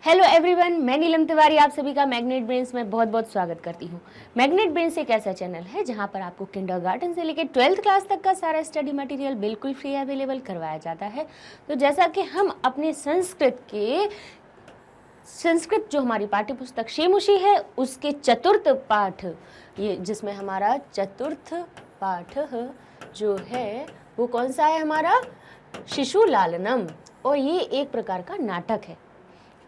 Hello everyone, मैं नीलम तिवारी आप सभी का मैग्नेट ब्रेन्स में बहुत बहुत स्वागत करती हूँ। मैग्नेट ब्रेन्स एक ऐसा चैनल है जहाँ पर आपको किंडरगार्टन से लेकर 12th क्लास तक का सारा स्टडी मटेरियल बिल्कुल फ्री अवेलेबल करवाया जाता है। तो जैसा कि हम अपने संस्कृत जो हमारी पाठ्य पुस्तक शेमुशी है उसके चतुर्थ पाठ, ये जिसमें हमारा चतुर्थ पाठ जो है वो कौन सा है, हमारा शिशु लालनम, और ये एक प्रकार का नाटक है।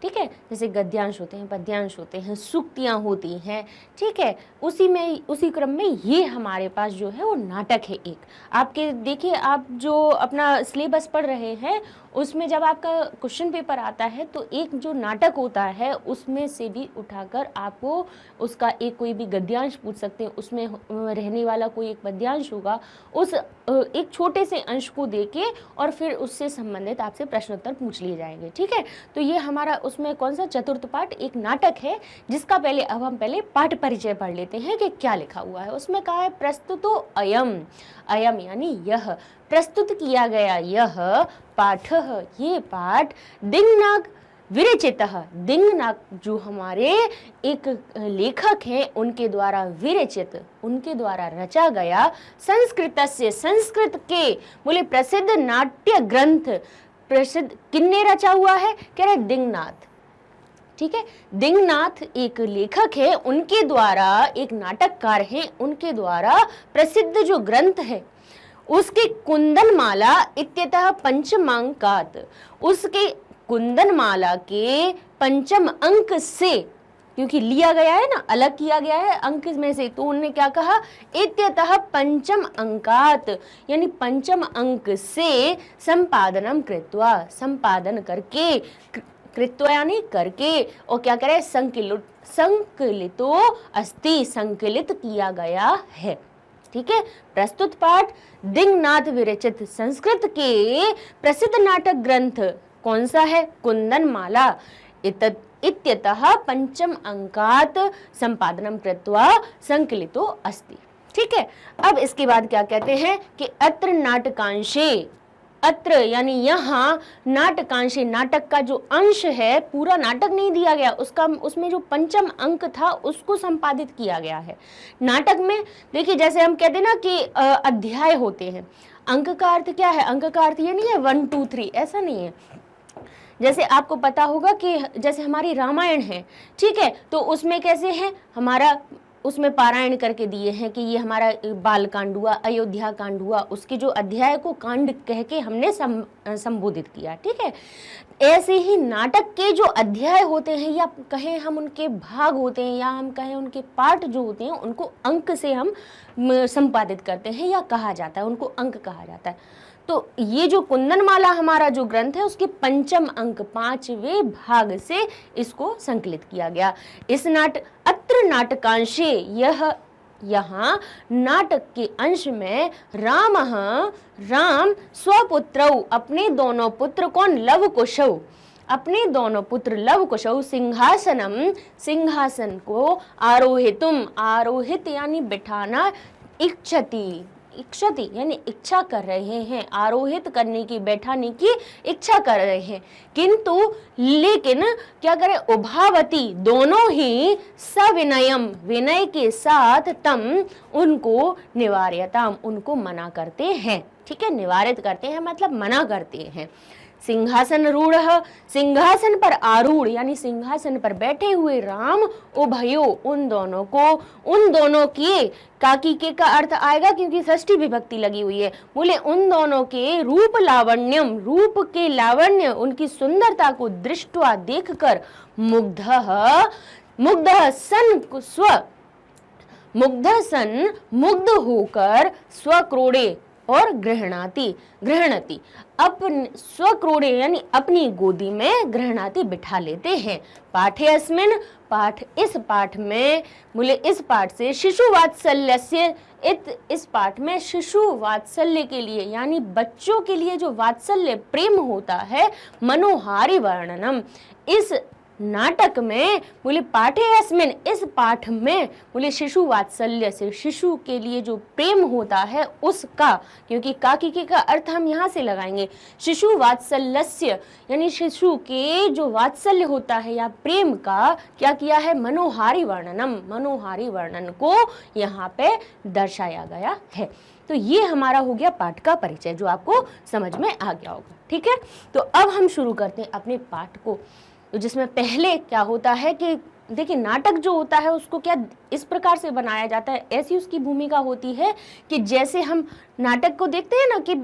ठीक है, जैसे गद्यांश होते हैं, पद्यांश होते हैं, सूक्तियाँ होती हैं। ठीक है, उसी क्रम में ये हमारे पास जो है वो नाटक है एक। आपके देखिए, आप जो अपना सिलेबस पढ़ रहे हैं उसमें जब आपका क्वेश्चन पेपर आता है तो एक जो नाटक होता है उसमें से भी उठाकर आपको उसका एक कोई भी गद्यांश पूछ सकते हैं, उसमें रहने वाला कोई एक पद्यांश होगा, उस एक छोटे से अंश को देके और फिर उससे संबंधित आपसे प्रश्नोत्तर पूछ लिए जाएंगे। ठीक है, तो ये हमारा उसमें कौन सा चतुर्थ पाठ एक नाटक है, जिसका अब हम पहले पाठ परिचय पढ़ लेते हैं कि क्या लिखा हुआ है। उसमें कहा है प्रस्तुतो अयम, अयम यानी यह, प्रस्तुत किया गया यह पाठ, ये पाठ दिंगनाग विरचितः, दिंगनाग जो हमारे एक लेखक हैं उनके द्वारा विरचित, उनके द्वारा रचा गया, संस्कृतस्य संस्कृत के बोले प्रसिद्ध नाट्य ग्रंथ, प्रसिद्ध किन्ने रचा हुआ है, कह रहे दिंगनाथ। ठीक है, दिंगनाथ एक लेखक है, उनके द्वारा एक नाटककार हैं, उनके द्वारा प्रसिद्ध जो ग्रंथ है उसके कुंदनमाला इत्यतः पंचमांकात, उसके कुंदनमाला के पंचम अंक से, क्योंकि लिया गया है ना, अलग किया गया है अंक में से, तो उन्होंने क्या कहा, इत्यतः पंचम अंकात यानी पंचम अंक से संपादनम कृत्वा, संपादन करके, कृत्वा यानी करके, और क्या करे, संकलितो अस्ति, संकलित किया गया है। ठीक है, प्रस्तुत पाठ दिंगनाथ विरचित संस्कृत के प्रसिद्ध नाटक ग्रंथ कौन सा है, कुंदनमाला इत्यतः पंचम अंकात संपादनम कृत्वा संकलितो अस्ति। ठीक है, अब इसके बाद क्या कहते हैं कि अत्र नाटकांशे, अत्र यानी यहाँ नाटकांशे, नाटक का जो अंश है, पूरा नाटक नहीं दिया गया, उसका उसमें जो पंचम अंक था उसको संपादित किया गया है। नाटक में देखिए, जैसे हम कहते हैं ना कि अध्याय होते हैं, अंक का अर्थ क्या है, अंक का अर्थ ये नहीं है 1 2 3, ऐसा नहीं है। जैसे आपको पता होगा कि जैसे हमारी रामायण है, ठीक है, तो उसमें कैसे है, हमारा उसमें पारायण करके दिए हैं कि ये हमारा बाल कांड हुआ, अयोध्या कांड हुआ, उसके जो अध्याय को कांड कह के हमने संबोधित किया। ठीक है, ऐसे ही नाटक के जो अध्याय होते हैं, या कहें हम उनके भाग होते हैं, या हम कहें उनके पार्ट जो होते हैं, उनको अंक से हम संपादित करते हैं या कहा जाता है, उनको अंक कहा जाता है। तो ये जो कुंदनमाला हमारा जो ग्रंथ है उसके पंचम अंक, 5वें भाग से इसको संकलित किया गया। इस अत्र नाटकांशे, यह यहाँ नाटक के अंश में राम स्वपुत्रौ, अपने दोनों पुत्र कौन, लव कुशौ, अपने दोनों पुत्र लव कुशौ सिंहासनम, सिंहासन को आरोहितुम, आरोहित यानी बिठाना, इच्छति यानी इच्छा कर रहे हैं, आरोहित करने की, बैठाने की इच्छा कर रहे हैं, किंतु लेकिन क्या करें, उभावती दोनों ही सविनयम, विनय के साथ, तम उनको निवार्यताम, उनको मना करते हैं। ठीक है, निवारित करते हैं मतलब मना करते हैं। सिंहासन रूढ़, सिंहासन पर आरूढ़ यानी सिंहासन पर बैठे हुए राम, उभयो उन दोनों को, उन दोनों के, काकी के का अर्थ आएगा क्योंकि षष्ठी विभक्ति लगी हुई है, बोले उन दोनों के रूप लावण्यम, रूप के लावण्य, उनकी सुंदरता को दृष्टवा देखकर, मुग्ध सन मुग्ध होकर, स्वक्रोड़े और गृहणति अपन, स्वक्रोड़े यानी अपनी गोदी में, गृहणाति बिठा लेते हैं। पाठे अस्मिन, पाठ इस पाठ में, बोले इस पाठ से शिशु वात्सल्यस्य, इस पाठ में शिशु वात्सल्य के लिए यानी बच्चों के लिए जो वात्सल्य प्रेम होता है, मनोहारी वर्णनम, इस नाटक में बोले पाठेऽस्मिन्, इस पाठ में बोले शिशु वात्सल्य से, शिशु के लिए जो प्रेम होता है उसका, क्योंकि काकी के का अर्थ हम यहाँ से लगाएंगे, शिशु वात्सल्यस्य यानी शिशु के जो वात्सल्य होता है या प्रेम का क्या किया है, मनोहारी वर्णनम, मनोहारी वर्णन को यहाँ पे दर्शाया गया है। तो ये हमारा हो गया पाठ का परिचय, जो आपको समझ में आ गया होगा। ठीक है, तो अब हम शुरू करते हैं अपने पाठ को, जिसमें पहले क्या होता है कि देखिए नाटक जो होता है उसको क्या इस प्रकार से बनाया जाता है, ऐसी उसकी भूमिका होती है कि जैसे हम नाटक को देखते हैं ना कि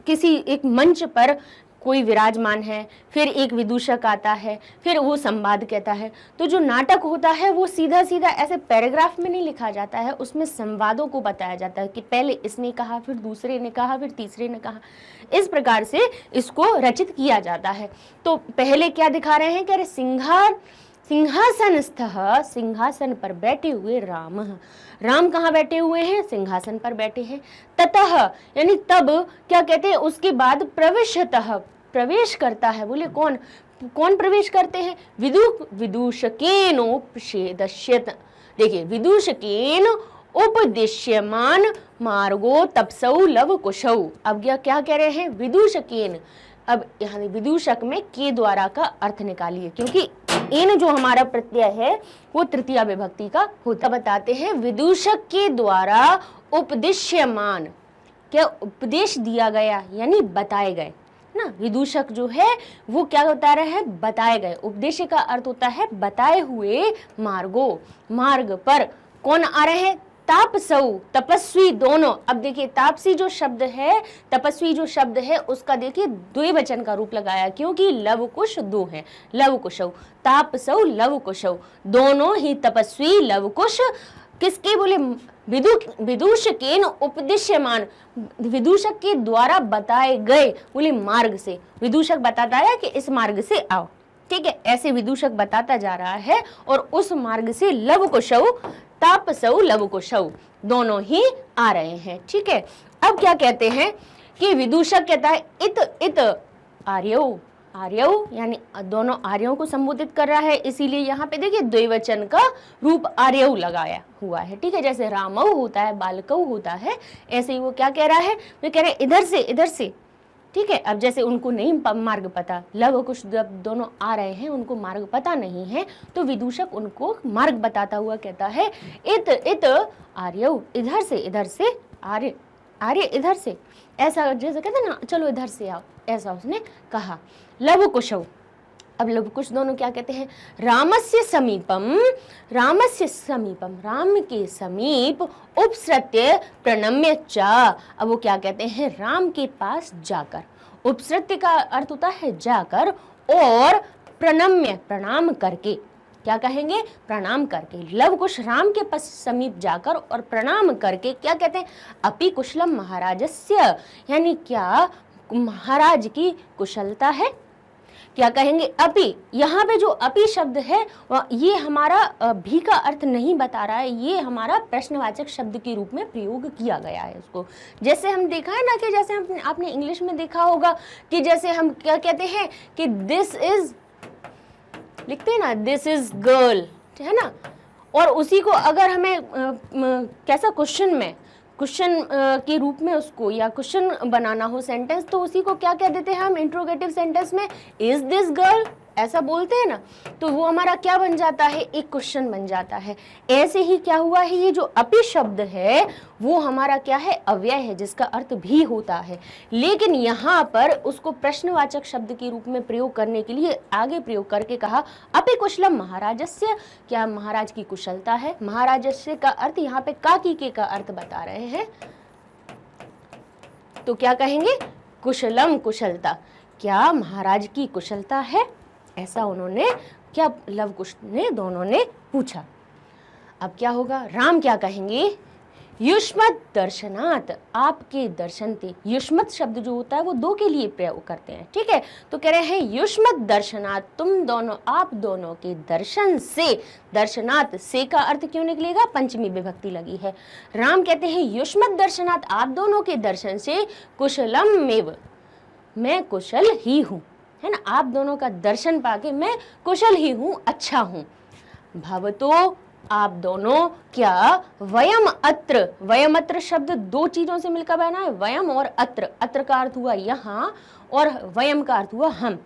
किसी एक मंच पर कोई विराजमान है, फिर एक विदूषक आता है, फिर वो संवाद कहता है। तो जो नाटक होता है वो सीधा सीधा ऐसे पैराग्राफ में नहीं लिखा जाता है, उसमें संवादों को बताया जाता है कि पहले इसने कहा, फिर दूसरे ने कहा, फिर तीसरे ने कहा, इस प्रकार से इसको रचित किया जाता है। तो पहले क्या दिखा रहे हैं, कह रहे सिंहासनस्थः, सिंहासन पर बैठे हुए राम, राम कहाँ बैठे हुए हैं, सिंहासन पर बैठे हैं। ततः यानी तब क्या कहते हैं, उसके बाद प्रविशतः, प्रवेश करता है, बोले कौन कौन प्रवेश करते हैं, विदूषकेनोपदेश्यत, देखिए विदूषकेन उपदेश्यमान मार्गो तपसौ लव कुशौ। अब क्या कह रहे हैं, विदूषकेन, अब यहाँ विदूषक में के द्वारा का अर्थ निकालिए, क्योंकि इन जो हमारा प्रत्यय है वो तृतीया विभक्ति का होता। बताते हैं विदूषक के द्वारा उपदेश्यमान, क्या उपदेश दिया गया यानी बताए गए ना, विदूषक जो है वो क्या बता रहे हैं, बताए गए। उपदेश का अर्थ होता है बताए हुए मार्गो, मार्ग पर कौन आ रहे हैं, तापसौ, तपस्वी दोनों। अब देखिए तापसी जो शब्द है, तपस्वी जो शब्द है उसका देखिए द्विवचन का रूप लगाया, क्योंकि लवकुश दो है, लवकुशौ, तापसौ लवकुशौ, दोनों ही तपस्वी लवकुश किसके, बोले विदूषकेन उपदेश्यमान, विदूषक के द्वारा बताए गए, बोले मार्ग से, विदूषक बताता है कि इस मार्ग से आओ। ठीक है, ऐसे विदूषक बताता जा रहा है और उस मार्ग से लवकुशौ तापसौ लवकुशौ दोनों ही आ रहे हैं। ठीक है, अब क्या कहते हैं कि विदूषक कहता है इत आर्यौ, आर्यौ यानी दोनों आर्यों को संबोधित कर रहा है, इसीलिए यहाँ पे देखिए द्विवचन का रूप आर्यौ लगाया हुआ है। ठीक है, जैसे रामौ होता है, बालकौ होता है, ऐसे ही वो क्या कह रहा है, वो कह रहे हैं इधर से, इधर से। ठीक है, अब जैसे उनको नहीं मार्ग पता, लव कुश जब दोनों आ रहे हैं उनको मार्ग पता नहीं है, तो विदूषक उनको मार्ग बताता हुआ कहता है इत आर्यौ, इधर से आर्य, आर्य इधर से, ऐसा जैसे कहते हैं ना चलो इधर से आओ, ऐसा उसने कहा। लव कुशौ, अब लव कुश दोनों क्या कहते हैं, रामस्य समीपम, रामस्य समीपम, राम के समीप, उपसृत्य प्रणम्य च, अब वो क्या कहते हैं, राम के पास जाकर, उपसृत्य का अर्थ होता है जाकर, और प्रणम्य प्रणाम करके, क्या कहेंगे, प्रणाम करके। लव कुश राम के पास समीप जाकर और प्रणाम करके क्या कहते हैं, अपि कुशलम महाराजस्य, यानी क्या महाराज की कुशलता है, क्या कहेंगे अपि। यहाँ पे जो अपि शब्द है ये हमारा भी का अर्थ नहीं बता रहा है, ये हमारा प्रश्नवाचक शब्द के रूप में प्रयोग किया गया है उसको। जैसे हम देखा है ना कि जैसे आपने इंग्लिश में देखा होगा कि जैसे हम क्या कहते हैं कि दिस इज, लिखते हैं ना दिस इज गर्ल, है ना, और उसी को अगर हमें कैसा क्वेश्चन के रूप में उसको या क्वेश्चन बनाना हो सेंटेंस, तो उसी को क्या कह देते हैं हम इंट्रोगेटिव सेंटेंस में, इज दिस गर्ल, ऐसा बोलते हैं ना, तो वो हमारा क्या बन जाता है, एक क्वेश्चन बन जाता है। ऐसे ही क्या हुआ है, ये जो अपि शब्द है वो हमारा क्या है, अव्यय है, जिसका अर्थ भी होता है, लेकिन यहाँ पर उसको प्रश्नवाचक शब्द के रूप में प्रयोग करने के लिए आगे प्रयोग करके कहा अपि कुशलम महाराजस्य, क्या महाराज की कुशलता है। महाराजस्य का अर्थ यहाँ पे काकी के का अर्थ बता रहे हैं, तो क्या कहेंगे, कुशलम कुशलता, क्या महाराज की कुशलता है, ऐसा उन्होंने क्या लव कुश ने दोनों ने पूछा। अब क्या होगा, राम क्या कहेंगे, युष्मत् दर्शनात्, आपके दर्शन से, युष्मत् शब्द जो होता है वो दो के लिए प्रयोग करते हैं। ठीक है, तो कह रहे हैं युष्मत् दर्शनात्, तुम दोनों, आप दोनों के दर्शन से, दर्शनात् से का अर्थ क्यों निकलेगा, पंचमी विभक्ति लगी है। राम कहते हैं युष्मत् दर्शनात्, आप दोनों के दर्शन से, कुशलम मेव, मैं कुशल ही हूँ, है ना, आप दोनों का दर्शन पाके मैं कुशल ही हूँ, अच्छा हूँ। भवतो आप दोनों क्या वयम अत्र, वयम अत्र शब्द दो चीजों से मिलकर बना है, वयम और अत्र। अत्र का अर्थ हुआ यहाँ और वयम का अर्थ हुआ हम।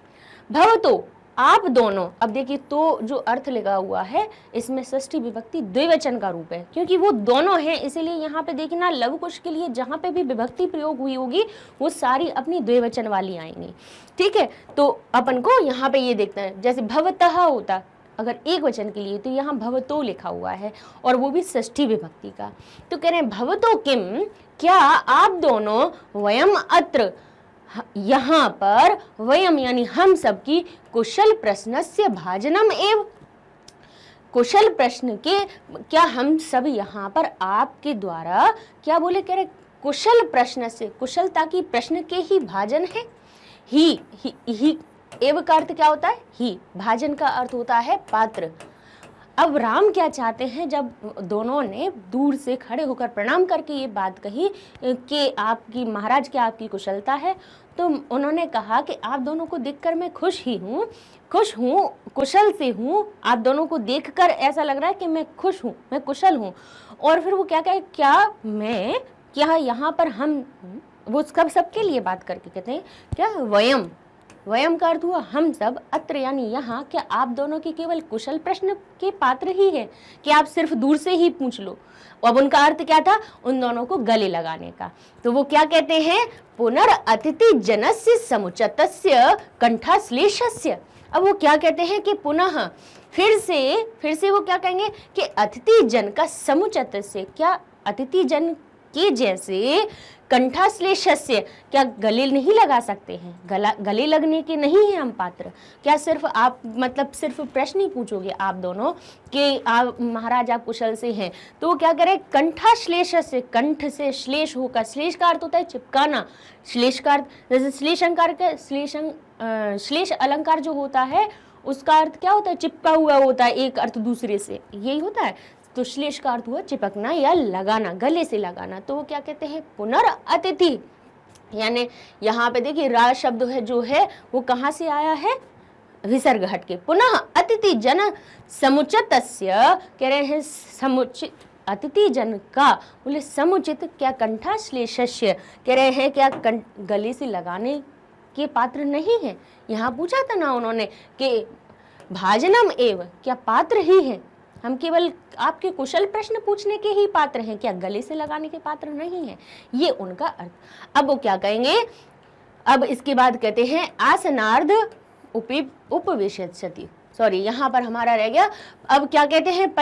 भवतो आप दोनों, अब देखिए तो जो अर्थ लगा हुआ है इसमें षष्ठी विभक्ति द्विवचन का रूप है, क्योंकि वो दोनों हैं, इसीलिए यहाँ पे देखना लघु कुश के लिए जहाँ पे भी विभक्ति प्रयोग हुई होगी वो सारी अपनी द्विवचन वाली आएंगी। ठीक है, तो अपन को यहाँ पे ये देखते हैं, जैसे भवतः होता अगर एक वचन के लिए, तो यहाँ भवतो लिखा हुआ है और वो भी षष्ठी विभक्ति का। तो कह रहे हैं भवतो किम, क्या आप दोनों वयम अत्र, यहाँ पर वयम यानी हम सब की कुशल प्रश्नस्य भाजनम एव, कुशल प्रश्न के, क्या हम सब यहाँ पर आपके द्वारा क्या बोले, कह रहे कुशल प्रश्न से, कुशलता की प्रश्न के ही भाजन है। ही एव का अर्थ क्या होता है, ही, भाजन का अर्थ होता है पात्र। अब राम क्या चाहते हैं, जब दोनों ने दूर से खड़े होकर प्रणाम करके ये बात कही कि आपकी महाराज क्या आपकी कुशलता है, तो उन्होंने कहा कि आप दोनों को देखकर मैं खुश हूँ, कुशल से हूँ, आप दोनों को देखकर ऐसा लग रहा है कि मैं खुश हूँ, मैं कुशल हूँ। और फिर वो क्या कहे, क्या यहाँ पर हम, वो सबके लिए बात करके कहते हैं क्या, वयम, वयम का अर्थ हुआ हम सब, अत्र यानी यहाँ, क्या आप दोनों की केवल कुशल प्रश्न के पात्र ही है, कि आप सिर्फ दूर से ही पूछ लो। अब उनका अर्थ क्या था, उन दोनों को गले लगाने का। तो वो क्या कहते हैं, पुनरअतिथि जनस्य समुचितस्य कंठाश्लेषस्य। अब वो क्या कहते हैं कि पुनः फिर से वो क्या कहेंगे कि अतिथि जन का समुचित से, क्या अतिथि जन के जैसे कंठाश्लेषस्य, क्या गले नहीं लगा सकते हैं, गले लगने के नहीं है हम पात्र। क्या सिर्फ आप मतलब सिर्फ प्रश्न ही पूछोगे आप दोनों कि आप महाराज आप कुशल से हैं, तो वो क्या करें, कंठाश्लेषस्य, कंठ से श्लेष होकर, श्लेष का अर्थ होता है चिपकाना, श्लेष का अर्थ जैसे श्लेषंकार का, श्लेष अलंकार जो होता है उसका अर्थ क्या होता है, चिपका हुआ होता है एक अर्थ दूसरे से, यही होता है। तो श्लेष का अर्थ हुआ चिपकना या लगाना, गले से लगाना। तो वो क्या कहते हैं, पुनरअतिथि, यानी यहाँ पे देखिए रा शब्द है जो है वो कहाँ से आया है, विसर्ग हट के, पुनः अतिथि जन समुचितस्य, कह रहे हैं समुचित, अतिथि जन का, बोले समुचित, क्या कंठाश्लेषस्य, कह रहे हैं क्या गले से लगाने के पात्र नहीं है। यहाँ पूछा था ना उन्होंने कि भाजनम एव, क्या पात्र ही है, हम केवल आपके कुशल प्रश्न पूछने के ही पात्र हैं, क्या गले से लगाने के पात्र नहीं है, ये उनका अर्थ। अब वो क्या कहेंगे, अब इसके बाद कहते हैं आसनार्ध उपविशति, सॉरी यहाँ पर हमारा रह गया। अब क्या कहते हैं,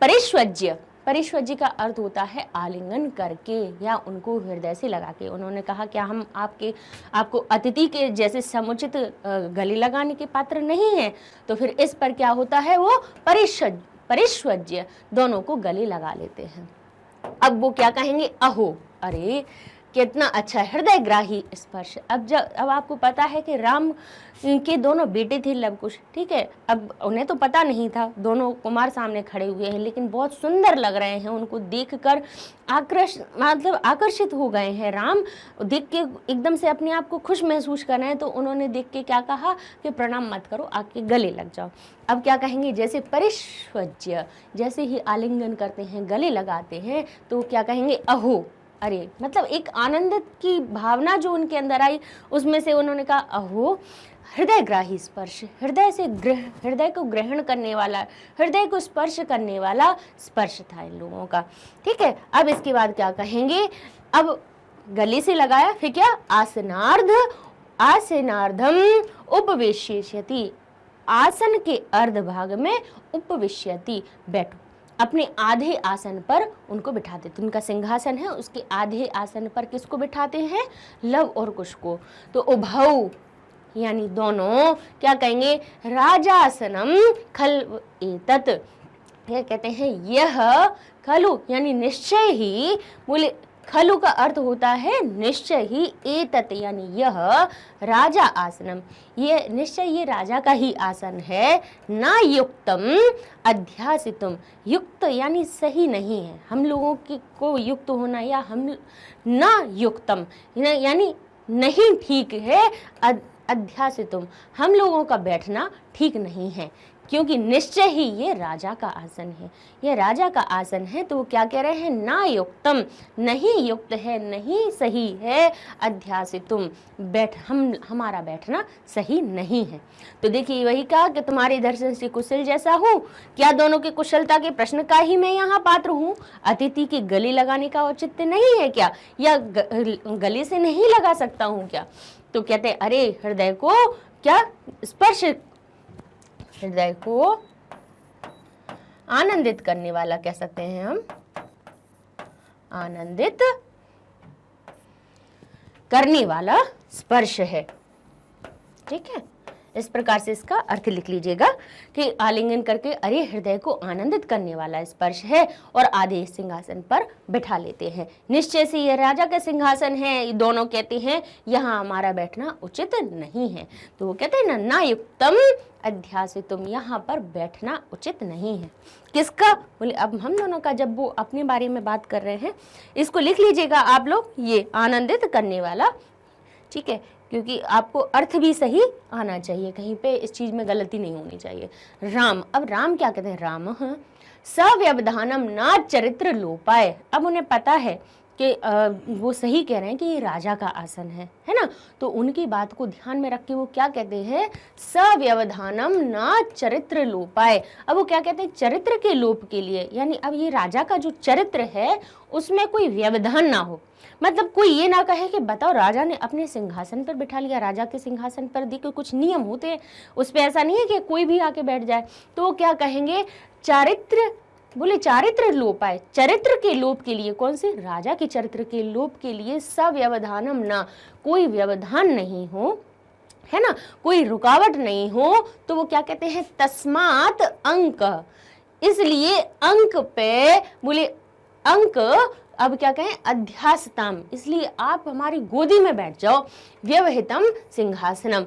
परिष्वज्य, परिष्वज्य का अर्थ होता है आलिंगन करके या उनको हृदय से लगा के। उन्होंने कहा क्या हम आपको अतिथि के जैसे समुचित गले लगाने के पात्र नहीं है, तो फिर इस पर क्या होता है, वो परिष्वज्य, दोनों को गले लगा लेते हैं। अब वो क्या कहेंगे, अहो, अरे कितना अच्छा हृदयग्राही स्पर्श। अब आपको पता है कि राम के दोनों बेटे थे लव कुश, ठीक है। अब उन्हें तो पता नहीं था, दोनों कुमार सामने खड़े हुए हैं, लेकिन बहुत सुंदर लग रहे हैं, उनको देखकर आकर्षित हो गए हैं। राम देख के एकदम से अपने आप को खुश महसूस कर रहे हैं, तो उन्होंने देख के क्या कहा कि प्रणाम मत करो, आके गले लग जाओ। अब क्या कहेंगे, जैसे परिष्वज्य, जैसे ही आलिंगन करते हैं, गले लगाते हैं, तो क्या कहेंगे, अहो, अरे, मतलब एक आनंद की भावना जो उनके अंदर आई, उसमें से उन्होंने कहा अहो, हृदयग्राही स्पर्श, हृदय को ग्रहण करने वाला, हृदय को स्पर्श करने वाला स्पर्श था इन लोगों का, ठीक है। अब इसके बाद क्या कहेंगे, अब गले से लगाया, फिर क्या, आसनार्धम उपविश्यति, आसन के अर्ध भाग में उपविश्यति, बैठो, अपने आधे आसन पर उनको बिठाते थे। उनका सिंहासन है, उसके आधे आसन पर किसको बिठाते हैं, लव और कुश को। तो उभौ यानी दोनों, क्या कहेंगे, राजासनम खल एतत, क्या कहते हैं, यह खलु यानी निश्चय ही, बोले खलु का अर्थ होता है निश्चय ही, एतत यानी यह, राजा आसनम, ये निश्चय ये राजा का ही आसन है, ना युक्तम अध्यासितुम, युक्त यानी सही नहीं है, हम लोगों को युक्त होना, या हम ना युक्तम यानी नहीं ठीक है, अध्यासितुम, हम लोगों का बैठना ठीक नहीं है, क्योंकि निश्चय ही ये राजा का आसन है, ये राजा का आसन है। तो वो क्या कह रहे हैं, ना युक्तम, नहीं युक्त है, नहीं सही है, अध्यासितुम, हमारा बैठना सही नहीं है। तो देखिए वही कहा कि तुम्हारे दर्शन से कुशल जैसा हूँ, क्या दोनों की कुशलता के प्रश्न का ही मैं यहाँ पात्र हूँ? अतिथि की गले लगाने का औचित्य नहीं है क्या, या गले से नहीं लगा सकता हूँ क्या? तो कहते हैं अरे हृदय को क्या स्पर्श, हृदय को आनंदित करने वाला कह सकते हैं हम, आनंदित करने वाला स्पर्श है। ठीक है, इस प्रकार से इसका अर्थ लिख लीजिएगा कि आलिंगन करके अरे हृदय को आनंदित करने वाला स्पर्श है और आदेश सिंहासन पर बिठा लेते हैं। निश्चय से यह राजा का सिंहासन है, ये दोनों कहते हैं यहाँ हमारा बैठना उचित नहीं है। तो वो कहते हैं ना युक्तम अध्यासितुम, यहाँ पर बैठना उचित नहीं है। किसका? बोले अब हम दोनों का, जब वो अपने बारे में बात कर रहे हैं, इसको लिख लीजिएगा आप लोग, ये आनंदित करने वाला। ठीक है, क्योंकि आपको अर्थ भी सही आना चाहिए, कहीं पे इस चीज में गलती नहीं होनी चाहिए। राम, अब राम क्या कहते हैं, राम सव्यवधानम ना चरित्र लोपाय। अब उन्हें पता है कि वो सही कह रहे हैं कि ये राजा का आसन है ना, तो उनकी बात को ध्यान में रख के वो क्या कहते हैं, सव्यवधानम ना चरित्र लोपाय। अब वो क्या कहते हैं, चरित्र के लोप के लिए, यानी अब ये राजा का जो चरित्र है उसमें कोई व्यवधान ना हो, मतलब कोई ये ना कहे कि बताओ राजा ने अपने सिंहासन पर बिठा लिया। राजा के सिंहासन पर देखो कुछ नियम होते हैं, उस पर ऐसा नहीं है कि कोई भी आके बैठ जाए। तो वो क्या कहेंगे, चारित्र, बोले चारित्र लोप आए, चरित्र के लोप के लिए, कौन से, राजा के चरित्र के लोप के लिए सव्यवधानम ना, कोई व्यवधान नहीं हो, है ना, कोई रुकावट नहीं हो। तो वो क्या कहते हैं, तस्मात अंक, इसलिए अंक पे, बोले अंक, अब क्या कहें, अध्यासताम, इसलिए आप हमारी गोदी में बैठ जाओ। व्यवहितम सिंहासनम,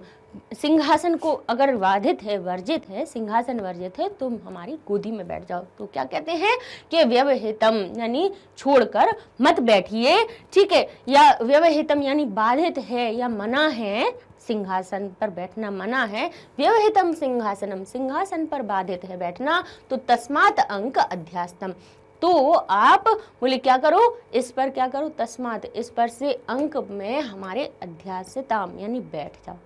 सिंहासन को अगर बाधित है, वर्जित है, सिंहासन वर्जित है, तुम हमारी गोदी में बैठ जाओ। तो क्या कहते हैं कि व्यवहितम यानी छोड़कर मत बैठिए। ठीक है, या व्यवहितम यानी बाधित है या मना है, सिंहासन पर बैठना मना है। व्यवहितम सिंहासनम, सिंहासन पर बाधित है बैठना, तो तस्मात अंक अध्यास्तम, तो आप बोले क्या करो, इस पर क्या करो, तस्मात, इस पर से अंक में हमारे अध्यासिताम यानी बैठ जाओ।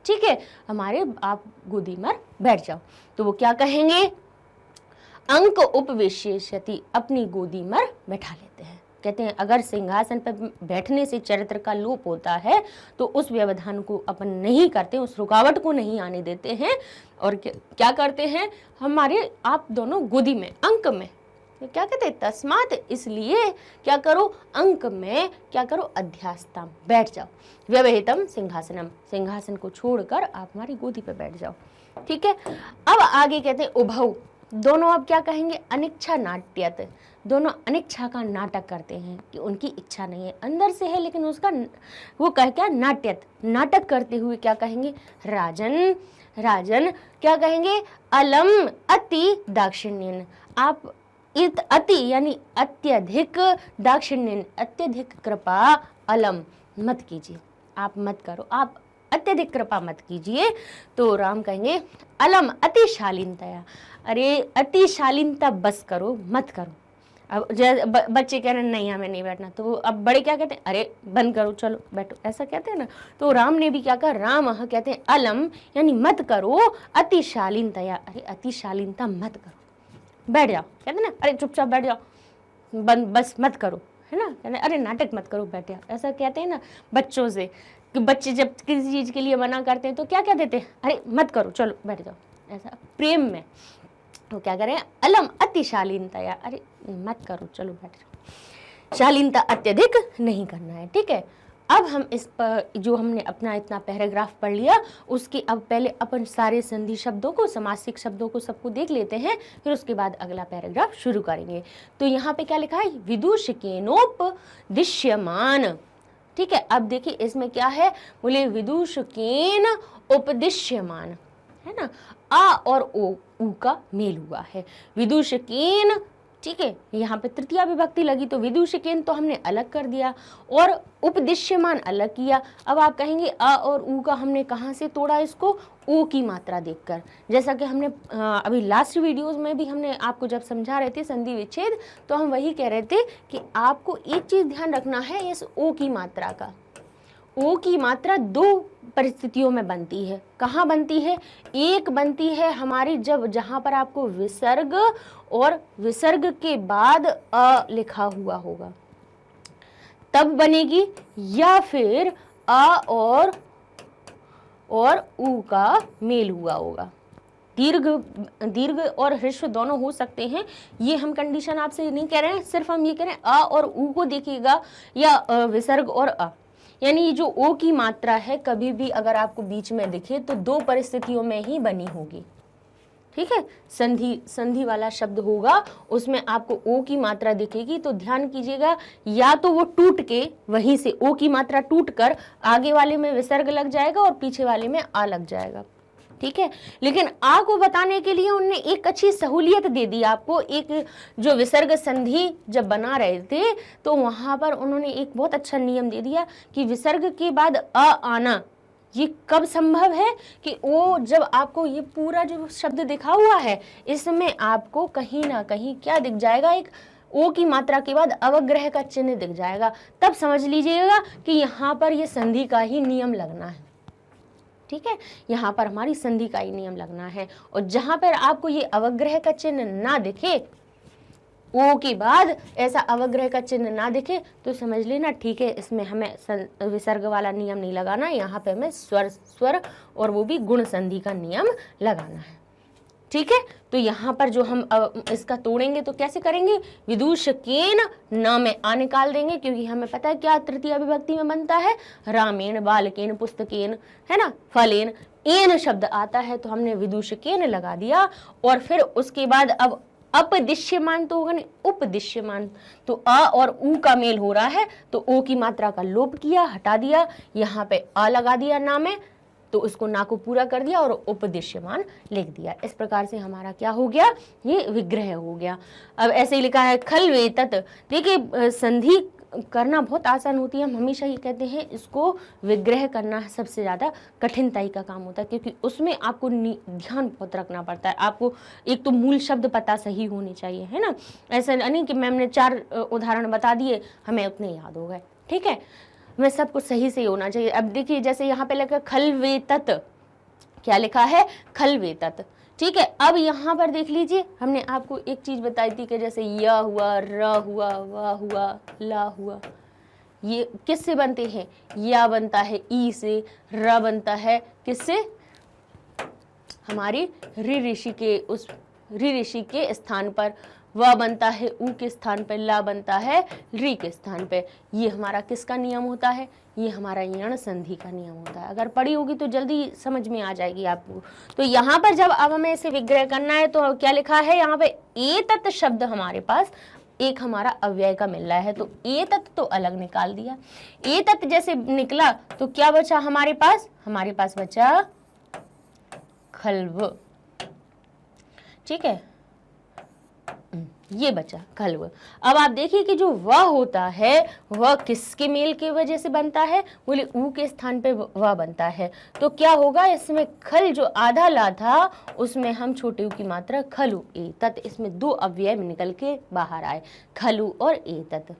ठीक है, हमारे आप गोदी में बैठ जाओ। तो वो क्या कहेंगे, अंक उपविशेषति, अपनी गोदी में बैठा लेते हैं। कहते हैं अगर सिंहासन पर बैठने से चरित्र का लोप होता है तो उस व्यवधान को अपन नहीं करते, उस रुकावट को नहीं आने देते हैं, और क्या करते हैं, हमारे आप दोनों गोदी में, अंक में, क्या कहते हैं, तस्मात, इसलिए क्या करो, अंक में क्या करो, अध्यास्ताम, बैठ जाओ। व्यवहितम सिंहासनम, सिंहासन को छोड़कर आप हमारी गोदी पे बैठ जाओ। ठीक है, अब आगे कहते हैं उभौ, दोनों अब क्या कहेंगे, अनिच्छा नाट्यत, दोनों अनिच्छा का नाटक करते हैं कि उनकी इच्छा नहीं है, अंदर से है लेकिन उसका वो कह क्या, नाट्यत, नाटक करते हुए क्या कहेंगे, राजन, राजन क्या कहेंगे, अलम अति दाक्षिण्यन, आप अति यानी अत्यधिक, दाक्षिण्यन अत्यधिक कृपा, अलम मत कीजिए, आप मत करो, आप अत्यधिक कृपा मत कीजिए। तो राम कहेंगे अलम अति शालीनतया, अरे अति शालीनता बस करो, मत करो। अब बच्चे कह रहे हैं नहीं हमें नहीं बैठना, तो अब बड़े क्या कहते हैं, अरे बंद करो चलो बैठो, ऐसा कहते हैं ना। तो राम ने भी क्या कहा, राम कहते हैं अलम यानी मत करो, अति शालीनतया, अरे अति शालीनता मत करो, बैठ जाओ, कहते ना, अरे चुपचाप बैठ जाओ, बस मत करो, है ना, कहते अरे नाटक मत करो, बैठ जाओ, ऐसा कहते हैं ना बच्चों से, कि बच्चे जब किसी चीज़ के लिए मना करते हैं तो क्या कह देते हैं, अरे मत करो चलो बैठ जाओ, ऐसा प्रेम में। तो क्या करें, अलम अति शालीनता, अरे मत करो चलो बैठ जाओ, शालीनता अत्यधिक नहीं करना है। ठीक है, अब हम इस पर जो हमने अपना इतना पैराग्राफ पढ़ लिया, उसके अब पहले अपन सारे संधि शब्दों को, समासिक शब्दों को सबको देख लेते हैं, फिर उसके बाद अगला पैराग्राफ शुरू करेंगे। तो यहाँ पे क्या लिखा है, विदूषकेनोपदिश्यमान। ठीक है, अब देखिए इसमें क्या है, बोले विदूषकेन उपदिश्यमान, है ना, आ और ओ, ऊ का मेल हुआ है। विदूषकेन ठीक है, यहाँ पे तृतीया विभक्ति लगी तो विदूषकेन तो हमने अलग कर दिया और उपदिश्यमान अलग किया। अब आप कहेंगे अ और उ का हमने कहाँ से तोड़ा इसको, ओ की मात्रा देखकर। जैसा कि हमने अभी लास्ट वीडियोस में भी हमने आपको जब समझा रहे थे संधि विच्छेद, तो हम वही कह रहे थे कि आपको एक चीज ध्यान रखना है इस ओ की मात्रा का। ओ की मात्रा दो परिस्थितियों में बनती है। कहाँ बनती है? एक बनती है हमारी जब जहां पर आपको विसर्ग और विसर्ग के बाद अ लिखा हुआ होगा तब बनेगी, या फिर अ और उ का मेल हुआ होगा। दीर्घ और ह्रस्व दोनों हो सकते हैं, ये हम कंडीशन आपसे नहीं कह रहे हैं, सिर्फ हम ये कह रहे हैं अ और उ को देखिएगा, या विसर्ग और अ, यानी ये जो ओ की मात्रा है कभी भी अगर आपको बीच में दिखे तो दो परिस्थितियों में ही बनी होगी। ठीक है, संधि वाला शब्द होगा उसमें आपको ओ की मात्रा दिखेगी, तो ध्यान कीजिएगा, या तो वो टूट के वहीं से ओ की मात्रा टूट कर आगे वाले में विसर्ग लग जाएगा और पीछे वाले में आ लग जाएगा। ठीक है, लेकिन आ को बताने के लिए उन्होंने एक अच्छी सहूलियत दे दी आपको। एक जो विसर्ग संधि जब बना रहे थे तो वहां पर उन्होंने एक बहुत अच्छा नियम दे दिया कि विसर्ग के बाद अ आना ये कब संभव है कि वो जब आपको ये पूरा जो शब्द दिखा हुआ है इसमें आपको कहीं ना कहीं क्या दिख जाएगा, एक ओ की मात्रा के बाद अवग्रह का चिन्ह दिख जाएगा, तब समझ लीजिएगा कि यहाँ पर ये संधि का ही नियम लगना है। ठीक है, यहाँ पर हमारी संधि का ही नियम लगना है, और जहां पर आपको ये अवग्रह का चिन्ह ना दिखे, ओ के बाद ऐसा अवग्रह का चिन्ह ना दिखे, तो समझ लेना ठीक है, इसमें हमें विसर्ग वाला नियम नहीं लगाना, यहाँ पे हमें स्वर और वो भी गुण संधि का नियम लगाना है। ठीक है, तो यहाँ पर जो हम इसका तोड़ेंगे तो कैसे करेंगे, विदूषकेन न में आ निकाल देंगे, क्योंकि हमें पता है क्या तृतीय विभक्ति में बनता है, रामेण, बालकेन, पुस्तकेन, है ना, फलेन, एन शब्द आता है, तो हमने विदूषकेन लगा दिया। और फिर उसके बाद अब अपदिश्यमान तो होगा नहीं, उपदिश्यमान, तो अ और उ का मेल हो रहा है तो ओ की मात्रा का लोप किया, हटा दिया, यहाँ पे अ लगा दिया ना में, तो उसको ना को पूरा कर दिया और उपदिश्यमान लिख दिया। इस प्रकार से हमारा क्या हो गया, ये विग्रह हो गया। अब ऐसे ही लिखा है खल वेतत। देखिए संधि करना बहुत आसान होती है, हम हमेशा ही कहते हैं इसको विग्रह करना सबसे ज़्यादा कठिनाई का काम होता है, क्योंकि उसमें आपको ध्यान बहुत रखना पड़ता है। आपको एक तो मूल शब्द पता सही होने चाहिए, है ना, ऐसा नहीं कि मैम ने 4 उदाहरण बता दिए हमें उतने याद हो गए। ठीक है, हमें सब कुछ सही से होना चाहिए। अब देखिए जैसे यहाँ पे लिखा खल वेतत, क्या लिखा है, खल वेतत। ठीक है, अब यहाँ पर देख लीजिए, हमने आपको एक चीज बताई थी कि जैसे य हुआ, र हुआ, व हुआ, ला हुआ, ये किससे बनते हैं, या बनता है ई से, र बनता है किससे, हमारी ऋषि के, उस ऋषि के स्थान पर, व बनता है उ के स्थान पर, ला बनता है री के स्थान पे। ये हमारा किसका नियम होता है, ये हमारा यण संधि का नियम होता है। अगर पढ़ी होगी तो जल्दी समझ में आ जाएगी आपको। तो यहाँ पर जब अब हमें इसे विग्रह करना है तो क्या लिखा है यहाँ पे, एतत् शब्द हमारे पास एक हमारा अव्यय का मिल रहा है, तो एतत् तो अलग निकाल दिया। एतत् जैसे निकला तो क्या बचा हमारे पास, हमारे पास बचा खल्व। ठीक है, ये बचा खल्व। अब आप देखिए कि जो व होता है वह किसके मेल की वजह से बनता है, बोले ऊ के स्थान पे व बनता है, तो क्या होगा, इसमें खल जो आधा ला था उसमें हम छोटे ऊ की मात्रा खलु एतत्, इसमें 2 अव्यय निकल के बाहर आए, खलु और एतत्।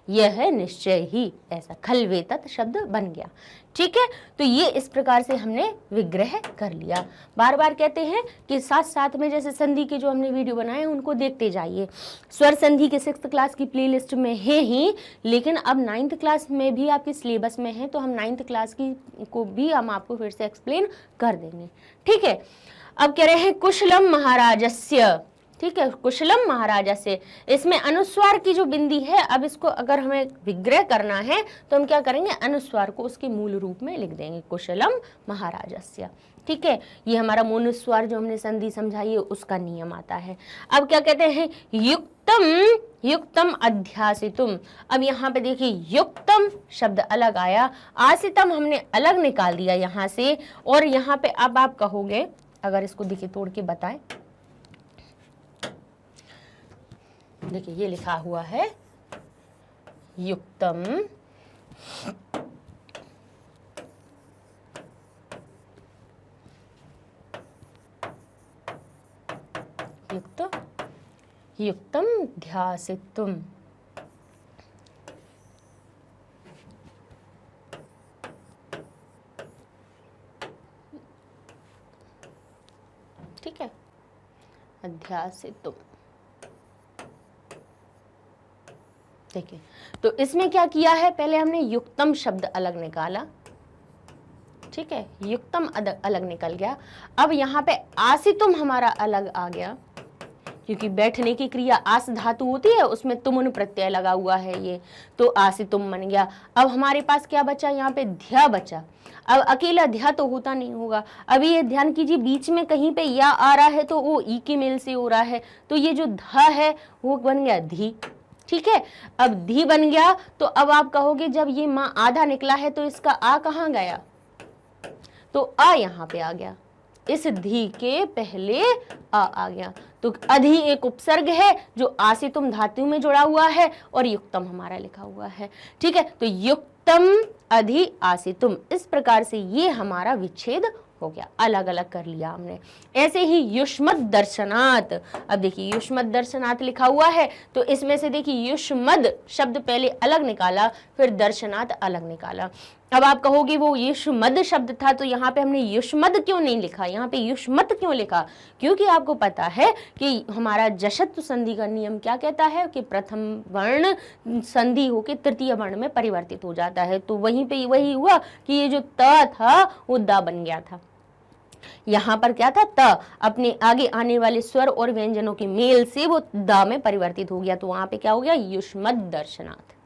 यह है निश्चय ही ऐसा खलवेतत शब्द बन गया। ठीक है, तो ये इस प्रकार से हमने विग्रह कर लिया। बार बार कहते हैं कि साथ साथ में जैसे संधि के जो हमने वीडियो बनाए उनको देखते जाइए। स्वर संधि के 6th क्लास की प्लेलिस्ट में है ही, लेकिन अब 9th क्लास में भी आपकी सिलेबस में है, तो हम 9th क्लास की को भी हम आपको फिर से एक्सप्लेन कर देंगे। ठीक है, अब कह रहे हैं कुशलम महाराजस्य। ठीक है, कुशलम महाराजा से, इसमें अनुस्वार की जो बिंदी है, अब इसको अगर हमें विग्रह करना है तो हम क्या करेंगे, अनुस्वार को उसके मूल रूप में लिख देंगे, कुशलम महाराजस्य। ठीक है, ये हमारा मोनुस्वार जो हमने संधि समझाई है उसका नियम आता है। अब क्या कहते हैं, युक्तम अध्यासितुम। अब यहाँ पे देखिए युक्तम शब्द अलग आया, आसितम हमने अलग निकाल दिया यहाँ से, और यहाँ पे अब आप कहोगे, अगर इसको देखिए तोड़ के बताएं, देखिए ये लिखा हुआ है युक्तम, युक्तम ध्यासितुम। ठीक है, अध्यासितुम। देखिए तो इसमें क्या किया है, पहले हमने युक्तम शब्द अलग निकाला, ठीक है, युक्तम अलग निकल गया। अब यहाँ पे आसितुम हमारा अलग आ गया, क्योंकि बैठने की क्रिया आस धातु होती है, उसमें तुमुन प्रत्यय लगा हुआ है ये, तो आसितुम बन गया। अब हमारे पास क्या बचा, यहाँ पे ध्या बचा। अब अकेला ध्या तो होता नहीं होगा, अभी ये ध्यान कीजिए बीच में कहीं पे या आ रहा है तो वो ई के मेल से हो रहा है, तो ये जो ध है वो बन गया धी। ठीक है, अब धी बन गया तो अब आप कहोगे जब ये माँ आधा निकला है तो इसका आ कहाँ गया, तो आ यहाँ पे आ गया, इस धी के पहले आ गया। तो अधि एक उपसर्ग है जो आसितुम धातु में जुड़ा हुआ है और युक्तम हमारा लिखा हुआ है। ठीक है, तो युक्तम अधि आसितुम, इस प्रकार से ये हमारा विच्छेद हो गया, अलग अलग कर लिया हमने। ऐसे ही युष्मद् दर्शनात्, अब देखिए युष्मद् दर्शनात् लिखा हुआ है, तो इसमें से देखिए युष्मद् शब्द पहले अलग निकाला, फिर दर्शनात् अलग निकाला। अब आप कहोगे वो युष्मद् शब्द था तो यहाँ पे हमने युष्मद् क्यों नहीं लिखा, यहाँ पे युष्मत् क्यों लिखा, क्योंकि आपको पता है कि हमारा जशत्व संधि का नियम क्या कहता है कि प्रथम वर्ण संधि होके तृतीय वर्ण में परिवर्तित हो जाता है। तो वहीं पे वही हुआ कि ये जो त था वो द बन गया था, यहाँ पर क्या था, त अपने आगे आने वाले स्वर और व्यंजनों के मेल से वो द में परिवर्तित हो गया, तो वहां पे क्या हो गया, युष्मद् दर्शनात्।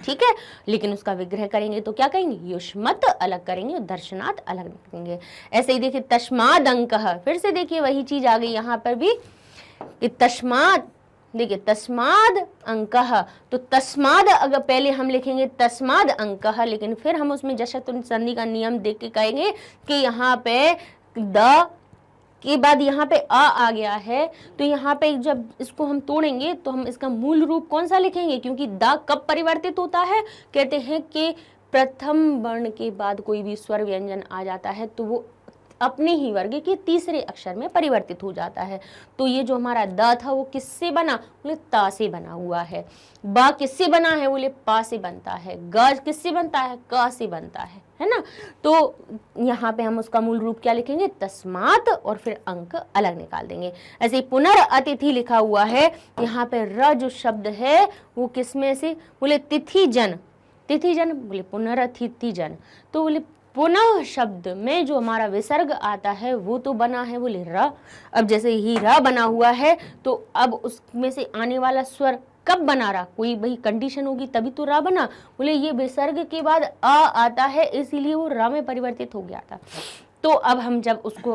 ठीक है, लेकिन उसका विग्रह करेंगे तो क्या कहेंगे, युष्मत् अलग करेंगे और दर्शनात् अलग करेंगे। ऐसे ही देखिए तस्माद् अंकः, फिर से देखिए वही चीज आ गई यहाँ पर भी कि तस्माद्, देखिए तस्माद् अंकः, तो तस्माद् अगर पहले हम लिखेंगे तस्माद् अंकः, लेकिन फिर हम उसमें जशत्व संधि का नियम देख के कहेंगे कि यहाँ पे द के बाद यहाँ पे आ गया है, तो यहाँ पे जब इसको हम तोड़ेंगे तो हम इसका मूल रूप कौन सा लिखेंगे, क्योंकि द कब परिवर्तित होता है, कहते हैं कि प्रथम वर्ण के बाद कोई भी स्वर व्यंजन आ जाता है तो वो अपने ही वर्ग के तीसरे अक्षर में परिवर्तित हो जाता है। तो ये जो हमारा द था वो किससे बना, बोले ता से बना हुआ है। बा किससे बना है, बोले पा से बनता है। ग किससे बनता है, क से बनता है ना। तो यहाँ पे हम उसका मूल रूप क्या लिखेंगे, तस्मात्, और फिर अंक अलग निकाल देंगे। ऐसे पुनरअतिथि लिखा हुआ है, यहाँ पे र जो शब्द है वो किसमें से, बोले तिथि जन, तिथि जन बोले पुनरअतिथि जन, तो बोले पुनः शब्द में जो हमारा विसर्ग आता है वो तो बना है बोले र। अब जैसे ही र बना हुआ है तो अब उसमें से आने वाला स्वर कब बना रहा, कोई भाई कंडीशन होगी तभी तो रा बना, बोले ये विसर्ग के बाद आ आता है इसीलिए वो रा में परिवर्तित हो गया था। तो अब हम जब उसको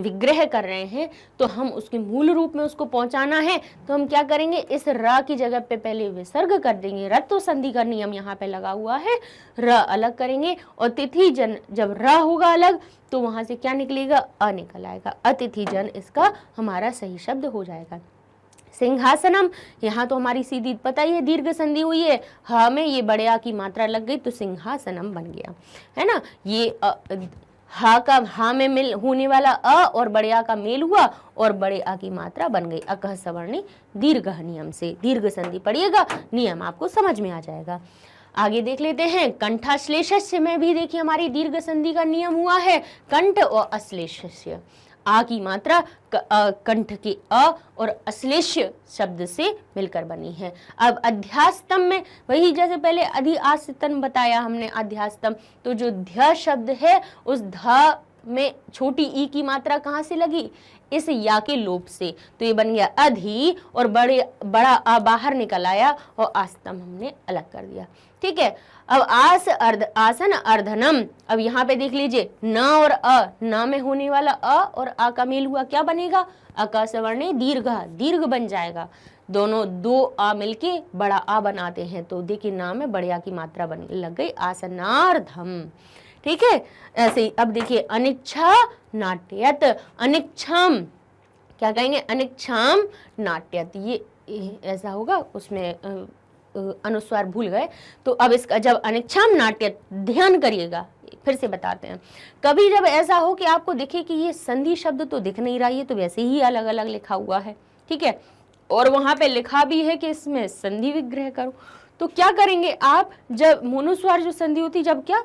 विग्रह कर रहे हैं तो हम उसके मूल रूप में उसको पहुंचाना है, तो हम क्या करेंगे, इस रा की जगह पे पहले विसर्ग कर देंगे। रत्व संधि का नियम यहाँ पे लगा हुआ है, र अलग करेंगे और तिथि जन जब र होगा अलग तो वहां से क्या निकलेगा, अ निकल आएगा, अतिथि जन इसका हमारा सही शब्द हो जाएगा। सिंहासनम, यहाँ तो हमारी सीधी पता ही है दीर्घ संधि हुई है, हा में ये बड़े आ की मात्रा लग गई तो सिंहासनम बन गया, है ना। ये हा का हा में मिल होने वाला अ और बड़े आ का मेल हुआ और बड़े आ की मात्रा बन गई अकह सवर्णी दीर्घ नियम से। दीर्घ संधि पढ़िएगा, नियम आपको समझ में आ जाएगा। आगे देख लेते हैं कंठाश्लेषस्य में भी देखिए हमारी दीर्घ संधि का नियम हुआ है। कंठ और अश्लेषस्य, आ की मात्रा कंठ के अ और अश्लेष्य शब्द से मिलकर बनी है। अब अध्यास्तम में वही जैसे पहले अधि आसितन बताया हमने अध्यास्तम, तो जो ध्य शब्द है उस ध में छोटी ई की मात्रा कहाँ से लगी, इस या के लोप से, तो ये बन गया अधि और बड़ा आ बाहर निकल आया और आस्तम हमने अलग कर दिया। ठीक है, अब आसन अर्धनम, अब यहाँ पे देख लीजिए न और अ, न में होने वाला अ और आ का मेल हुआ क्या बनेगा, अका सवर्णी दीर्घ, दीर्घ बन जाएगा। दोनों दो आ मिलके बड़ा आ बनाते हैं, तो देखिए ना में बड़े आ की मात्रा बन लग गई आसनार्धम। ठीक है, ऐसे ही अब देखिए अनिच्छा नाट्यत, अनिच्छाम क्या कहेंगे, अनिच्छाम नाट्यत, ये ऐसा होगा, उसमें अनुस्वार भूल गए। तो अब इसका जब अनिच्छाम नाट्य, ध्यान करिएगा, फिर से बताते हैं। कभी जब ऐसा हो कि आपको दिखे कि ये संधि शब्द तो दिख नहीं रहा, ये तो वैसे ही अलग अलग लिखा हुआ है, ठीक है, और वहां पे लिखा भी है कि इसमें संधि विग्रह करो, तो क्या करेंगे आप, जब मोनुस्वार जो संधि होती, जब क्या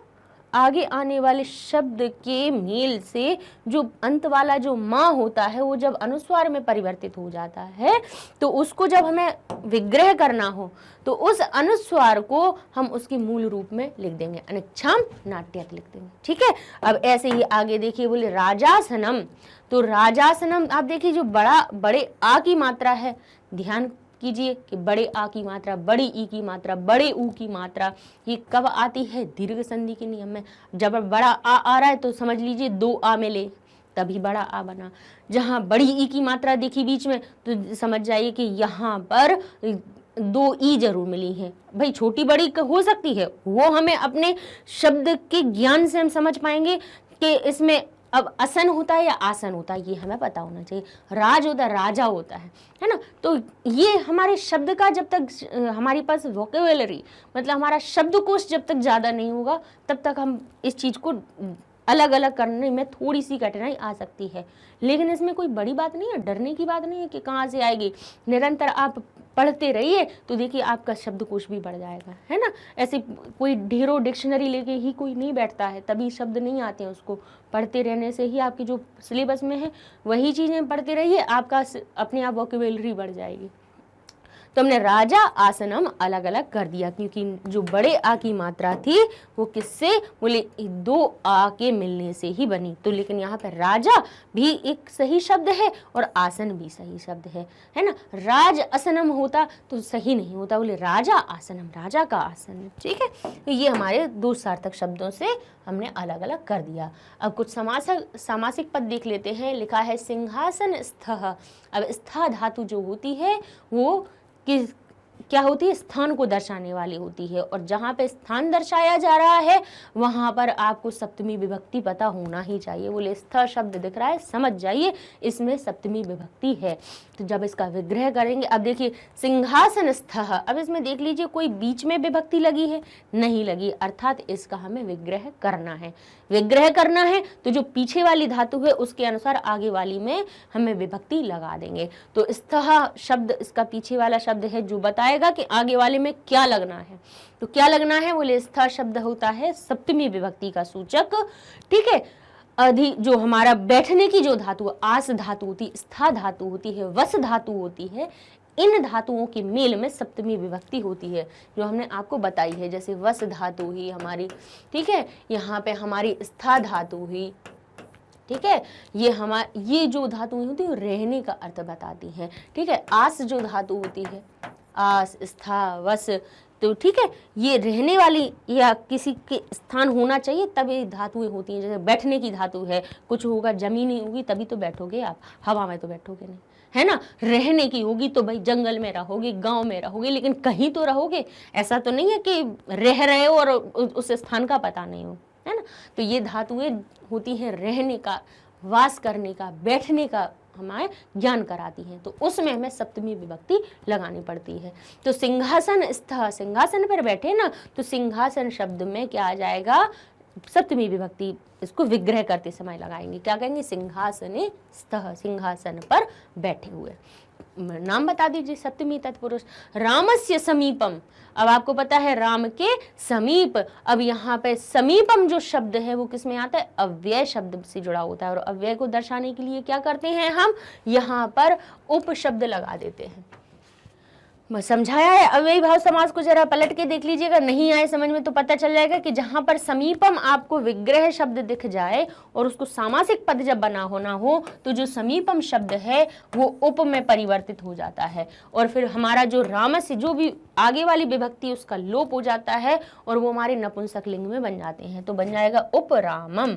आगे आने वाले शब्द के मेल से जो अंत वाला जो माँ होता है वो जब अनुस्वार में परिवर्तित हो जाता है, तो उसको जब हमें विग्रह करना हो तो उस अनुस्वार को हम उसके मूल रूप में लिख देंगे, अनिच्छाम नाट्यक लिख देंगे, ठीक है। अब ऐसे ही आगे देखिए, बोले राजासनम, तो राजासनम आप देखिए जो बड़े आ की मात्रा है, ध्यान कीजिए कि बड़े आ की मात्रा, बड़ी ई की मात्रा, बड़े ऊ की मात्रा ये कब आती है, दीर्घ संधि के नियम में। जब बड़ा आ रहा है तो समझ लीजिए 2 आ मिले तभी बड़ा आ बना। जहां बड़ी ई की मात्रा देखी बीच में तो समझ जाइए कि यहाँ पर 2 ई जरूर मिली है। भाई छोटी बड़ी हो सकती है, वो हमें अपने शब्द के ज्ञान से हम समझ पाएंगे कि इसमें अब असन होता है या आसन होता है, ये हमें पता होना चाहिए। राज होता है, राजा होता है ना। तो ये हमारे शब्द का जब तक हमारे पास वोकेबुलरी मतलब हमारा शब्दकोश जब तक ज़्यादा नहीं होगा तब तक हम इस चीज़ को अलग अलग करने में थोड़ी सी कठिनाई आ सकती है। लेकिन इसमें कोई बड़ी बात नहीं है, डरने की बात नहीं है कि कहाँ से आएगी। निरंतर आप पढ़ते रहिए तो देखिए आपका शब्दकोश भी बढ़ जाएगा, है ना। ऐसे कोई ढेरों डिक्शनरी लेके ही कोई नहीं बैठता है, तभी शब्द नहीं आते हैं। उसको पढ़ते रहने से ही आपकी जो सिलेबस में है वही चीज़ें पढ़ते रहिए, आपका अपने आप वोकेबुलरी बढ़ जाएगी। तो हमने राजा आसनम अलग अलग कर दिया क्योंकि जो बड़े आ की मात्रा थी वो किससे, बोले 2 आ के मिलने से ही बनी। तो लेकिन यहाँ पर राजा भी एक सही शब्द है और आसन भी सही शब्द है ना। राज आसनम होता तो सही नहीं होता, बोले राजा आसनम, राजा का आसन, ठीक है। तो ये हमारे 2 सार्थक शब्दों से हमने अलग अलग कर दिया। अब कुछ सामासिक पद देख लेते हैं। लिखा है सिंहासन स्थः। अब स्था धातु जो होती है वो क्या होती है, स्थान को दर्शाने वाली होती है, और जहाँ पे स्थान दर्शाया जा रहा है वहाँ पर आपको सप्तमी विभक्ति पता होना ही चाहिए। बोले स्थ शब्द दिख रहा है, समझ जाइए इसमें सप्तमी विभक्ति है। तो जब इसका विग्रह करेंगे, अब देखिए सिंहासन स्थः, अब इसमें देख लीजिए कोई बीच में विभक्ति लगी है, नहीं लगी, अर्थात इसका हमें विग्रह करना है। विग्रह करना है तो जो पीछे वाली धातु है उसके अनुसार आगे वाली में हमें विभक्ति लगा देंगे। तो स्थः शब्द इसका पीछे वाला शब्द है जो बताएगा कि आगे वाले में क्या लगना है। तो क्या लगना है, बोले स्थ शब्द होता है सप्तमी विभक्ति का सूचक, ठीक है। अधि जो हमारा बैठने की जो धातु, आस धातु होती, स्था धातु होती है, वस धातु होती है, इन धातुओं के मेल में सप्तमी विभक्ति होती है जो हमने आपको बताई है। जैसे वस धातु ही हमारी, ठीक है, यहाँ पे हमारी स्था धातु हुई, ठीक है, ये जो धातुएं होती है रहने का अर्थ बताती हैं, ठीक है। आस जो धातु होती है, आस स्था वस, तो ठीक है, ये रहने वाली या किसी के स्थान होना चाहिए तब ये धातुएं होती हैं। जैसे बैठने की धातु है, कुछ होगा जमीन नहीं होगी तभी तो बैठोगे आप, हवा में तो बैठोगे नहीं, है ना। रहने की होगी तो भाई जंगल में रहोगे, गांव में रहोगे, लेकिन कहीं तो रहोगे। ऐसा तो नहीं है कि रह रहे हो और उस स्थान का पता नहीं हो, है ना। तो ये धातुएं होती हैं रहने का, वास करने का, बैठने का हमारे ज्ञान कराती हैं। तो उसमें हमें सप्तमी विभक्ति लगानी पड़ती है। तो सिंहासन स्थ, सिंहासन पर बैठे ना, तो सिंहासन शब्द में क्या आ जाएगा, सप्तमी विभक्ति। इसको विग्रह करते समय लगाएंगे, क्या कहेंगे, सिंहासने स्थः, सिंहासन पर बैठे हुए। नाम बता दीजिए सप्तमी तत्पुरुष। रामस्य समीपम, अब आपको पता है राम के समीप। अब यहाँ पे समीपम जो शब्द है वो किस में आता है, अव्यय शब्द से जुड़ा होता है, और अव्यय को दर्शाने के लिए क्या करते हैं हम, यहाँ पर उपशब्द लगा देते हैं। समझाया है। अव्ययी भाव समास को जरा पलट के देख लीजिएगा, नहीं आए समझ में तो पता चल जाएगा कि जहां पर समीपम आपको विग्रह शब्द दिख जाए और उसको सामासिक पद जब बना होना हो तो जो समीपम शब्द है वो उप में परिवर्तित हो जाता है, और फिर हमारा जो रामस्य जो भी आगे वाली विभक्ति उसका लोप हो जाता है और वो हमारे नपुंसक लिंग में बन जाते हैं, तो बन जाएगा उपरामम,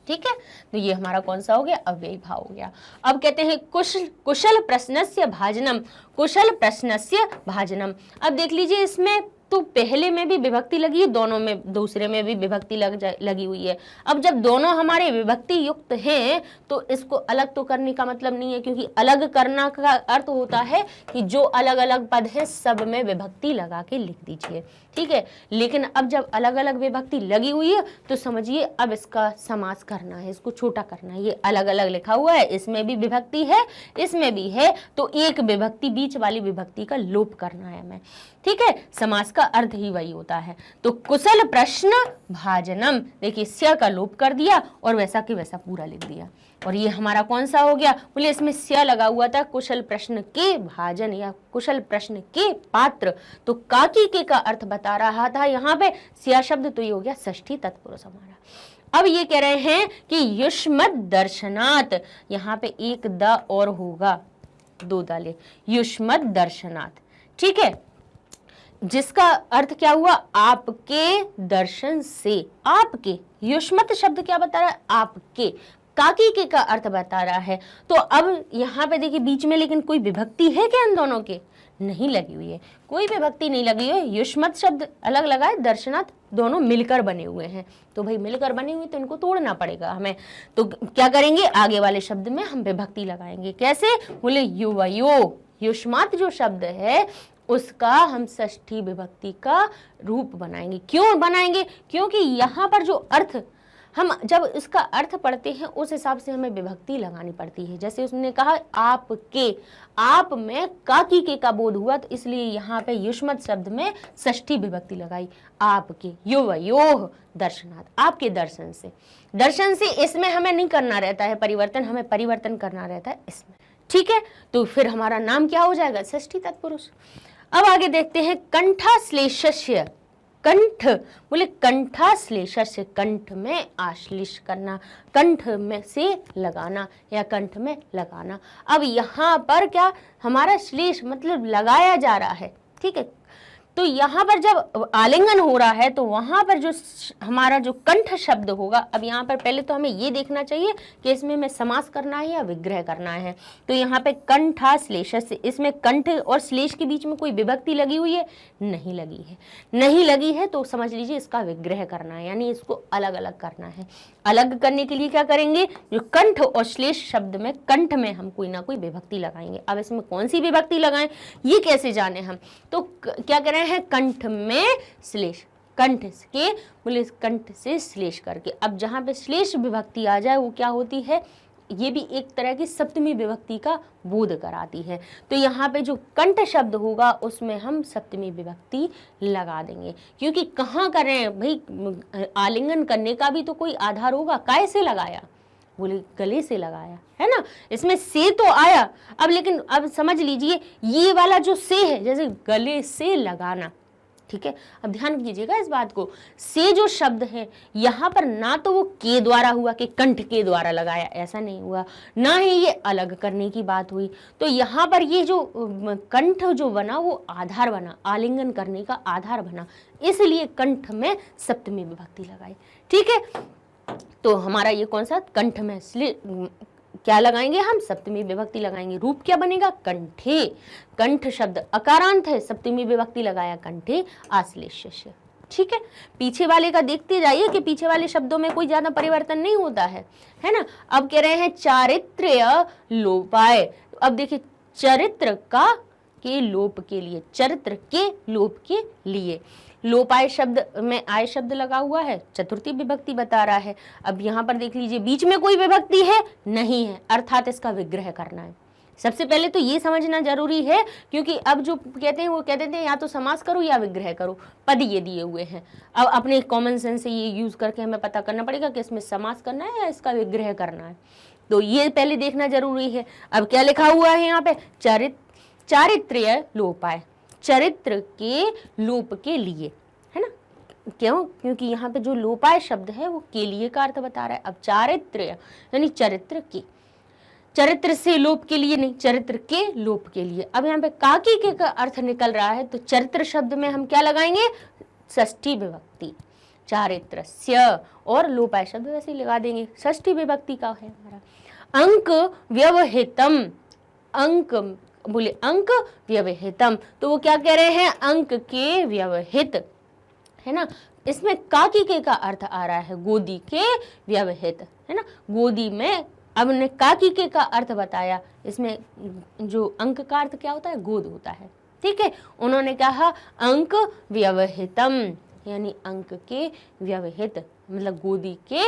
ठीक है। तो ये हमारा कौन सा हो गया, अव्ययी भाव हो गया। अब कहते हैं कुशल प्रश्नस्य भाजनम, कुशल प्रश्नस्य भाजनम। अब देख लीजिए इसमें तो पहले में भी विभक्ति लगी है, दोनों में, दूसरे में भी विभक्ति लगी हुई है। अब जब दोनों हमारे विभक्ति युक्त हैं तो इसको अलग तो करने का मतलब नहीं है, क्योंकि अलग करना का अर्थ होता है कि जो अलग अलग पद हैं सब में विभक्ति लगा के लिख दीजिए, ठीक है। लेकिन अब जब अलग अलग विभक्ति लगी हुई है तो समझिए अब इसका समास करना है, इसको छोटा करना है। ये अलग अलग लिखा हुआ है, इसमें भी विभक्ति है, इसमें भी है, तो एक विभक्ति, बीच वाली विभक्ति का लोप करना है हमें, ठीक है। समास का अर्थ ही वही होता है। तो कुशल प्रश्न भाजनम, देखिए स्य का लोप कर दिया और वैसा कि वैसा पूरा लिख दिया। और ये हमारा कौन सा हो गया, बोले इसमें स्य लगा हुआ था, कुशल प्रश्न के भाजन या कुशल प्रश्न के पात्र। तो काकी के का अर्थ बता रहा था यहाँ पे स्य शब्द, तो ये हो गया षष्ठी तत्पुरुष हमारा। अब ये कह रहे हैं कि युष्मत दर्शनात्, यहाँ पे एक द और होगा, दो दाले, युष्मत दर्शनात्, ठीक है, जिसका अर्थ क्या हुआ, आपके दर्शन से। आपके, युष्मत शब्द क्या बता रहा है, आपके। काकी के का अर्थ बता रहा है। तो अब यहाँ पे देखिए बीच में लेकिन कोई विभक्ति है क्या इन दोनों के, नहीं लगी हुई है, कोई विभक्ति नहीं लगी है। युष्मत शब्द अलग लगा है, दर्शनात् दोनों मिलकर बने हुए हैं। तो भाई मिलकर बने हुए तो इनको तोड़ना पड़ेगा हमें। तो क्या करेंगे, आगे वाले शब्द में हम विभक्ति लगाएंगे। कैसे, बोले युवयो, युष्मात जो शब्द है उसका हम षष्ठी विभक्ति का रूप बनाएंगे। क्यों बनाएंगे, क्योंकि यहाँ पर जो अर्थ, हम जब इसका अर्थ पढ़ते हैं उस हिसाब से हमें विभक्ति लगानी पड़ती है। जैसे उसने कहा आपके, आप में काकी के का बोध हुआ, तो इसलिए यहाँ पे युष्मत शब्द में षष्ठी विभक्ति लगाई, आपके, युवयोः दर्शनात्, आपके दर्शन से। दर्शन से इसमें हमें नहीं करना रहता है परिवर्तन, हमें परिवर्तन करना रहता है इसमें, ठीक है। तो फिर हमारा नाम क्या हो जाएगा, षष्ठी तत्पुरुष। अब आगे देखते हैं कंठाश्लेषस्य, कंठ, बोले कंठाश्लेषस्य, कंठ में आश्लेष करना, कंठ में से लगाना या कंठ में लगाना। अब यहाँ पर क्या, हमारा श्लेष मतलब लगाया जा रहा है, ठीक है। तो यहाँ पर जब आलिंगन हो रहा है तो वहां पर जो हमारा जो कंठ शब्द होगा, अब यहाँ पर पहले तो हमें ये देखना चाहिए कि इसमें मैं समास करना है या विग्रह करना है। तो यहाँ पे कंठाश्लेषस्य, इसमें कंठ और श्लेष के बीच में कोई विभक्ति लगी हुई है, नहीं लगी है, नहीं लगी है, तो समझ लीजिए इसका विग्रह करना है, यानी इसको अलग अलग करना है। अलग करने के लिए क्या करेंगे, जो कंठ और श्लेष शब्द में, कंठ में हम कोई ना कोई विभक्ति लगाएंगे। अब इसमें कौन सी विभक्ति लगाएं ये कैसे जाने हम, तो क्या करें है, कंठ में श्लेष, कंठ के, बोले कंठ से श्लेष करके। अब जहां पे श्लेष विभक्ति आ जाए वो क्या होती है, ये भी एक तरह की सप्तमी विभक्ति का बोध कराती है। तो यहाँ पे जो कंठ शब्द होगा उसमें हम सप्तमी विभक्ति लगा देंगे, क्योंकि कहाँ कर रहे हैं भाई, आलिंगन करने का भी तो कोई आधार होगा। काय से लगाया, बोले गले से लगाया, है ना, इसमें से तो आया। अब लेकिन अब समझ लीजिए ये वाला जो से है, जैसे गले से लगाना, ठीक है। अब ध्यान कीजिएगा इस बात को, से जो शब्द है यहाँ पर ना तो वो के द्वारा हुआ कि कंठ के द्वारा लगाया, ऐसा नहीं हुआ, ना ही ये अलग करने की बात हुई। तो यहाँ पर ये जो कंठ जो बना वो आधार बना, आलिंगन करने का आधार बना, इसलिए कंठ में सप्तमी विभक्ति लगाई, ठीक है। तो हमारा ये कौन सा, कंठ में क्या लगाएंगे हम, सप्तमी विभक्ति लगाएंगे। रूप क्या बनेगा, कंठे, कंठ शब्द अकारांत है, सप्तमी विभक्ति लगाया, कंठे आश्लेष्य, ठीक है। पीछे वाले का देखते जाइए कि पीछे वाले शब्दों में कोई ज्यादा परिवर्तन नहीं होता है ना। अब कह रहे हैं चारित्र्य लोपाय। अब देखिए चरित्र का के लोप के लिए, चरित्र के लोप के लिए, लोपाय शब्द में आय शब्द लगा हुआ है, चतुर्थी विभक्ति बता रहा है। अब यहाँ पर देख लीजिए बीच में कोई विभक्ति है नहीं है, अर्थात इसका विग्रह करना है। सबसे पहले तो ये समझना जरूरी है, क्योंकि अब जो कहते हैं वो कहते थे या तो समास करो या विग्रह करो, पद ये दिए हुए हैं। अब अपने कॉमन सेंस से ये यूज करके हमें पता करना पड़ेगा कि इसमें समास करना है या इसका विग्रह करना है, तो ये पहले देखना जरूरी है। अब क्या लिखा हुआ है यहाँ पे, चारित्र्य लोपाय, चरित्र के लोप के लिए, है ना। क्यों, क्योंकि यहाँ पे जो लोपाय शब्द है वो के लिए का अर्थ बता रहा है। अब चारित्र्य यानी चरित्र के, चरित्र से लोप के लिए नहीं, चरित्र के लोप के लिए। अब यहाँ पे काकी के का अर्थ निकल रहा है, तो चरित्र शब्द में हम क्या लगाएंगे, षष्ठी विभक्ति, चारित्रस्य, और लोपाय शब्द वैसे ही लगा देंगे, षष्ठी विभक्ति का है हमारा। अंक व्यवहितम, अंक बोले अंक व्यवहितम, तो वो क्या कह रहे हैं, अंक के व्यवहित, है ना। इसमें काकी के का अर्थ आ रहा है गोदी के व्यवहित, है ना, गोदी में। अब ने काकी के का अर्थ बताया, इसमें जो अंक का अर्थ क्या होता है, गोद होता है, ठीक है। उन्होंने कहा अंक व्यवहितम, यानी अंक के व्यवहित, मतलब गोदी के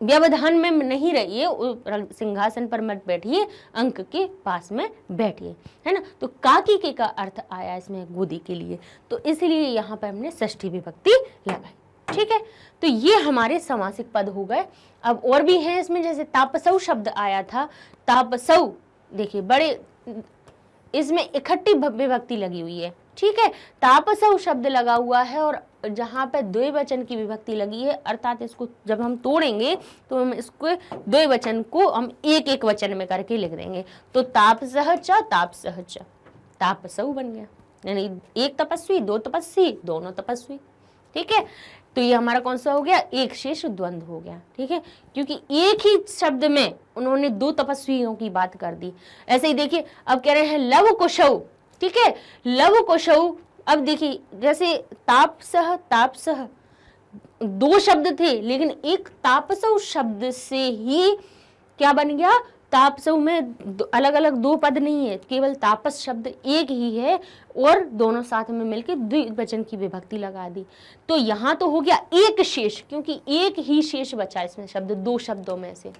व्यवधान में नहीं रहिए, सिंहासन पर मत बैठिए, अंक के पास में बैठिए, है ना। तो काकी के का अर्थ आया इसमें गोदी के लिए, तो इसलिए यहाँ पर हमने षष्ठी विभक्ति लगाई, ठीक है। तो ये हमारे समासिक पद हो गए। अब और भी हैं इसमें, जैसे तापसऊ शब्द आया था, तापसऊ देखिए बड़े, इसमें इकट्ठी विभक्ति लगी हुई है, ठीक है। तापसऊ शब्द लगा हुआ है और जहाँ पे द्विवचन की विभक्ति लगी है, अर्थात इसको जब हम तोड़ेंगे तो हम इसको द्विवचन को हम एक एक वचन में करके लिख देंगे, तो तापसह च तापसह च, तापसऊ बन गया, यानी एक तपस्वी, दो तपस्वी, दोनों तपस्वी, ठीक है। तो ये हमारा कौन सा हो गया, एक शेष द्वंद्व हो गया, ठीक है, क्योंकि एक ही शब्द में उन्होंने दो तपस्वियों की बात कर दी। ऐसे ही देखिए अब कह रहे हैं लव कुशौ, ठीक है, लव कुशौ। अब देखिए जैसे तापसह तापसह दो शब्द थे, लेकिन एक तापसौ शब्द से ही क्या बन गया, तापसौ में अलग अलग दो पद नहीं है, केवल तापस शब्द एक ही है और दोनों साथ में मिलकर द्विवचन की विभक्ति लगा दी। तो यहां तो हो गया एक शेष, क्योंकि एक ही शेष बचा इसमें शब्द, दो शब्दों में से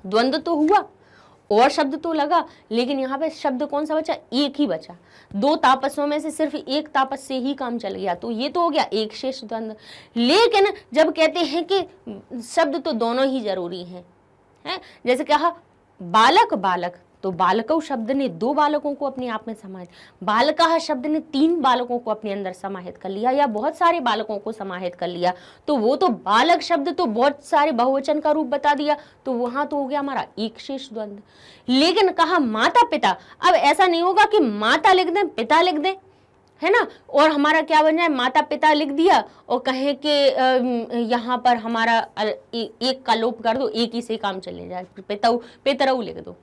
द्वंद्व तो हुआ और शब्द तो लगा, लेकिन यहाँ पे शब्द कौन सा बचा, एक ही बचा। दो तापसों में से सिर्फ एक तापस से ही काम चल गया, तो ये तो हो गया एक शेष द्वंद्व। लेकिन जब कहते हैं कि शब्द तो दोनों ही जरूरी हैं, है? जैसे कहा बालक बालक, तो बालकौ शब्द ने दो बालकों को अपने आप में समाहित, बालकः शब्द ने तीन बालकों को अपने अंदर समाहित कर लिया या बहुत सारे बालकों को समाहित कर लिया, तो वो तो बालक शब्द तो बहुत सारे बहुवचन का रूप बता दिया, तो वहां तो हो गया हमारा एक शेष द्वंद्व। लेकिन कहा माता पिता, अब ऐसा नहीं होगा कि माता लिख दें पिता लिख दें, है ना, और हमारा क्या बन जाए, माता पिता लिख दिया और कहें कि यहाँ पर हमारा एक का लोप कर दो, एक ही से काम चले जाए, पितरऊ लिख दो,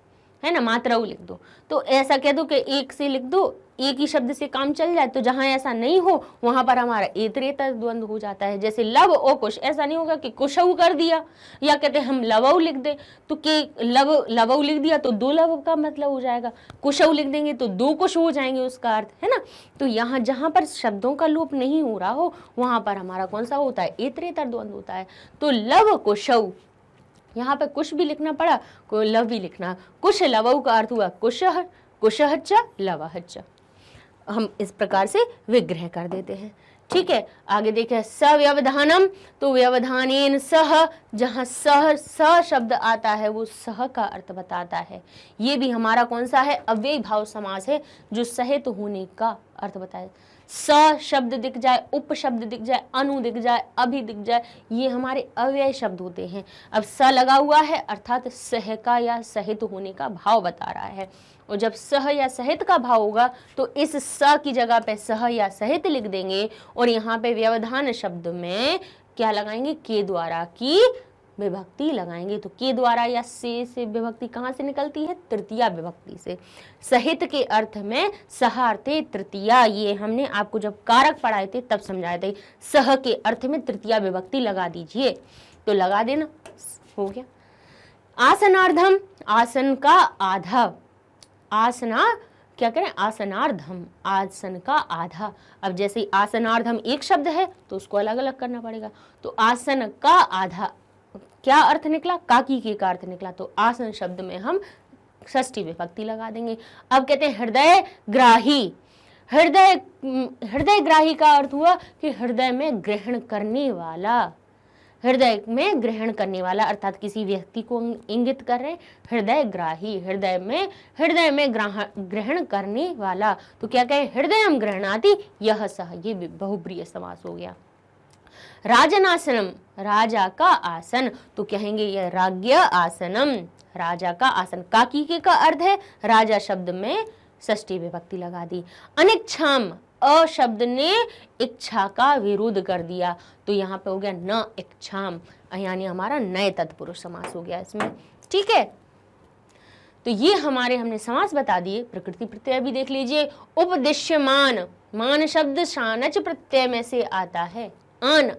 है ना, मातरऊ लिख दो, तो ऐसा कह दो कि एक से लिख दो, एक ही शब्द से काम चल जाए। तो जहां ऐसा नहीं हो वहां पर हमारा इतरेतर द्वंद्व हो जाता है। जैसे लव और कुश, ऐसा नहीं होगा कि कुशऊ कर दिया, या कहते हम लवऊ लिख दे, तो के लवऊ लिख दिया तो दो लव का मतलब हो जाएगा, कुशऊ लिख देंगे तो दो कुश हो जाएंगे उसका अर्थ, है ना। तो यहाँ जहां पर शब्दों का लोप नहीं हो रहा हो वहां पर हमारा कौन सा होता है, इतरेतर द्वंद्व होता है। तो लव कुशऊ, यहाँ पे कुश भी लिखना पड़ा, को लव भी लिखना, कुश लवऊ का अर्थ हुआ कुशः, कुशः च लवः च। हम इस प्रकार से विग्रह कर देते हैं, ठीक है। आगे देखें सव्यवधानम, तो व्यवधानेन सह, जहां सह स शब्द आता है वो सह का अर्थ बताता है। ये भी हमारा कौन सा है, अव्ययी भाव समास है, जो सहित होने का अर्थ बताए। स शब्द दिख जाए, उप शब्द दिख जाए, अनु दिख जाए, अभि दिख जाए, ये हमारे अव्यय शब्द होते हैं। अब स लगा हुआ है अर्थात सह का या सहित होने का भाव बता रहा है, और जब सह या सहित का भाव होगा तो इस स की जगह पे सह या सहित लिख देंगे, और यहाँ पे व्यवधान शब्द में क्या लगाएंगे, के द्वारा की विभक्ति लगाएंगे। तो के द्वारा या से विभक्ति कहाँ से निकलती है, तृतीया विभक्ति से। सहित के अर्थ में सहार्थे तृतीया, ये हमने आपको जब कारक पढ़ाए थे तब समझाए थे, सह के अर्थ में तृतीया विभक्ति लगा दीजिए, तो लगा देना, हो गया। आसनार्धम, आसन का आधा, आसना क्या करें, आसनार्धम, आसन का आधा। अब जैसे आसनार्धम एक शब्द है तो उसको अलग अलग करना पड़ेगा, तो आसन का आधा क्या अर्थ निकला, काकी के का अर्थ निकला, तो आसन शब्द में हम षष्ठी विभक्ति लगा देंगे। अब कहते हैं हृदय ग्राही, हृदय ग्राही का अर्थ हुआ कि हृदय में ग्रहण करने वाला, हृदय में ग्रहण करने वाला, अर्थात किसी व्यक्ति को इंगित कर रहे हैं, हृदय ग्राही, हृदय में ग्रहण करने वाला। तो क्या कहे, हृदयम ग्रहणाति यह सह, ये बहुब्रीहि समास हो गया। राजनासनम, राजा का आसन, तो कहेंगे यह राज्ञ आसनम, राजा का आसन। काकी के का अर्थ है राजा शब्द में षष्ठी विभक्ति लगा दी। अनिच्छाम, अ शब्द ने इच्छा का विरोध कर दिया, तो यहाँ पे हो गया न इच्छाम, यानी हमारा नए तत्पुरुष समास हो गया इसमें, ठीक है। तो ये हमारे हमने समास बता दिए। प्रकृति प्रत्यय भी देख लीजिए। उपदिश्यमान, मान शब्द शानच प्रत्यय में से आता है। आन,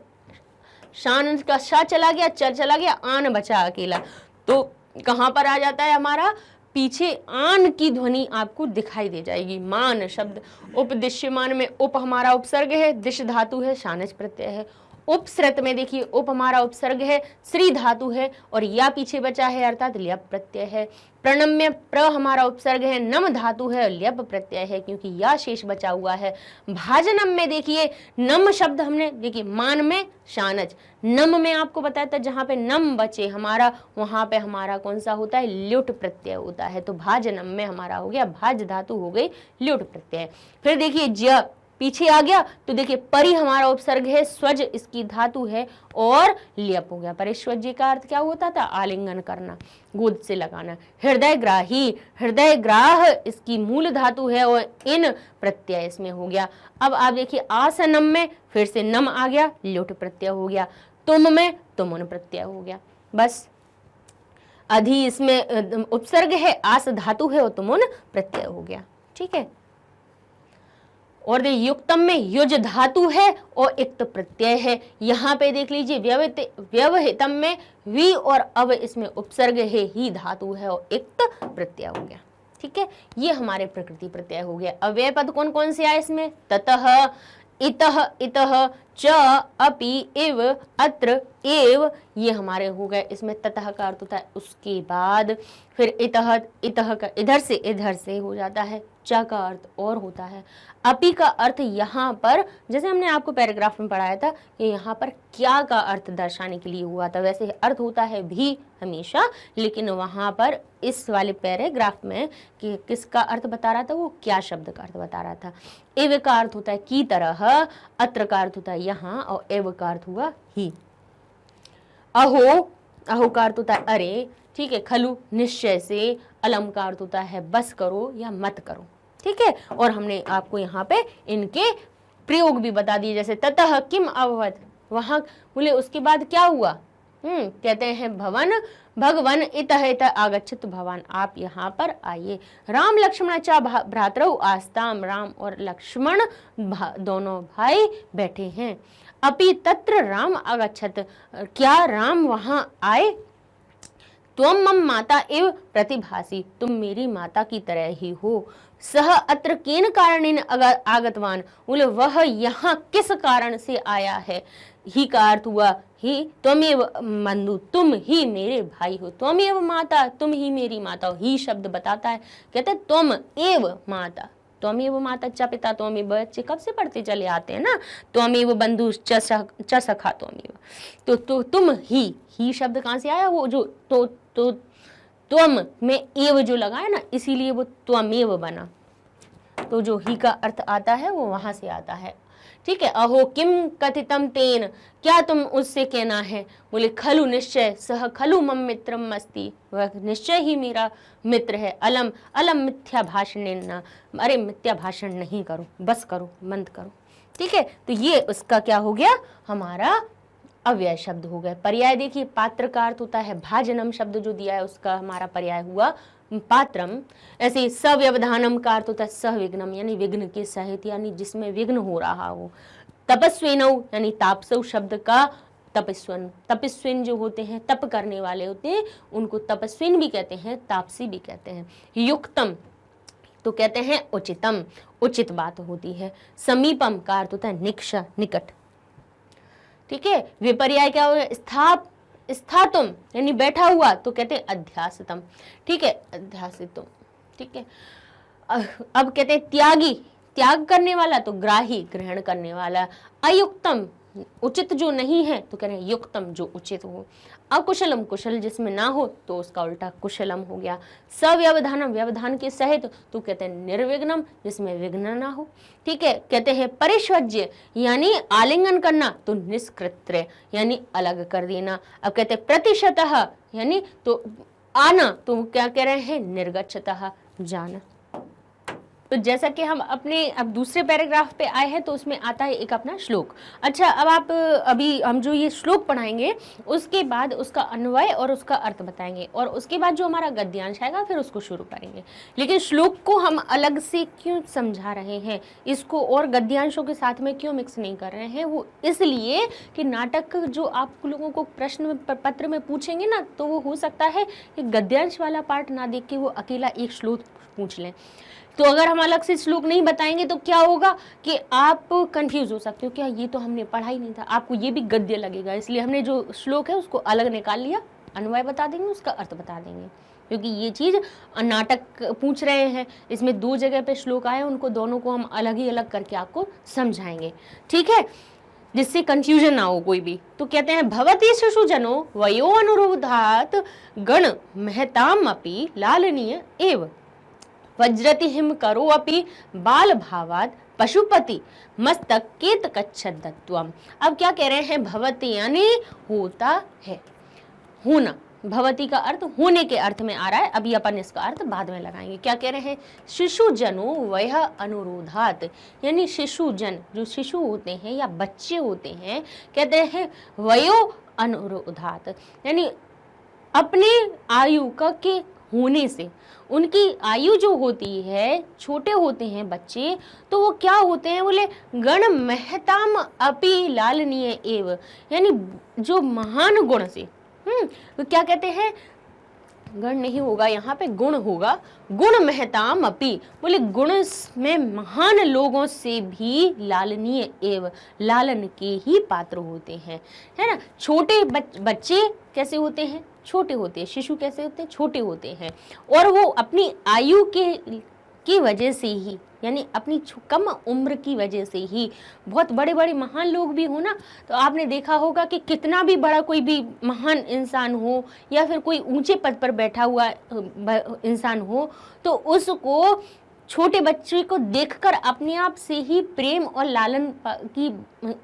शान का शा चला गया, चल चला गया, आन बचा अकेला, तो कहां पर आ जाता है हमारा, पीछे आन की ध्वनि आपको दिखाई दे जाएगी। मान शब्द, उपदिश्यमान में उप हमारा उपसर्ग है, दिश धातु है, शानच प्रत्यय है। उपसृत में देखिए उप हमारा उपसर्ग है, श्री धातु है, और या पीछे बचा है अर्थात ल्यप प्रत्यय है। प्रणम में प्र हमारा उपसर्ग है, नम धातु है, ल्यप प्रत्यय है क्योंकि या शेष बचा हुआ है। भाजनम में देखिए नम शब्द हमने देखिए, मान में शानच, नम में आपको बताया था जहां पे नम बचे हमारा वहां पे हमारा कौन सा होता है, ल्युट प्रत्यय होता है। तो भाजनम में हमारा हो गया भाज धातु हो गई ल्युट प्रत्यय। फिर देखिए ज पीछे आ गया तो देखिए परि हमारा उपसर्ग है, स्वज इसकी धातु है और ल्यप हो गया। परिस्वज्य का अर्थ क्या होता था, आलिंगन करना, गोद से लगाना। हृदय ग्राही, हृदय ग्राह इसकी मूल धातु है और इन प्रत्यय इसमें हो गया। अब आप देखिए आसनम में फिर से नम आ गया, ल्युट प्रत्यय हो गया। तुम में तुमुन प्रत्यय हो गया। बस अधि इसमें उपसर्ग है, आस धातु है और तुमुन प्रत्यय हो गया। ठीक है। और युक्तम में युज धातु है और इक्त प्रत्यय है। यहाँ पे देख लीजिए व्यवहितम में वी और अब इसमें उपसर्ग है, ही धातु है और इक्त प्रत्यय हो गया। ठीक है, ये हमारे प्रकृति प्रत्यय हो गया। अव्यय पद कौन कौन से आए इसमें, ततः, इतः, इतः, च, अपि, इव, अत्र, एव, ये हमारे हो गए। इसमें ततः का अर्थ होता है उसके बाद, फिर इतः, इतः का इधर से हो जाता है, च का अर्थ और होता है, अपि का अर्थ यहाँ पर जैसे हमने आपको पैराग्राफ में पढ़ाया था कि यहाँ पर क्या का अर्थ दर्शाने के लिए हुआ था, वैसे अर्थ होता है भी हमेशा, लेकिन वहाँ पर इस वाले पैराग्राफ में कि किसका अर्थ बता रहा था, वो क्या शब्द का अर्थ बता रहा था। एव का अर्थ होता है की तरह, अत्र का अर्थ होता है यहाँ, और एव का अर्थ हुआ ही। अहो, अहो का अर्थ होता है अरे। ठीक है, खलु निश्चय से, अलम का अर्थ होता है बस करो या मत करो। ठीक है, और हमने आपको यहाँ पे इनके प्रयोग भी बता दिए, जैसे ततः किम अभवत, वहां बोले उसके बाद क्या हुआ, कहते हैं भवन भगवन इतः इतः आगच्छत भवान, आप यहाँ पर आइए। राम लक्ष्मण चा भ्रातरौ आस्ताम, राम और लक्ष्मण दोनों भाई बैठे हैं। अपि तत्र राम आगच्छत, क्या राम वहां आए। त्वम मम माता एव प्रतिभासी, तुम मेरी माता की तरह ही हो। सह अत्र केन कारणेन आगतवान, बोले वह यहाँ किस कारण से आया है। ही का अर्थ हुआ ही, त्वमेव बंधु, तुम ही मेरे भाई हो। त्वमेव माता, तुम ही मेरी माता हो। ही शब्द बताता है, कहते तुम एव माता, त्वमेव माता च पिता त्वमेव, बच्चे कब से पढ़ते चले आते हैं ना, त्वमेव बंधु च सखा त्वमेव, तो तुम ही शब्द कहाँ से आया, वो जो तो त्वम में एव जो लगा है ना, इसीलिए वो त्वमेव बना। तो जो ही का अर्थ आता है वो वहां से आता है। ठीक है, अहो किम कथितम तेन, क्या तुम उससे कहना है। बोले खलु निश्चय, सह खलु मम मित्रम अस्ति, वह निश्चय ही मेरा मित्र है। अलम, अलम मिथ्या भाषण न, अरे मिथ्या भाषण नहीं करो, बस करो, बंद करो। ठीक है, तो ये उसका क्या हो गया, हमारा अव्यय शब्द हो गए। पर्याय देखिए, पात्र का अर्थ होता है भाजनम, शब्द जो दिया है उसका हमारा पर्याय हुआ पात्रम। ऐसे सव्यवधानम का अर्थ होता है सहविघ्नम, यानी विघ्न के सहित, यानी जिसमें विघ्न हो रहा हो। तपस्विनौ यानी तापसौ शब्द का तपस्विन, तपस्विन जो होते हैं तप करने वाले होते हैं उनको तपस्विन भी कहते हैं, तापसी भी कहते हैं। युक्तम तो कहते हैं उचितम, उचित बात होती है। समीपम का अर्थ होता है निकष, निकट। ठीक है, विपर्याय क्या होगा, स्थातुम यानी बैठा हुआ, तो कहते हैं अध्यासितम। ठीक है, अध्यासितुम। ठीक है, अब कहते हैं त्यागी, त्याग करने वाला, तो ग्राही, ग्रहण करने वाला। अयुक्तम उचित जो नहीं है, तो कह रहे हैं युक्तम जो उचित हो। अकुशलम कुशल जिसमें ना हो, तो उसका उल्टा कुशलम हो गया। सव्यवधानम व्यवधान के सहित, तो कहते हैं निर्विघ्नम जिसमें विघ्न ना हो। ठीक है, कहते हैं परिष्वज्य यानी आलिंगन करना, तो निष्कृत्य यानी अलग कर देना। अब कहते हैं प्रतिशतः यानी तो आना, तो क्या कह रहे हैं निर्गच्छतः जाना। तो जैसा कि हम अपने अब दूसरे पैराग्राफ पे आए हैं तो उसमें आता है एक अपना श्लोक। अच्छा, अब आप अभी हम जो ये श्लोक पढ़ाएंगे उसके बाद उसका अन्वय और उसका अर्थ बताएंगे और उसके बाद जो हमारा गद्यांश आएगा फिर उसको शुरू करेंगे। लेकिन श्लोक को हम अलग से क्यों समझा रहे हैं, इसको और गद्यांशों के साथ में क्यों मिक्स नहीं कर रहे हैं, वो इसलिए कि नाटक जो आप लोगों को प्रश्न पत्र में पूछेंगे ना, तो वो हो सकता है कि गद्यांश वाला पार्ट ना देख के वो अकेला एक श्लोक पूछ लें। तो अगर हम अलग से श्लोक नहीं बताएंगे तो क्या होगा कि आप कंफ्यूज हो सकते हो, क्या ये तो हमने पढ़ा ही नहीं था, आपको ये भी गद्य लगेगा। इसलिए हमने जो श्लोक है उसको अलग निकाल लिया, अन्वय बता देंगे, उसका अर्थ बता देंगे, क्योंकि ये चीज़ नाटक पूछ रहे हैं, इसमें 2 जगह पे श्लोक आए, उनको दोनों को हम अलग ही अलग करके आपको समझाएंगे, ठीक है, जिससे कंफ्यूजन ना हो कोई भी। तो कहते हैं भवती शिशुजनो वयो अनुरोधात गण महताम अपि लालनीय एव वज्रति हिम करो अपि बाल भावात पशुपति मस्तक केत कच्छदत्वम। अब क्या कह रहे हैं, भवती यानी होता है, होना, भवती का अर्थ होने के अर्थ में आ रहा है। अभी अपन इसका अर्थ बाद में लगाएंगे। क्या कह रहे हैं, शिशुजनो वह अनुरोधात, यानी शिशुजन जो शिशु होते हैं या बच्चे होते हैं, कहते हैं वयो अनुरोधात, यानी अपने आयु का के होने से, उनकी आयु जो होती है, छोटे होते हैं बच्चे, तो वो क्या होते हैं, बोले गण महताम अपि लालनीय एव, यानी जो महान गुण से, तो क्या कहते हैं, गण नहीं होगा यहाँ पे, गुण होगा, गुण महताम अपि, बोले गुण में महान लोगों से भी लालनीय एव, लालन के ही पात्र होते हैं, है ना। छोटे बच्चे कैसे होते हैं, छोटे होते हैं, शिशु कैसे होते हैं, छोटे होते हैं, और वो अपनी आयु की वजह से ही, यानी अपनी कम उम्र की वजह से ही, बहुत बड़े बड़े महान लोग भी हो ना, तो आपने देखा होगा कि कितना भी बड़ा कोई भी महान इंसान हो या फिर कोई ऊंचे पद पर बैठा हुआ इंसान हो, तो उसको छोटे बच्चे को देखकर अपने आप से ही प्रेम और लालन की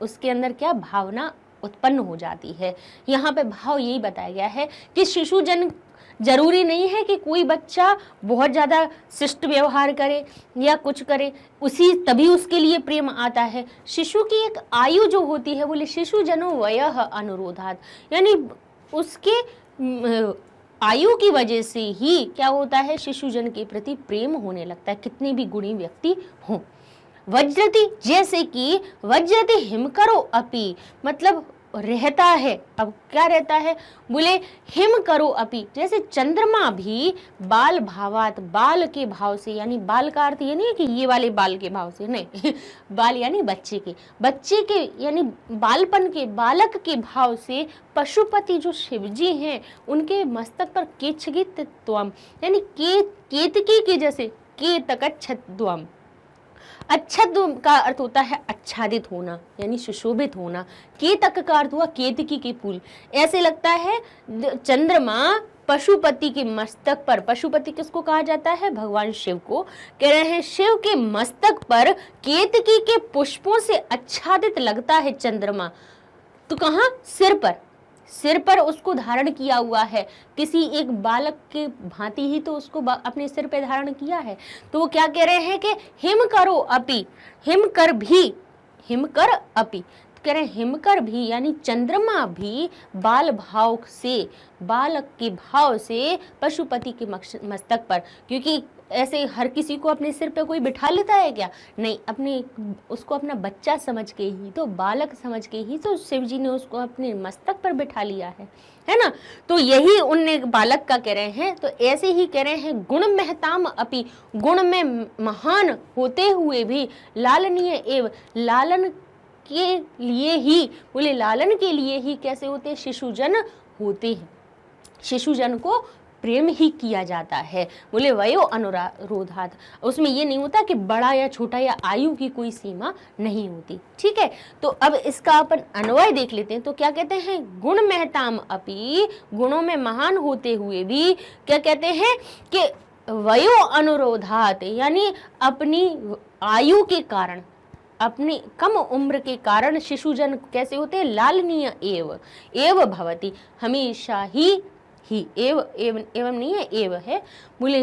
उसके अंदर क्या भावना उत्पन्न हो जाती है। यहाँ पे भाव यही बताया गया है कि शिशुजन जरूरी नहीं है कि कोई बच्चा बहुत ज़्यादा शिष्ट व्यवहार करे या कुछ करे उसी तभी उसके लिए प्रेम आता है। शिशु की एक आयु जो होती है, बोले शिशुजनो वयः अनुरोधात, यानी उसके आयु की वजह से ही क्या होता है, शिशुजन के प्रति प्रेम होने लगता है, कितने भी गुणी व्यक्ति हों। वज्रति, जैसे कि वज्रति हिमकरो अपि, मतलब रहता है, अब क्या रहता है, बोले हिम करो अपि, जैसे चंद्रमा भी बाल भावात, बाल के भाव से, यानी बाल का अर्थ ये नहीं है कि ये वाले बाल के भाव से, नहीं बाल यानी बच्चे के यानी बालपन के, बालक के भाव से पशुपति जो शिवजी हैं उनके मस्तक पर केच्छगित त्वम, यानी केतकी के जैसे, केतकच्छद्वम, अच्छद का अर्थ होता है आच्छादित होना, यानी सुशोभित होना। केतक का अर्थ हुआ केतकी के फूल, ऐसे लगता है चंद्रमा पशुपति के मस्तक पर, पशुपति किसको कहा जाता है, भगवान शिव को, कह रहे हैं शिव के मस्तक पर केतकी के पुष्पों से आच्छादित लगता है चंद्रमा। तो कहाँ, सिर पर उसको धारण किया हुआ है, किसी एक बालक के भांति ही तो उसको अपने सिर पे धारण किया है। तो वो क्या कह रहे हैं कि हिम करो अपि, हिमकर अपि, कह रहे हैं हिमकर भी, यानी चंद्रमा भी बाल भाव से, बालक के भाव से पशुपति के मस्तक पर, क्योंकि ऐसे हर किसी को अपने सिर पे कोई बिठा लेता है क्या, नहीं, अपने उसको अपना बच्चा समझ के ही तो, बालक समझ के ही तो शिव जी ने उसको अपने मस्तक पर बिठा लिया है ना। तो यही उनने बालक का कह रहे हैं। तो ऐसे ही कह रहे हैं गुण महताम अपि, गुण में महान होते हुए भी लालनीय एव, लालन के लिए ही, बोले लालन के लिए ही कैसे होते हैं, शिशुजन होते हैं, शिशुजन को प्रेम ही किया जाता है, बोले वयो अनुरोधात। उसमें ये नहीं होता कि बड़ा या छोटा या आयु की कोई सीमा नहीं होती, ठीक है। तो अब इसका अपन अन्वय देख लेते हैं। तो क्या कहते हैं, गुण महताम अपि, गुणों में महान होते हुए भी क्या कहते हैं कि वयो अनुरोधात, यानी अपनी आयु के कारण, अपनी कम उम्र के कारण शिशुजन कैसे होते हैं, लालनीय एव भवति, हमेशा ही एवं नहीं है, एव है, बोले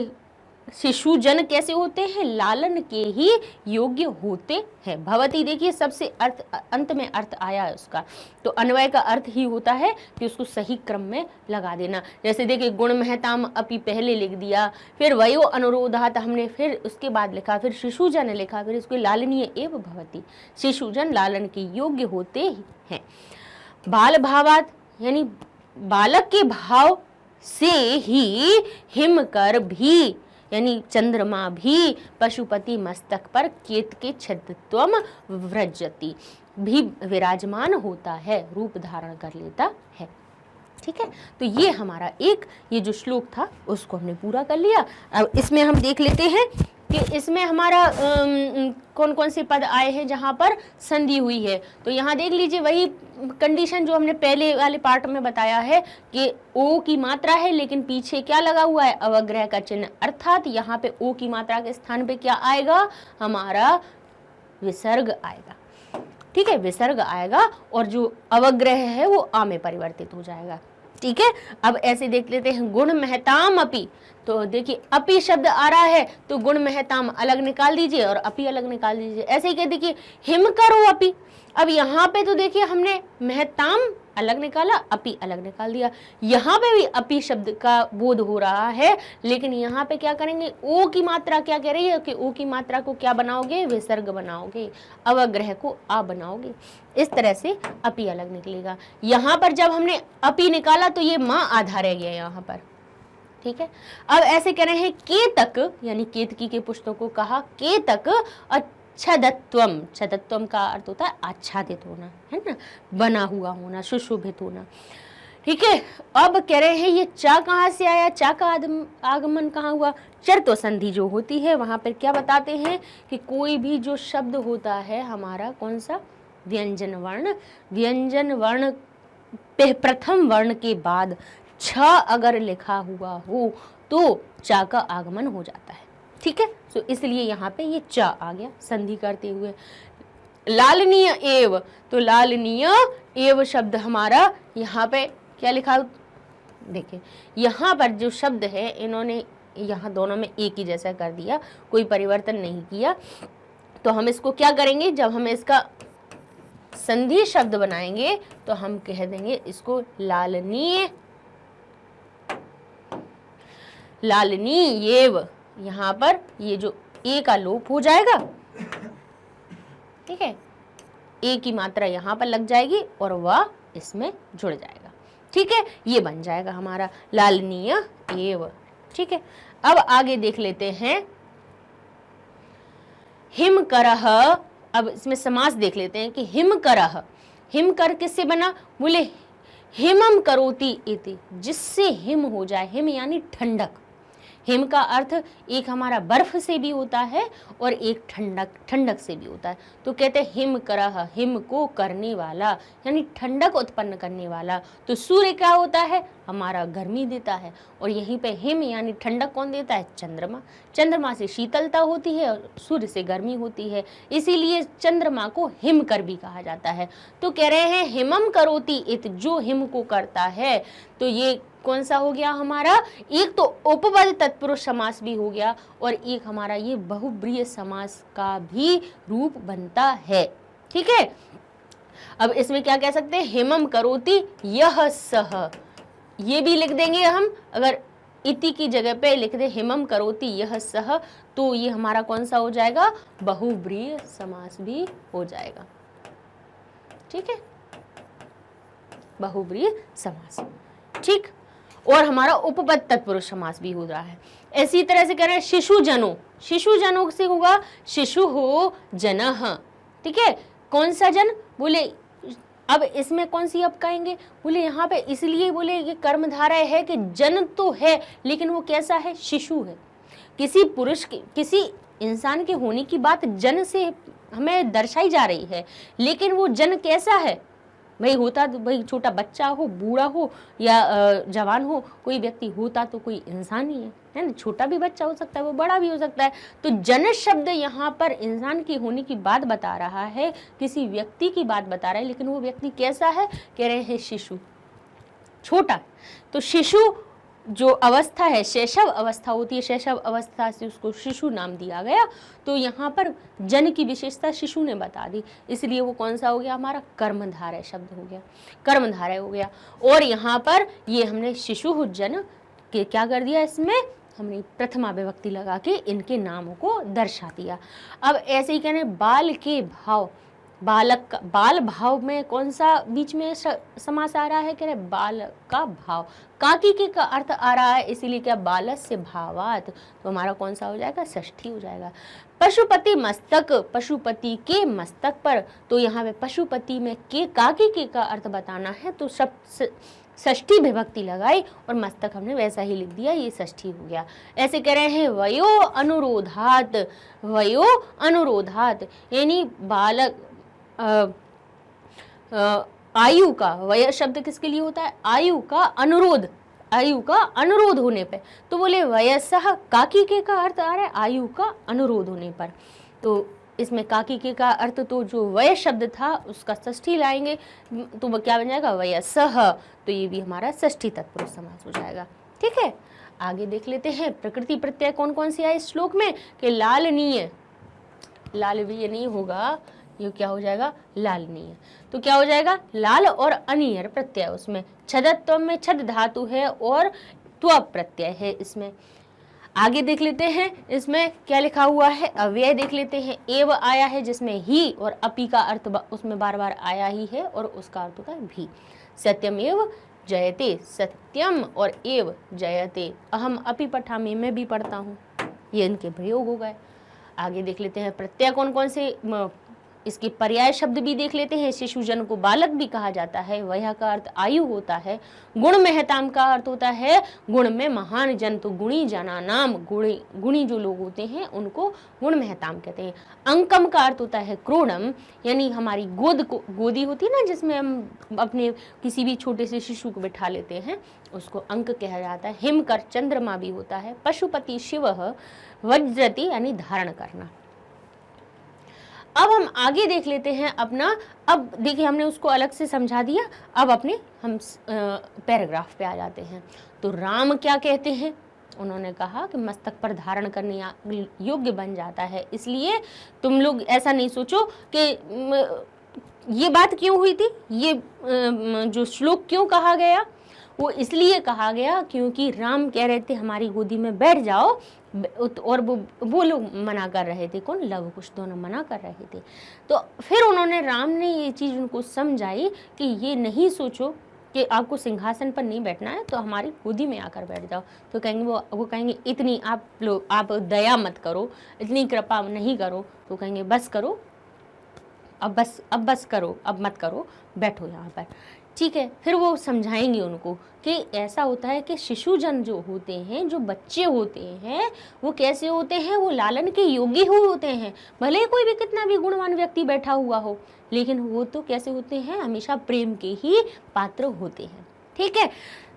शिशुजन कैसे होते हैं, लालन के ही योग्य होते हैं। भवती देखिए सबसे अर्थ अंत में अर्थ आया है उसका, तो अन्वय का अर्थ ही होता है कि उसको सही क्रम में लगा देना। जैसे देखिए गुण महताम अपि पहले लिख दिया, फिर वयो अनुरोधात हमने फिर उसके बाद लिखा, फिर शिशुजन लिखा, फिर इसको लालनीय एव भवती, शिशुजन लालन के योग्य होते हैं। बाल भावात यानी बालक के भाव से ही हिमकर भी यानी चंद्रमा भी पशुपति मस्तक पर केत के छत्रत्वम व्रजति भी विराजमान होता है, रूप धारण कर लेता है। ठीक है, तो ये हमारा ये जो श्लोक था उसको हमने पूरा कर लिया। अब इसमें हम देख लेते हैं कि इसमें हमारा कौन कौन से पद आए हैं जहाँ पर संधि हुई है। तो यहाँ देख लीजिए वही कंडीशन जो हमने पहले वाले पार्ट में बताया है कि ओ की मात्रा है लेकिन पीछे क्या लगा हुआ है, अवग्रह का चिन्ह, अर्थात यहाँ पे ओ की मात्रा के स्थान पे क्या आएगा, हमारा विसर्ग आएगा। ठीक है, विसर्ग आएगा और जो अवग्रह है वो आ में परिवर्तित हो जाएगा। ठीक है, अब ऐसे देख लेते हैं गुण महताम अपि, तो देखिए अपि शब्द आ रहा है तो गुण महताम अलग निकाल दीजिए और अपि अलग निकाल दीजिए। ऐसे ही कह देखिए हिम करो अपि, अब यहाँ पे तो देखिए हमने महताम अलग निकाला, अपि अलग निकाल दिया, यहाँ पे भी अपि शब्द का बोध हो रहा है, लेकिन यहाँ पे क्या करेंगे, ओ की मात्रा क्या कह रही है कि ओ की मात्रा को क्या बनाओगे, विसर्ग बनाओगे, अवग्रह को आ बनाओगे, इस तरह से अपि अलग निकलेगा। यहाँ पर जब हमने अपि निकाला तो ये माँ आधा रह गया यहाँ पर। ठीक है, अब ऐसे कह रहे हैं केतक यानी केतकी के पुष्पों को कहा केतक छदत्वम, छदत्वम का अर्थ होता है आच्छादित होना, है ना, बना हुआ होना, सुशोभित होना। ठीक है, अब कह रहे हैं ये चा कहाँ से आया, चा का आगमन कहाँ हुआ, चर्तो संधि जो होती है वहां पर क्या बताते हैं कि कोई भी जो शब्द होता है हमारा कौन सा, व्यंजन वर्ण, व्यंजन वर्ण प्रथम वर्ण के बाद छ अगर लिखा हुआ हो तो चा का आगमन हो जाता है। ठीक है, तो इसलिए यहाँ पे ये चा आ गया संधि करते हुए। लालनीय एव, तो लालनीय एव शब्द हमारा यहाँ पे क्या लिखा, देखिए यहाँ पर जो शब्द है इन्होंने यहाँ दोनों में एक ही जैसा कर दिया, कोई परिवर्तन नहीं किया। तो हम इसको क्या करेंगे, जब हम इसका संधि शब्द बनाएंगे तो हम कह देंगे इसको लालनीय, लालनीयेव, यहाँ पर ये जो ए का लोप हो जाएगा। ठीक है, ए की मात्रा यहाँ पर लग जाएगी और वह इसमें जुड़ जाएगा। ठीक है, ये बन जाएगा हमारा लालनीय एव। ठीक है, अब आगे देख लेते हैं हिमकरह। अब इसमें समास देख लेते हैं कि हिमकरह, हिमकर किससे बना, बोले हिमम करोति इति, जिससे हिम हो जाए, हिम यानी ठंडक। हिम का अर्थ एक हमारा बर्फ से भी होता है और एक ठंडक से भी होता है। तो कहते हैं हिम करह, हिम को करने वाला यानी ठंडक उत्पन्न करने वाला। तो सूर्य क्या होता है, हमारा गर्मी देता है, और यहीं पे हिम यानी ठंडक कौन देता है, चंद्रमा। चंद्रमा से शीतलता होती है और सूर्य से गर्मी होती है, इसीलिए चंद्रमा को हिमकर भी कहा जाता है। तो कह रहे हैं हिमम करोति इत, जो हिम को करता है। तो ये कौन सा हो गया हमारा, एक तो उपपद तत्पुरुष समास भी हो गया और एक हमारा ये बहुब्रीहि समास का भी रूप बनता है। ठीक है, अब इसमें क्या कह सकते हैं, हिमम करोति यह सह, ये भी लिख देंगे हम, अगर इति की जगह पे लिख दे हिमम करोति यह सह, तो ये हमारा कौन सा हो जाएगा, बहुब्रीहि समास भी हो जाएगा। ठीक है, बहुब्रीहि समास। ठीक, और हमारा उपपद तत्पुरुष समास भी हो रहा है। इसी तरह से कह रहे हैं शिशु जनो, शिशु जनों से होगा शिशु हो जनः। ठीक है, कौन सा जन, बोले अब इसमें कौन सी अब कहेंगे, बोले यहाँ पे इसलिए बोले ये कर्मधारय है कि जन तो है लेकिन वो कैसा है, शिशु है। किसी पुरुष के, किसी इंसान के होने की बात जन से हमें दर्शाई जा रही है, लेकिन वो जन कैसा है, भाई होता तो भाई छोटा बच्चा हो, बूढ़ा हो या जवान हो, कोई व्यक्ति होता तो कोई इंसान ही है ना, छोटा भी बच्चा हो सकता है, वो बड़ा भी हो सकता है। तो जन शब्द यहाँ पर इंसान की होने की बात बता रहा है, किसी व्यक्ति की बात बता रहा है, लेकिन वो व्यक्ति कैसा है, कह रहे हैं शिशु, छोटा। तो शिशु जो अवस्था है, शैशव अवस्था होती है, शैशव अवस्था से उसको शिशु नाम दिया गया। तो यहाँ पर जन की विशेषता शिशु ने बता दी, इसलिए वो कौन सा हो गया हमारा, कर्मधारय शब्द हो गया, कर्मधारय हो गया। और यहाँ पर ये हमने शिशु जन के क्या कर दिया, इसमें हमने प्रथमा विभक्ति लगा के इनके नामों को दर्शा दिया। अब ऐसे ही कहने बाल के भाव, बालक का, बाल भाव में कौन सा बीच में समास आ रहा है, कह रहे बाल का भाव, काकी के का अर्थ आ रहा है, इसीलिए क्या बालस्य भावात, तो हमारा कौन सा हो जाएगा, षष्ठी हो जाएगा। पशुपति मस्तक, पशुपति के मस्तक पर, तो यहाँ पे पशुपति में के काकी के का अर्थ बताना है, तो सब षष्ठी विभक्ति लगाई और मस्तक हमने वैसा ही लिख दिया, ये षष्ठी हो गया। ऐसे कह रहे हैं वयो अनुरोधात, वयो अनुरोधात यानी बालक आयु का, वय शब्द किसके लिए होता है, आयु का अनुरोध, आयु का अनुरोध होने पे, तो बोले वयसः काकी के का अर्थ आ रहा है आयु का अनुरोध होने पर। तो इसमें काकी के का अर्थ तो जो वय शब्द था उसका षष्ठी लाएंगे, तो वो क्या बन जाएगा, वयसः, तो ये भी हमारा षष्ठी तत्पुरुष समास हो जाएगा। ठीक है, आगे देख लेते हैं प्रकृति प्रत्यय कौन कौन से आए इस श्लोक में, कि लालनीय, लाल भी ये नहीं होगा, ये क्या हो जाएगा, लालनीय, तो क्या हो जाएगा, लाल और अनियर प्रत्यय, उसमें छदत्व में छद धातु है और त्व प्रत्यय है इसमें। आगे देख लेते हैं इसमें क्या लिखा हुआ है, अव्यय देख लेते हैं, एव आया है जिसमें ही और अपी का अर्थ उसमें बार बार आया ही है और उसका अर्थ होता है भी। सत्यमेव जयते, सत्यम और एव जयते, अहम अपि पठामि, मैं भी पढ़ता हूँ, ये इनके प्रयोग हो गए। आगे देख लेते हैं प्रत्यय कौन कौन से, इसके पर्याय शब्द भी देख लेते हैं। शिशुजन को बालक भी कहा जाता है, वह का अर्थ आयु होता है। गुण महताम का अर्थ होता है गुण में महान जन, तो गुणी जना नाम, गुणी जो लोग होते हैं उनको गुण महताम कहते हैं। अंकम का अर्थ होता है क्रोडम, यानी हमारी गोदी होती है ना, जिसमें हम अपने किसी भी छोटे से शिशु को बिठा लेते हैं, उसको अंक कहा जाता है। हिमकर चंद्रमा भी होता है। पशुपति शिव, वज्रति यानी धारण करना। अब हम आगे देख लेते हैं अपना, अब देखिए हमने उसको अलग से समझा दिया, अब अपने हम पैराग्राफ पे आ जाते हैं। तो राम क्या कहते हैं, उन्होंने कहा कि मस्तक पर धारण करने योग्य बन जाता है, इसलिए तुम लोग ऐसा नहीं सोचो कि ये बात क्यों हुई थी, ये जो श्लोक क्यों कहा गया, वो इसलिए कहा गया क्योंकि राम कह रहे थे हमारी गोदी में बैठ जाओ, और वो लोग मना कर रहे थे, कौन, लव कुश दोनों मना कर रहे थे। तो फिर उन्होंने, राम ने ये चीज़ उनको समझाई कि ये नहीं सोचो कि आपको सिंहासन पर नहीं बैठना है, तो हमारी गोदी में आकर बैठ जाओ। तो कहेंगे वो कहेंगे इतनी आप दया मत करो, इतनी कृपा नहीं करो, तो कहेंगे बस करो, अब बस करो, अब मत करो, बैठो यहाँ पर। ठीक है, फिर वो समझाएंगे उनको कि ऐसा होता है कि शिशुजन जो होते हैं, जो बच्चे होते हैं, वो कैसे होते हैं, वो लालन के योग्य होते हैं। भले कोई भी कितना भी गुणवान व्यक्ति बैठा हुआ हो, लेकिन वो तो कैसे होते हैं, हमेशा प्रेम के ही पात्र होते हैं। ठीक है,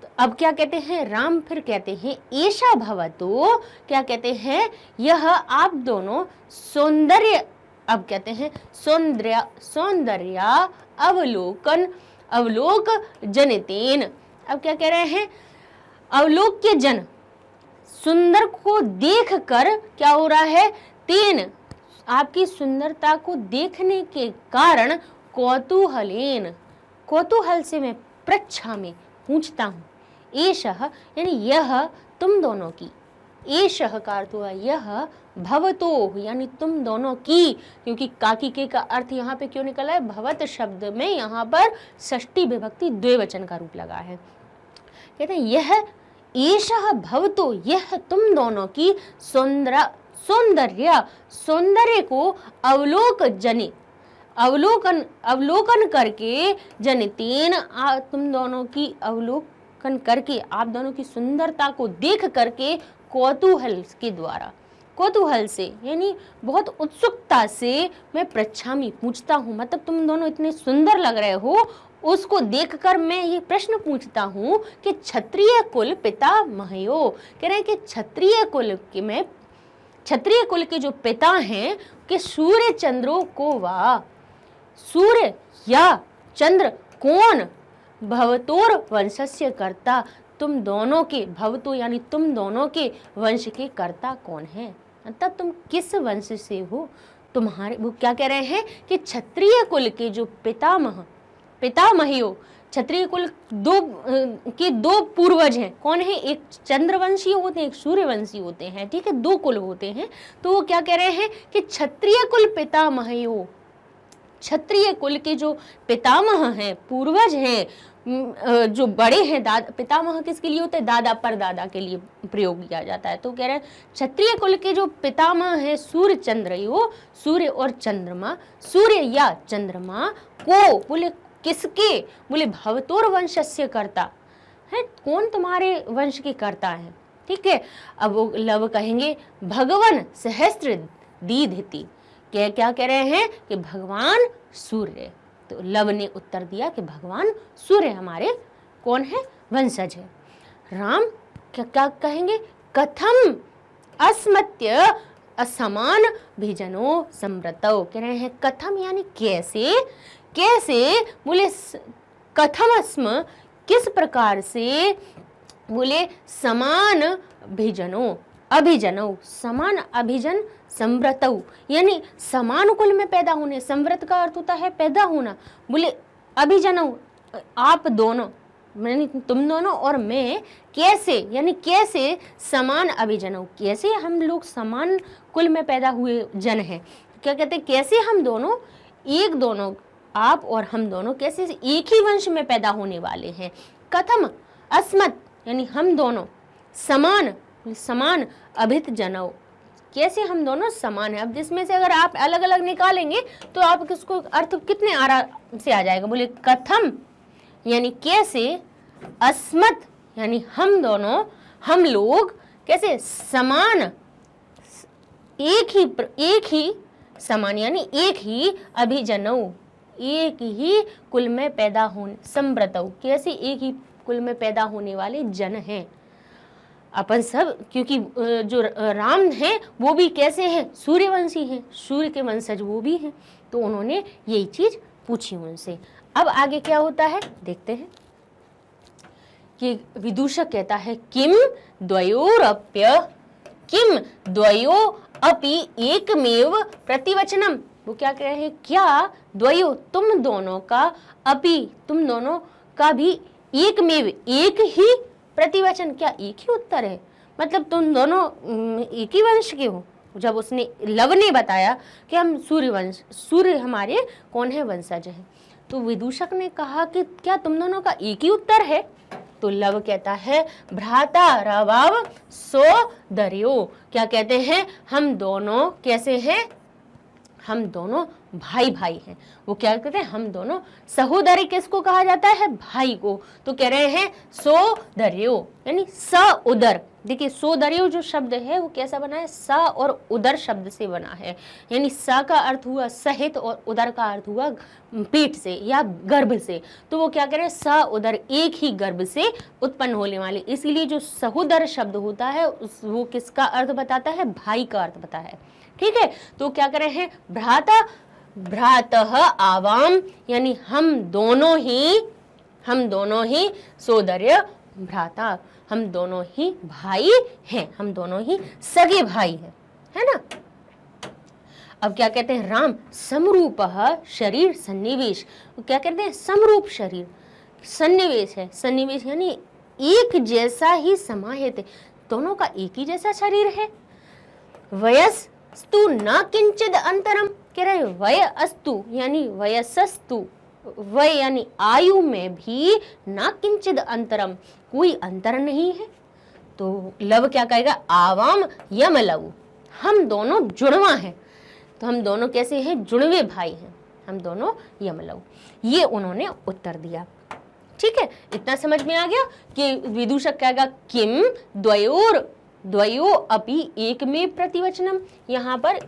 तो अब क्या कहते हैं राम, फिर कहते हैं ऐशा भवतो, क्या कहते हैं, यह आप दोनों सौंदर्य, अब कहते हैं सौंदर्य अवलोक जनितेन। अब क्या कह रहे हैं, अवलोक के जन, सुंदर को देख कर क्या हो रहा है, तेन, आपकी सुंदरता को देखने के कारण कौतूहलेन, कौतूहल से मैं पृच्छामि, पूछता हूँ। एषः यानी यह तुम दोनों की, एषः का अर्थ हुआ यह, भवतो यानी तुम दोनों की, क्योंकि काकी के का अर्थ यहाँ पे क्यों निकला है, भवत शब्द में यहाँ पर षष्ठी विभक्ति द्विवचन का रूप लगा है। कहते हैं यह एषः भवतो, यह तुम दोनों की सौंदर्य को अवलोकन करके जनितेन, तुम दोनों की अवलोकन करके, आप दोनों की सुंदरता को देख करके, कौतूहल के द्वारा, कौतूहल से यानी बहुत उत्सुकता से मैं पृच्छामि, पूछता हूँ, मतलब तुम दोनों इतने सुंदर लग रहे हो, उसको देखकर मैं ये प्रश्न पूछता हूँ कि क्षत्रिय कुल पिता महयो, कह रहे हैं कि क्षत्रिय कुल के जो पिता हैं कि सूर्य चंद्रों को वा, सूर्य या चंद्र कौन, भवतोर वंशस्य कर्ता, तुम दोनों के, भवतो यानी तुम दोनों के वंश के कर्ता कौन है, मतलब तुम किस वंश से हो। तुम्हारे, वो क्या कह रहे हैं कि क्षत्रिय कुल के जो पितामही हो, क्षत्रिय कुल दो पूर्वज हैं, कौन है, एक चंद्रवंशी होते हैं, एक सूर्यवंशी होते हैं, ठीक है, दो कुल होते हैं। तो वो क्या कह रहे हैं कि क्षत्रिय कुल पितामही हो, क्षत्रिय कुल के जो पितामह हैं, पूर्वज हैं, जो बड़े हैं, पितामह किसके लिए होते हैं, दादा परदादा के लिए प्रयोग किया जाता है। तो कह रहे हैं क्षत्रिय कुल के जो पितामह है सूर्य चंद्रयो, सूर्य और चंद्रमा, सूर्य या चंद्रमा को, बोले किसके, बोले भवतोर वंशस्य कर्ता है, कौन तुम्हारे वंश के कर्ता है, ठीक है। अब वो लव कहेंगे भगवान सहस्त्र दीधिति, क्या कह रहे हैं कि भगवान सूर्य। तो लव ने उत्तर दिया कि भगवान सूर्य हमारे कौन है, वंशज है। राम क्या कहेंगे, कथम अस्मत्य असमान भिजनो समृतौ, कह रहे हैं कथम यानी कैसे, कैसे, बोले कथम अस्म किस प्रकार से, बोले समान भिजनो, अभिजनो, समान अभिजन, संव्रतौ यानी समान कुल में पैदा होने, संव्रत का अर्थ होता है पैदा होना, बोले अभिजनौ आप दोनों, यानी तुम दोनों और मैं, कैसे यानी कैसे समान अभिजनौ, कैसे हम लोग समान कुल में पैदा हुए जन हैं। क्या कहते हैं, कैसे हम दोनों एक, दोनों आप और हम दोनों कैसे एक ही वंश में पैदा होने वाले हैं। कथम अस्मत् यानी हम दोनों, समान समान अभित जनौ, कैसे हम दोनों समान हैं। अब जिसमें से अगर आप अलग अलग निकालेंगे तो आप किसको अर्थ कितने आराम से आ जाएगा, बोले कथम यानी कैसे, अस्मत् यानी हम दोनों, हम लोग कैसे समान, एक ही समान यानी एक ही, अभिजनौ एक ही कुल में पैदा होने, संव्रतौ कैसे एक ही कुल में पैदा होने वाले जन हैं अपन सब, क्योंकि जो राम हैं वो भी कैसे हैं, सूर्यवंशी हैं, सूर्य के वंशज वो भी हैं। तो उन्होंने यही चीज पूछी उनसे। अब आगे क्या होता है देखते हैं कि विदूषक कहता है किम द्वयोरप्य, किम द्वयो अपि एकमेव प्रतिवचनम, वो क्या कह रहे हैं, क्या द्वयो तुम दोनों का, अपि तुम दोनों का भी, एकमेव एक ही प्रतिवचन क्या एक ही उत्तर है, मतलब तुम दोनों एक ही वंश के हो। जब उसने लव ने बताया कि हम सूर्यवंश, सूर्य हमारे कौन है, वंशज है, तो विदूषक ने कहा कि क्या तुम दोनों का एक ही उत्तर है। तो लव कहता है भ्राता रवाव सोदर्यो, क्या कहते हैं, हम दोनों कैसे हैं, हम दोनों भाई भाई हैं। वो क्या कहते हैं, हम दोनों, सहोदरी किसको कहा जाता है, भाई को। तो कह रहे हैं सोदर्यो यानी स उदर, देखिए सोदर्यो जो शब्द है वो कैसा बना है, स और उदर शब्द से बना है, यानी स का अर्थ हुआ सहित और उदर का अर्थ हुआ पेट से या गर्भ से। तो वो क्या कह रहे हैं, स उदर एक ही गर्भ से उत्पन्न होने वाले, इसीलिए जो सहोदर शब्द होता है वो किसका अर्थ बताता है, भाई का अर्थ बताता है, ठीक है। तो क्या कर रहे हैं, भ्राता भ्रातः आवाम यानी हम दोनों ही सोदर्य भ्राता, हम दोनों ही भाई हैं, हम दोनों ही सगे भाई हैं, है ना। अब क्या कहते हैं, राम समरूपः शरीर सन्निवेश, क्या कहते हैं, समरूप शरीर सन्निवेश है, सन्निवेश यानी एक जैसा ही समाहित, दोनों का एक ही जैसा शरीर है। वयस्तु न किंचिद अंतरम, कह रहे वय अस्तु यानी वयसस्तु, वय यानी आयु में भी न किंचिद अंतरम कोई अंतर नहीं है। तो लव क्या कहेगा, आवाम यम लव, हम दोनों जुड़वा हैं, तो हम दोनों कैसे हैं, जुड़वे भाई हैं, हम दोनों यम लव, ये उन्होंने उत्तर दिया। ठीक है, इतना समझ में आ गया कि विदूषक कहेगा किम द्वयो अपि एक में प्रतिवचनम, यहाँ पर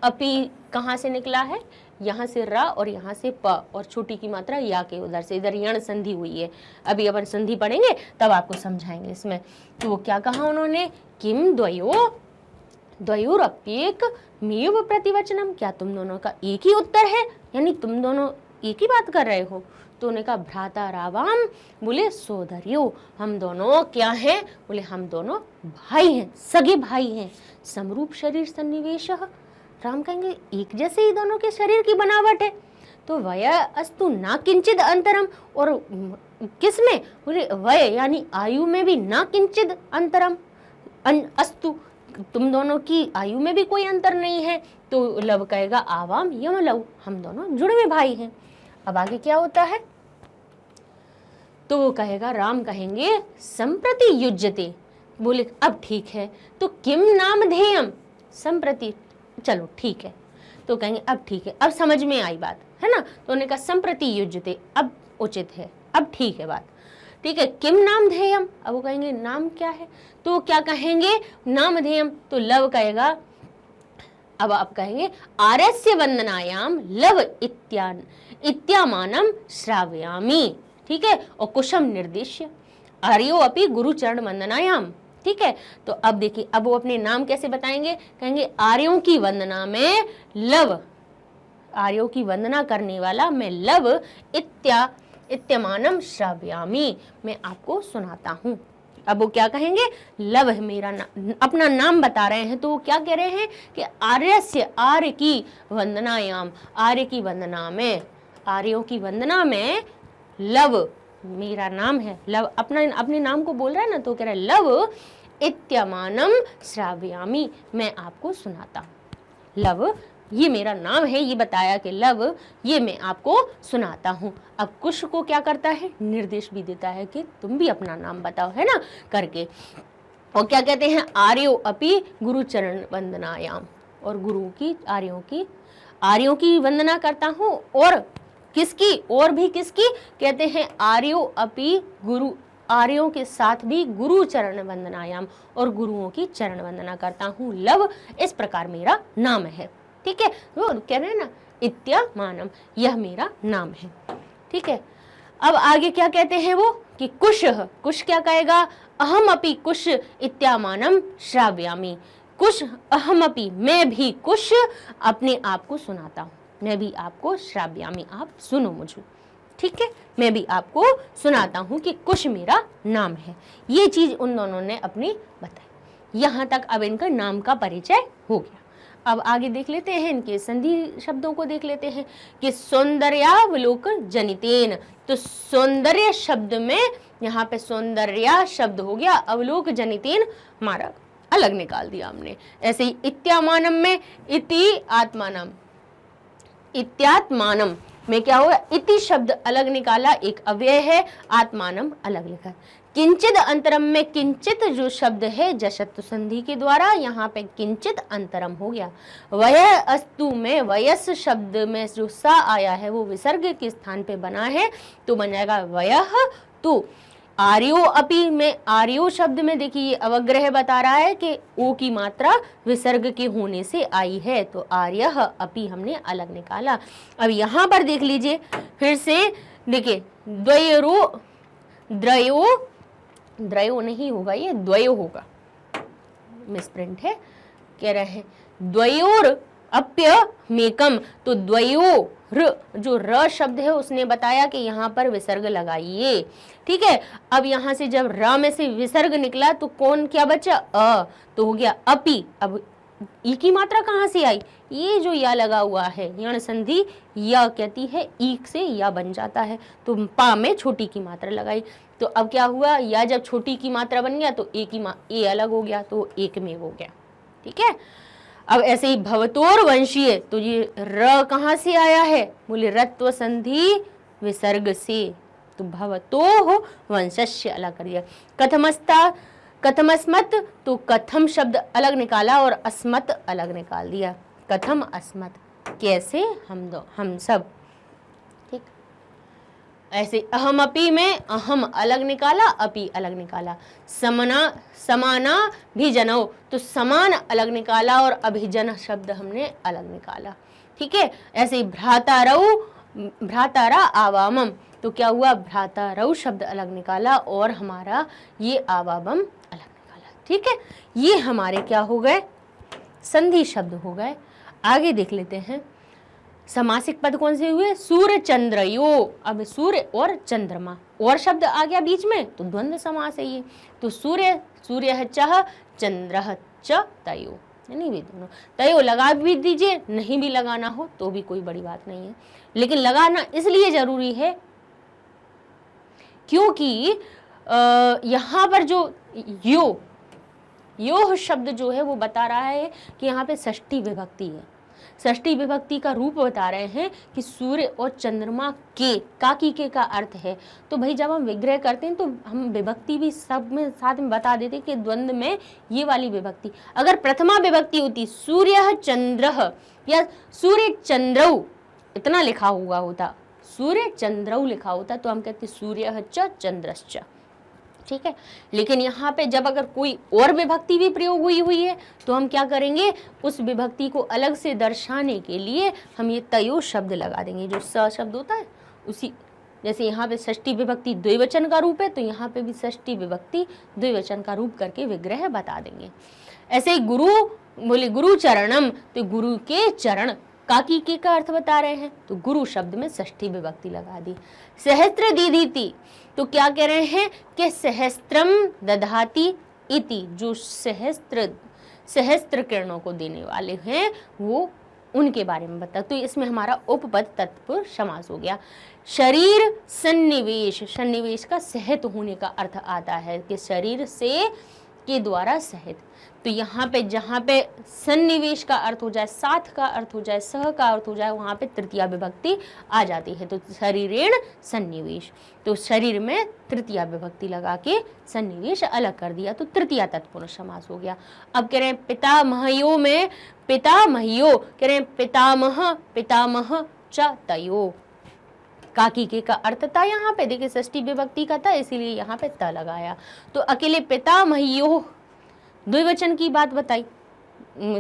अपि कहाँ से निकला है, यहाँ से रा और यहाँ से प और छोटी की मात्रा या के उधर से, इधर यण संधि हुई है। अभी अपन संधि पढ़ेंगे तब आपको समझाएंगे इसमें। तो वो क्या कहा उन्होंने, किम द्वयोरप्येक मेव प्रतिवचनम, क्या तुम दोनों का एक ही उत्तर है, यानी तुम दोनों एक ही बात कर रहे हो। तो उन्होंने कहा भ्राता रावाम, बोले सोदरियो, हम दोनों क्या हैं, बोले हम दोनों भाई हैं, सगे भाई हैं। समरूप शरीर सन्निवेश, राम कहेंगे एक जैसे ही दोनों के शरीर की बनावट है। तो वय अस्तु ना किंचित अंतरम, और किस में, बोले वय यानी आयु में भी ना किंचित अंतरम, अस्तु तुम दोनों की आयु में भी कोई अंतर नहीं है। तो लव कहेगा आवाम यम लव, हम दोनों जुड़वे भाई हैं। अब आगे क्या होता है, तो वो कहेगा, राम कहेंगे संप्रति युज्यते, बोले अब ठीक है, तो किम नाम ध्येयम, संप्रति, चलो ठीक है, तो कहेंगे अब ठीक है, अब समझ में आई बात है ना। तो उन्होंने कहा संप्रति युज्यते, अब उचित है, अब ठीक है बात, ठीक है। किम नाम ध्येयम, अब वो कहेंगे नाम क्या है, तो क्या कहेंगे नाम ध्येयम, तो लव कहेगा, अब आप कहेंगे आर्यस्य वंदनायाम लव इत्यामानम श्रावयामि, ठीक है। और कुशम निर्देश्य आर्यो अपि गुरु चरण वंदनायाम, ठीक है। तो अब देखिए, अब वो अपने नाम कैसे बताएंगे, कहेंगे आर्यों की वंदना में लव, आर्यों की वंदना करने वाला मैं लव इत्यमानम श्रावयामि, मैं आपको सुनाता हूं। अब वो क्या कहेंगे, लव है मेरा अपना नाम बता रहे हैं, तो वो क्या कह रहे हैं कि आर्यस्य, आर्य की वंदनायाम, आर्य की वंदना में, आर्यों की वंदना में लव मेरा नाम है, लव अपने नाम को बोल रहा है ना, तो कह रहा है लव इत्यमानम श्रावयामि, मैं आपको सुनाता हूं। लव ये मेरा नाम है, ये बताया कि लव ये मैं आपको सुनाता हूँ। अब कुश को क्या करता है, निर्देश भी देता है कि तुम भी अपना नाम बताओ, है ना, करके। और क्या कहते हैं, आर्यो अपि गुरु चरण वंदनायाम, और गुरु की आर्यों की वंदना करता हूँ, और किसकी, और भी किसकी, कहते हैं आर्यो अपि गुरु, आर्यों के साथ भी गुरु चरण वंदनायाम, और गुरुओं की चरण वंदना करता हूँ। लव इस प्रकार मेरा नाम है, ठीक है। वो कह रहे हैं ना इत्यामानम, यह मेरा नाम है, ठीक है। अब आगे क्या कहते हैं वो कि कुश क्या कहेगा, अहम अपि कुश इत्यामानम श्रावयामि, कुश अहम अपि, मैं भी कुश अपने आप को सुनाता हूँ, मैं भी आपको श्रावयामि, आप सुनो मुझे, ठीक है, मैं भी आपको सुनाता हूँ कि कुश मेरा नाम है। ये चीज उन दोनों ने अपनी बताई। यहाँ तक अब इनका नाम का परिचय हो गया। अब आगे देख लेते हैं, इनके संधि शब्दों को देख लेते हैं कि सौंदर्यावलोकन जनितेन, तो सौंदर्य शब्द में यहाँ पे सौंदर्या शब्द हो गया, अवलोक जनितेन हमारा अलग निकाल दिया हमने। ऐसे ही इत्यामानम में इति आत्मानम, इत्यात्मानम में क्या होगा, इति शब्द अलग निकाला, एक अव्यय है, आत्मानम अलग लिखा। किंचित अंतरम में किंचित जो शब्द है जशत्व संधि के द्वारा, यहाँ पे किंचित अंतरम हो गया। वय अस्तु में वयस शब्द में जो सा आया है वो विसर्ग के स्थान पे बना है, तो बन जाएगा वयः तु। आर्यो अपि में, आर्यो शब्द में देखिए ये अवग्रह बता रहा है कि ओ की मात्रा विसर्ग के होने से आई है, तो आर्यः अपि हमने अलग निकाला। अब यहाँ पर देख लीजिए फिर से, देखिए द्वयो नहीं होगा, ये द्वयो होगा, मिसप्रिंट है, कह रहे हैं द्वयोर अप्य मेकम, तो द्वयोर जो र शब्द है उसने बताया कि यहाँ पर विसर्ग लगाइए, ठीक है। अब यहाँ से जब र में से विसर्ग निकला तो कौन क्या बचा, अ, तो हो गया अपि। अब ई की मात्रा कहाँ से आई, ये जो या लगा हुआ है यण संधि या कहती है, ई से या बन जाता है, तो पा में छोटी की मात्रा लगाई, तो अब क्या हुआ, या जब छोटी की मात्रा बन गया तो ए अलग हो गया, तो एक में हो गया, ठीक है। अब ऐसे ही भवतोर वंशीय, तो ये र कहाँ से आया है, बोले रत्व संधि विसर्ग से, तो भवतो वंशस्य अलग कर दिया। कथमस्मत, तो कथम शब्द अलग निकाला और अस्मत अलग निकाल दिया, कथम अस्मत, कैसे, हम सब, ठीक। ऐसे अहम अपि में अहम अलग निकाला, अपि अलग निकाला। समाना भिजनो, तो समान अलग निकाला और अभिजन शब्द हमने अलग निकाला, ठीक है। ऐसे ही भ्रातारा आवामम, तो क्या हुआ, भ्रातारौ शब्द अलग निकाला और हमारा ये आवामम अलग निकाला, ठीक है। ये हमारे क्या हो गए, संधि शब्द हो गए। आगे देख लेते हैं, समासिक पद कौन से हुए? सूर्य चंद्रयो। अब सूर्य और चंद्रमा और शब्द आ गया बीच में तो द्वंद्व समास है ये। तो सूर्य, सूर्य च, चंद्र च तयो, नहीं भी दोनों। तयो लगा भी दीजिए, नहीं भी लगाना हो तो भी कोई बड़ी बात नहीं है, लेकिन लगाना इसलिए जरूरी है क्योंकि यहाँ पर जो यो शब्द जो है वो बता रहा है कि यहाँ पे षष्ठी विभक्ति है। षष्ठी विभक्ति का रूप बता रहे हैं कि सूर्य और चंद्रमा के, काकी के का अर्थ है। तो भाई जब हम विग्रह करते हैं तो हम विभक्ति भी सब में साथ में बता देते कि द्वंद्व में ये वाली विभक्ति। अगर प्रथमा विभक्ति होती सूर्य चंद्र या सूर्य चंद्रौ इतना लिखा हुआ होता, सूर्य चंद्रौ लिखा होता तो हम कहते सूर्य च चंद्रश्च, ठीक है। लेकिन यहाँ पे जब अगर कोई और विभक्ति भी प्रयोग हुई है तो हम क्या करेंगे, उस विभक्ति को अलग से दर्शाने के लिए हम ये तयो शब्द लगा देंगे, जो स शब्द होता है उसी। जैसे यहाँ पे षष्ठी विभक्ति द्विवचन का रूप है तो यहाँ पे भी षष्ठी विभक्ति द्विवचन का रूप करके विग्रह बता देंगे। ऐसे ही गुरु बोले गुरु चरणम, तो गुरु के चरण काकी के का अर्थ बता रहे हैं तो गुरु शब्द में षष्ठी विभक्ति लगा दी। सहस्त्र दीदीति, तो क्या कह रहे हैं कि सहस्त्रम दधाति इति, जो सहस्त्र किरणों को देने वाले हैं वो उनके बारे में बता। तो इसमें हमारा उपपद तत्पुरुष समास हो गया। शरीर सन्निवेश, सन्निवेश का सहित होने का अर्थ आता है कि शरीर से के द्वारा सहित। तो यहाँ पे जहाँ पे सन्निवेश का अर्थ हो जाए, साथ का अर्थ हो जाए, सह का अर्थ हो जाए, वहाँ पे तृतीया विभक्ति आ जाती है। तो शरीरेण सन्निवेश, तो शरीर में तृतीया विभक्ति लगा के सन्निवेश अलग कर दिया तो तृतीया तत्पुरुष समास हो गया। अब कह रहे हैं पितामहयो में पितामहयो, कह रहे हैं पितामह पितामह च तयो, काकी के का अर्थ था यहाँ पे, देखिए षष्ठी विभक्ति का था इसीलिए यहाँ पे त लगाया। तो अकेले पितामहयो द्विवचन की बात बताई,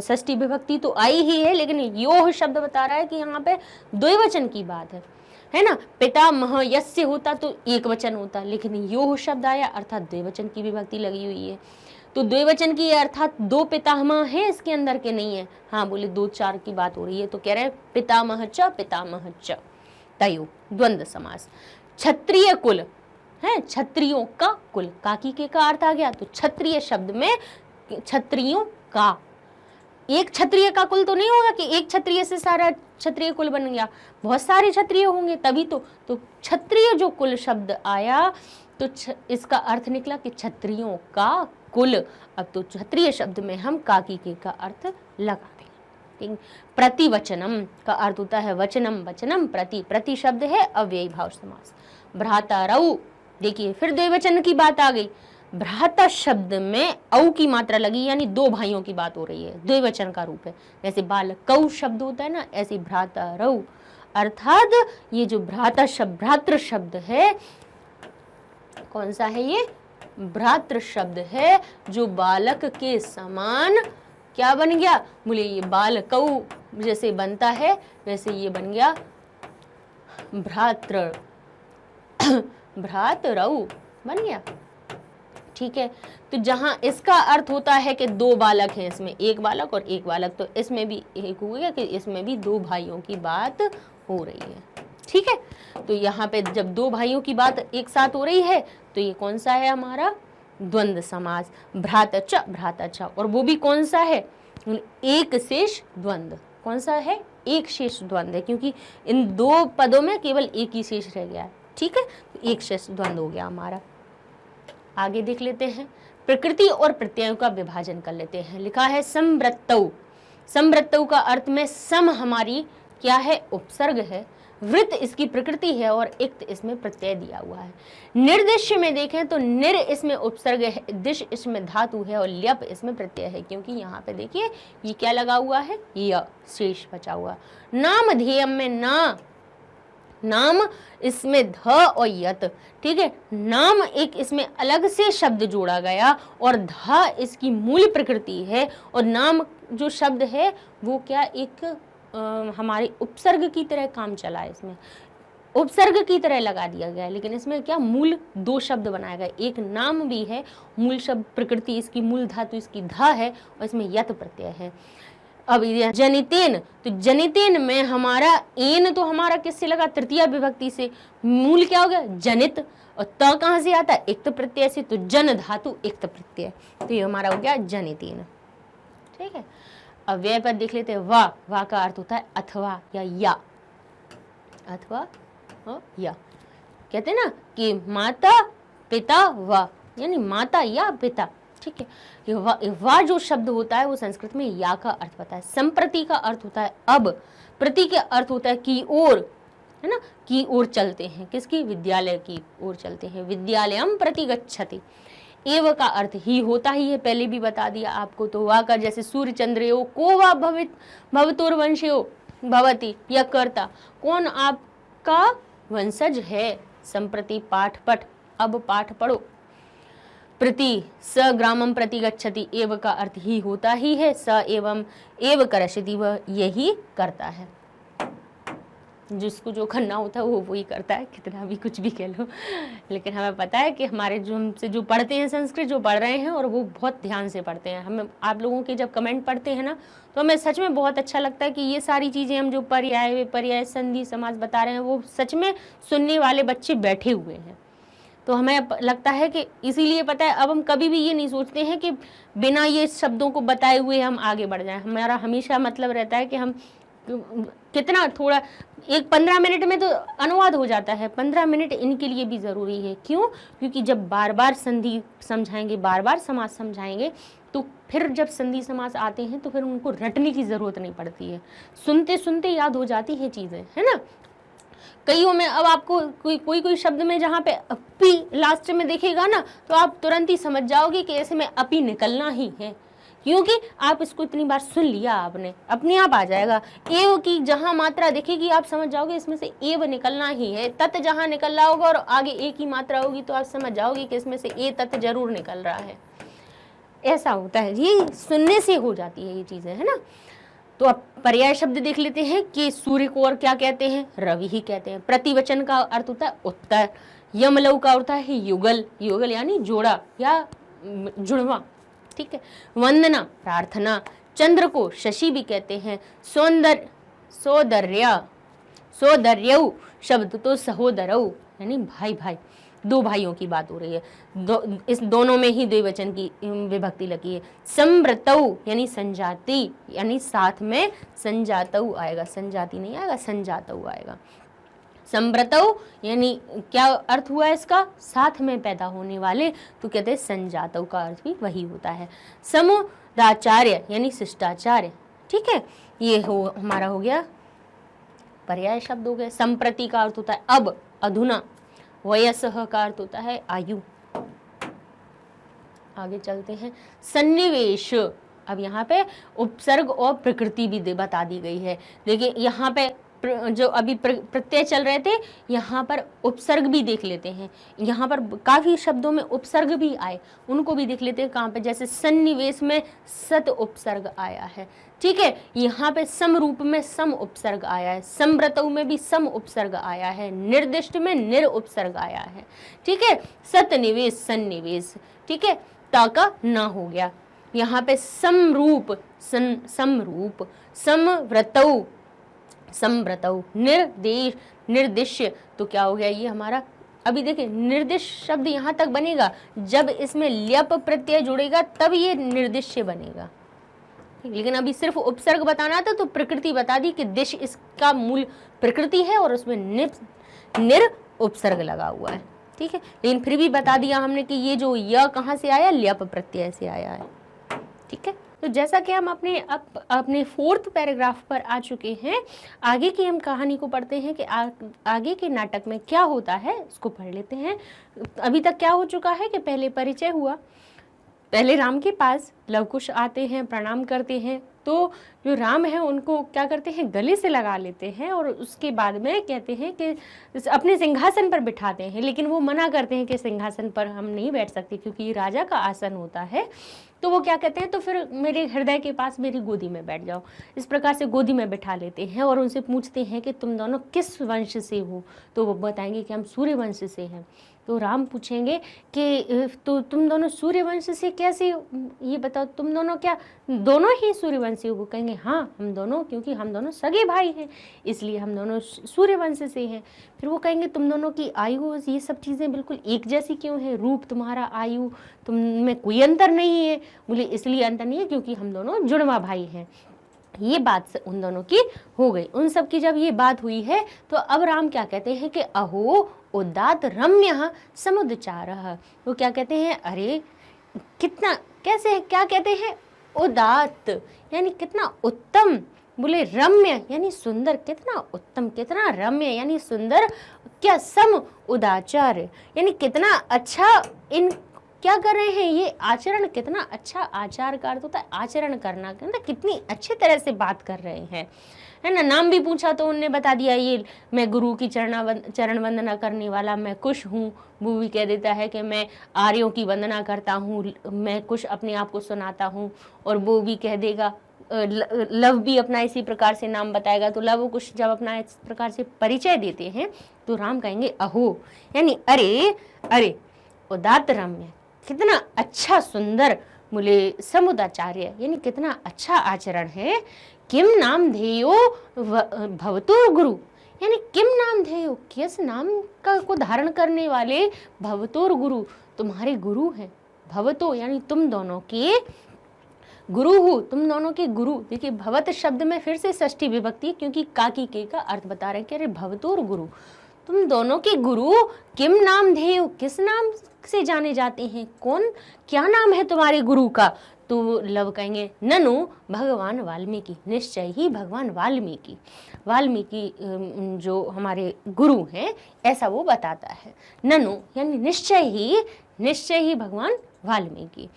षष्ठी विभक्ति तो आई ही है लेकिन यो शब्द बता रहा है कि यहाँ पे द्विवचन की बात है ना। पितामह यस्य होता तो एक वचन होता, लेकिन यो शब्द आया अर्थात द्विवचन की विभक्ति लगी हुई है। तो द्विवचन की अर्थात दो पितामह है इसके अंदर के नहीं है, हाँ बोले दो चार की बात हो रही है। तो कह रहे हैं पितामह च तयो, द्वंद्व समास। क्षत्रिय कुल है, क्षत्रियों का कुल, काकी के का अर्थ आ गया तो क्षत्रिय शब्द में क्षत्रियों का, एक क्षत्रिय का कुल तो नहीं होगा कि एक क्षत्रिय से सारा क्षत्रिय कुल बन गया, बहुत सारे क्षत्रिय होंगे तभी तो क्षत्रिय जो कुल शब्द आया तो इसका अर्थ निकला कि क्षत्रियों का कुल। अब तो क्षत्रिय शब्द में हम काकी के का अर्थ लगा देंगे। प्रतिवचनम का अर्थ होता है वचनम, वचनम प्रति, प्रति शब्द है अव्ययी भाव समास। भ्रातारौ, देखिए फिर द्विवचन की बात आ गई, भ्राता शब्द में औ की मात्रा लगी यानी दो भाइयों की बात हो रही है, द्विवचन का रूप है। जैसे बालकौ शब्द होता है ना, ऐसे भ्रातारौ, अर्थात ये जो भ्राता शब्द, भ्रातृ शब्द है, कौन सा है ये? भ्रातृ शब्द है जो बालक के समान क्या बन गया, बोले ये बालकौ जैसे बनता है वैसे ये बन गया भ्रातृ, भ्रातरौ बन गया, ठीक है। तो जहां इसका अर्थ होता है कि दो बालक हैं, इसमें एक बालक और एक बालक, तो इसमें भी एक हो गया कि इसमें भी दो भाइयों की बात हो रही है, ठीक है। तो यहाँ पे जब दो भाइयों की बात एक साथ हो रही है तो ये कौन सा है हमारा द्वंद्व समास। भ्रातच भ्रातच, और वो भी कौन सा है, एक शेष द्वंद्व। कौन सा है? एक शेष द्वंद्व है, क्योंकि इन दो पदों में केवल एक ही शेष रह गया है, ठीक है। तो एक शेष द्वंद्व हो गया हमारा। आगे देख लेते हैं, प्रकृति और प्रत्ययों का विभाजन कर लेते हैं। लिखा है संवृत्तौ, संवृत्तौ का अर्थ में सम हमारी क्या है, उपसर्ग है, वृत्त इसकी प्रकृति है और इक्त इसमें प्रत्यय दिया हुआ है। निर्दिश्य में देखें तो निर इसमें उपसर्ग है, दिश इसमें धातु है और ल्यप इसमें प्रत्यय है, क्योंकि यहाँ पे देखिए ये क्या लगा हुआ है, य शेष बचा हुआ। नाम ध्येयम में ना, नाम इसमें ध और यत, ठीक है। नाम एक इसमें अलग से शब्द जोड़ा गया और ध इसकी मूल प्रकृति है, और नाम जो शब्द है वो क्या एक हमारे उपसर्ग की तरह काम चला है, इसमें उपसर्ग की तरह लगा दिया गया है, लेकिन इसमें क्या मूल दो शब्द बनाया गया, एक नाम भी है, मूल शब्द प्रकृति इसकी मूल धातु इसकी ध है और इसमें यत प्रत्यय है। अब ये जनितेन, तो जनितेन में हमारा एन तो हमारा किससे लगा, तृतीया विभक्ति से, मूल क्या हो गया जनित, और त कहाँ से आता है, इक्त प्रत्यय से, तो जन धातु इक्त प्रत्यय, तो ये हमारा हो गया जनितेन। ठीक है, अब व्यय पद देख लेते हैं। वा का अर्थ होता है अथवा या अथवा या। कहते हैं ना कि माता पिता वा, यानी माता या पिता। ठीक है, ये वा जो शब्द होता है वो संस्कृत में या का अर्थ होता है। संप्रति का अर्थ होता है अब, प्रति का अर्थ होता है की ओर, है ना, की ओर चलते हैं, किसकी, विद्यालय की ओर चलते हैं, विद्यालयम प्रति गच्छति। एव का अर्थ ही होता ही है, पहले भी बता दिया आपको। तो वा का जैसे सूर्य चंद्रयो को वा भवतोर्वंशयो भवति, या कर्ता, कौन आपका वंशज है। संप्रति पाठ पठ, अब पाठ पढ़ो। प्रति स ग्रामम प्रति गच्छति, एव का अर्थ ही होता ही है, स एवं एव करशति, वह यही करता है। जिसको जो करना होता है वो वही करता है, कितना भी कुछ भी कह लो। लेकिन हमें पता है कि हमारे जो हमसे जो पढ़ते हैं संस्कृत, जो पढ़ रहे हैं, और वो बहुत ध्यान से पढ़ते हैं। हमें आप लोगों के जब कमेंट पढ़ते हैं ना, तो हमें सच में बहुत अच्छा लगता है कि ये सारी चीज़ें हम जो पर्याय संधि समास बता रहे हैं, वो सच में सुनने वाले बच्चे बैठे हुए हैं। तो हमें लगता है कि इसीलिए पता है, अब हम कभी भी ये नहीं सोचते हैं कि बिना ये शब्दों को बताए हुए हम आगे बढ़ जाएं। हमारा हमेशा मतलब रहता है कि हम कितना थोड़ा 15 मिनट में तो अनुवाद हो जाता है, 15 मिनट इनके लिए भी ज़रूरी है। क्यों? क्योंकि जब बार बार संधि समझाएंगे, बार बार समास समझाएंगे, तो फिर जब संधि समास आते हैं तो फिर उनको रटने की ज़रूरत नहीं पड़ती है, सुनते सुनते याद हो जाती हैं चीज़ें, है ना। कईयों में अब आपको कोई शब्द में जहाँ पे अपी लास्ट में दिखेगा ना, तो आप तुरंत ही समझ जाओगे कि ऐसे में अपी निकलना ही है, क्योंकि आप इसको इतनी बार सुन लिया आपने, अपने आप आ जाएगा। एव की जहाँ मात्रा दिखेगी आप समझ जाओगे इसमें से एव निकलना ही है। तत् जहाँ निकल रहा होगा और आगे ए की मात्रा होगी तो आप समझ जाओगे कि इसमें से ए तत् जरूर निकल रहा है। ऐसा होता है, ये सुनने से हो जाती है ये चीज़ें, है ना। तो अब पर्याय शब्द देख लेते हैं कि सूर्य को और क्या कहते हैं, रवि ही कहते हैं। प्रतिवचन का अर्थ होता है उत्तर। यमलव का होता है युगल, युगल यानी जोड़ा या जुड़वा। ठीक है। वंदना प्रार्थना। चंद्र को शशि भी कहते हैं। सौंदर्य शब्द तो सहोदरऊ यानी भाई भाई, दो भाइयों की बात हो रही है, इस दोनों में ही द्विवचन की विभक्ति लगी है। संव्रतऊ यानी संजाति, यानी साथ में संजातऊ आएगा, संजाति नहीं आएगा, संजातऊ आएगा। संव्रतऊ यानी क्या अर्थ हुआ इसका, साथ में पैदा होने वाले, तो कहते हैं संजातऊ का अर्थ भी वही होता है। समुदाचार्य यानी शिष्टाचार्य। ठीक है, ये हमारा हो गया पर्याय शब्द हो गए। संप्रति का अर्थ होता है अब, अधुना। वयसः का अर्थ होता है आयु। आगे चलते हैं। सन्निवेश, अब यहाँ पे उपसर्ग और प्रकृति भी बता दी गई है। देखिए यहाँ पे जो अभी प्रत्यय चल रहे थे, यहाँ पर उपसर्ग भी देख लेते हैं। यहाँ पर काफी शब्दों में उपसर्ग भी आए, उनको भी देख लेते हैं। कहाँ पे, जैसे सन्निवेश में सत उपसर्ग आया है। ठीक है, यहाँ पे सम रूप में सम उपसर्ग आया है। संव्रतऊ में भी सम उपसर्ग आया है। निर्दिष्ट में निर उपसर्ग आया है। ठीक है, सतनिवेश सन्निवेश। ठीक है, ता का ना हो गया। यहाँ पे समरूप समरूप, समव्रतऊ संव्रतऊ, निर्दिश्य, तो क्या हो गया ये हमारा। अभी देखिए निर्दिश्य शब्द यहाँ तक बनेगा जब इसमें ल्यप प्रत्यय जुड़ेगा, तब ये निर्दिश्य बनेगा। लेकिन अभी सिर्फ उपसर्ग बताना था तो प्रकृति बता दी कि दिश इसका मूल प्रकृति है और उसमें निर उपसर्ग लगा हुआ है। ठीक है, लेकिन फिर भी बता दिया हमने कि ये जो य कहाँ से आया, ल्यप प्रत्यय से आया है। ठीक है, तो जैसा कि हम अपने 4th पैराग्राफ पर आ चुके हैं, आगे की हम कहानी को पढ़ते हैं कि आगे के नाटक में क्या होता है, इसको पढ़ लेते हैं। अभी तक क्या हो चुका है कि पहले परिचय हुआ, पहले राम के पास लवकुश आते हैं, प्रणाम करते हैं, तो जो राम है उनको क्या करते हैं, गले से लगा लेते हैं और उसके बाद में कहते हैं कि अपने सिंहासन पर बिठाते हैं। लेकिन वो मना करते हैं कि सिंहासन पर हम नहीं बैठ सकते क्योंकि राजा का आसन होता है। तो वो क्या कहते हैं, तो फिर मेरे हृदय के पास मेरी गोदी में बैठ जाओ। इस प्रकार से गोदी में बिठा लेते हैं और उनसे पूछते हैं कि तुम दोनों किस वंश से हो, तो वो बताएंगे कि हम सूर्य वंश से हैं। तो राम पूछेंगे कि तो तुम दोनों सूर्यवंश से कैसे, ये बताओ तुम दोनों क्या दोनों ही सूर्यवंशी हो? वो कहेंगे हाँ हम दोनों, क्योंकि हम दोनों सगे भाई हैं इसलिए हम दोनों सूर्यवंश से हैं। फिर वो कहेंगे तुम दोनों की आयु ये सब चीज़ें बिल्कुल एक जैसी क्यों है? रूप तुम्हारा, आयु तुम में कोई अंतर नहीं है। बोले इसलिए अंतर नहीं है क्योंकि हम दोनों जुड़वा भाई हैं। ये बात से उन दोनों की हो गई। उन सब की जब ये बात हुई है तो अब राम क्या कहते हैं कि अहो उदात रम्य समुद्रचारः। वो क्या कहते हैं, अरे कितना, कैसे है, क्या कहते हैं, उदात यानी कितना उत्तम, बोले रम्य यानी सुंदर, कितना उत्तम, कितना रम्य यानी सुंदर, क्या सम उदाचार यानी कितना अच्छा इन क्या कर रहे हैं, ये आचरण कितना अच्छा, आचार का अर्थ होता है आचरण करना, कितनी अच्छी तरह से बात कर रहे हैं, है ना। नाम भी पूछा तो उनने बता दिया ये मैं गुरु की चरण वंदना करने वाला मैं कुश हूँ। वो भी कह देता है कि मैं आर्यों की वंदना करता हूँ, मैं कुश अपने आप को सुनाता हूँ। और वो भी कह देगा, लव भी अपना इसी प्रकार से नाम बताएगा। तो लव कुश जब अपना इस प्रकार से परिचय देते हैं तो राम कहेंगे अहो यानी अरे अरे, उदात रम्य कितना अच्छा सुंदर, बोले समुदाचार्य यानी कितना अच्छा आचरण है। किम नाम धेयो भवतो गुरु यानी किम नाम धेयो, किस नाम का को धारण करने वाले, भवतोर गुरु तुम्हारे गुरु हैं। भवतो यानी तुम दोनों के गुरु हो, तुम दोनों के गुरु। देखिए भवत शब्द में फिर से षष्ठी विभक्ति, क्योंकि काकी के का अर्थ बता रहे हैं कि अरे भवतोर गुरु, तुम दोनों के गुरु। किम नाम धेयो, किस नाम से जाने जाते हैं, कौन क्या नाम है तुम्हारे गुरु का? तो लव कहेंगे ननु भगवान वाल्मीकि, निश्चय ही भगवान वाल्मीकि, वाल्मीकि जो हमारे गुरु हैं ऐसा वो बताता है। ननु यानी निश्चय ही भगवान वाल्मीकि।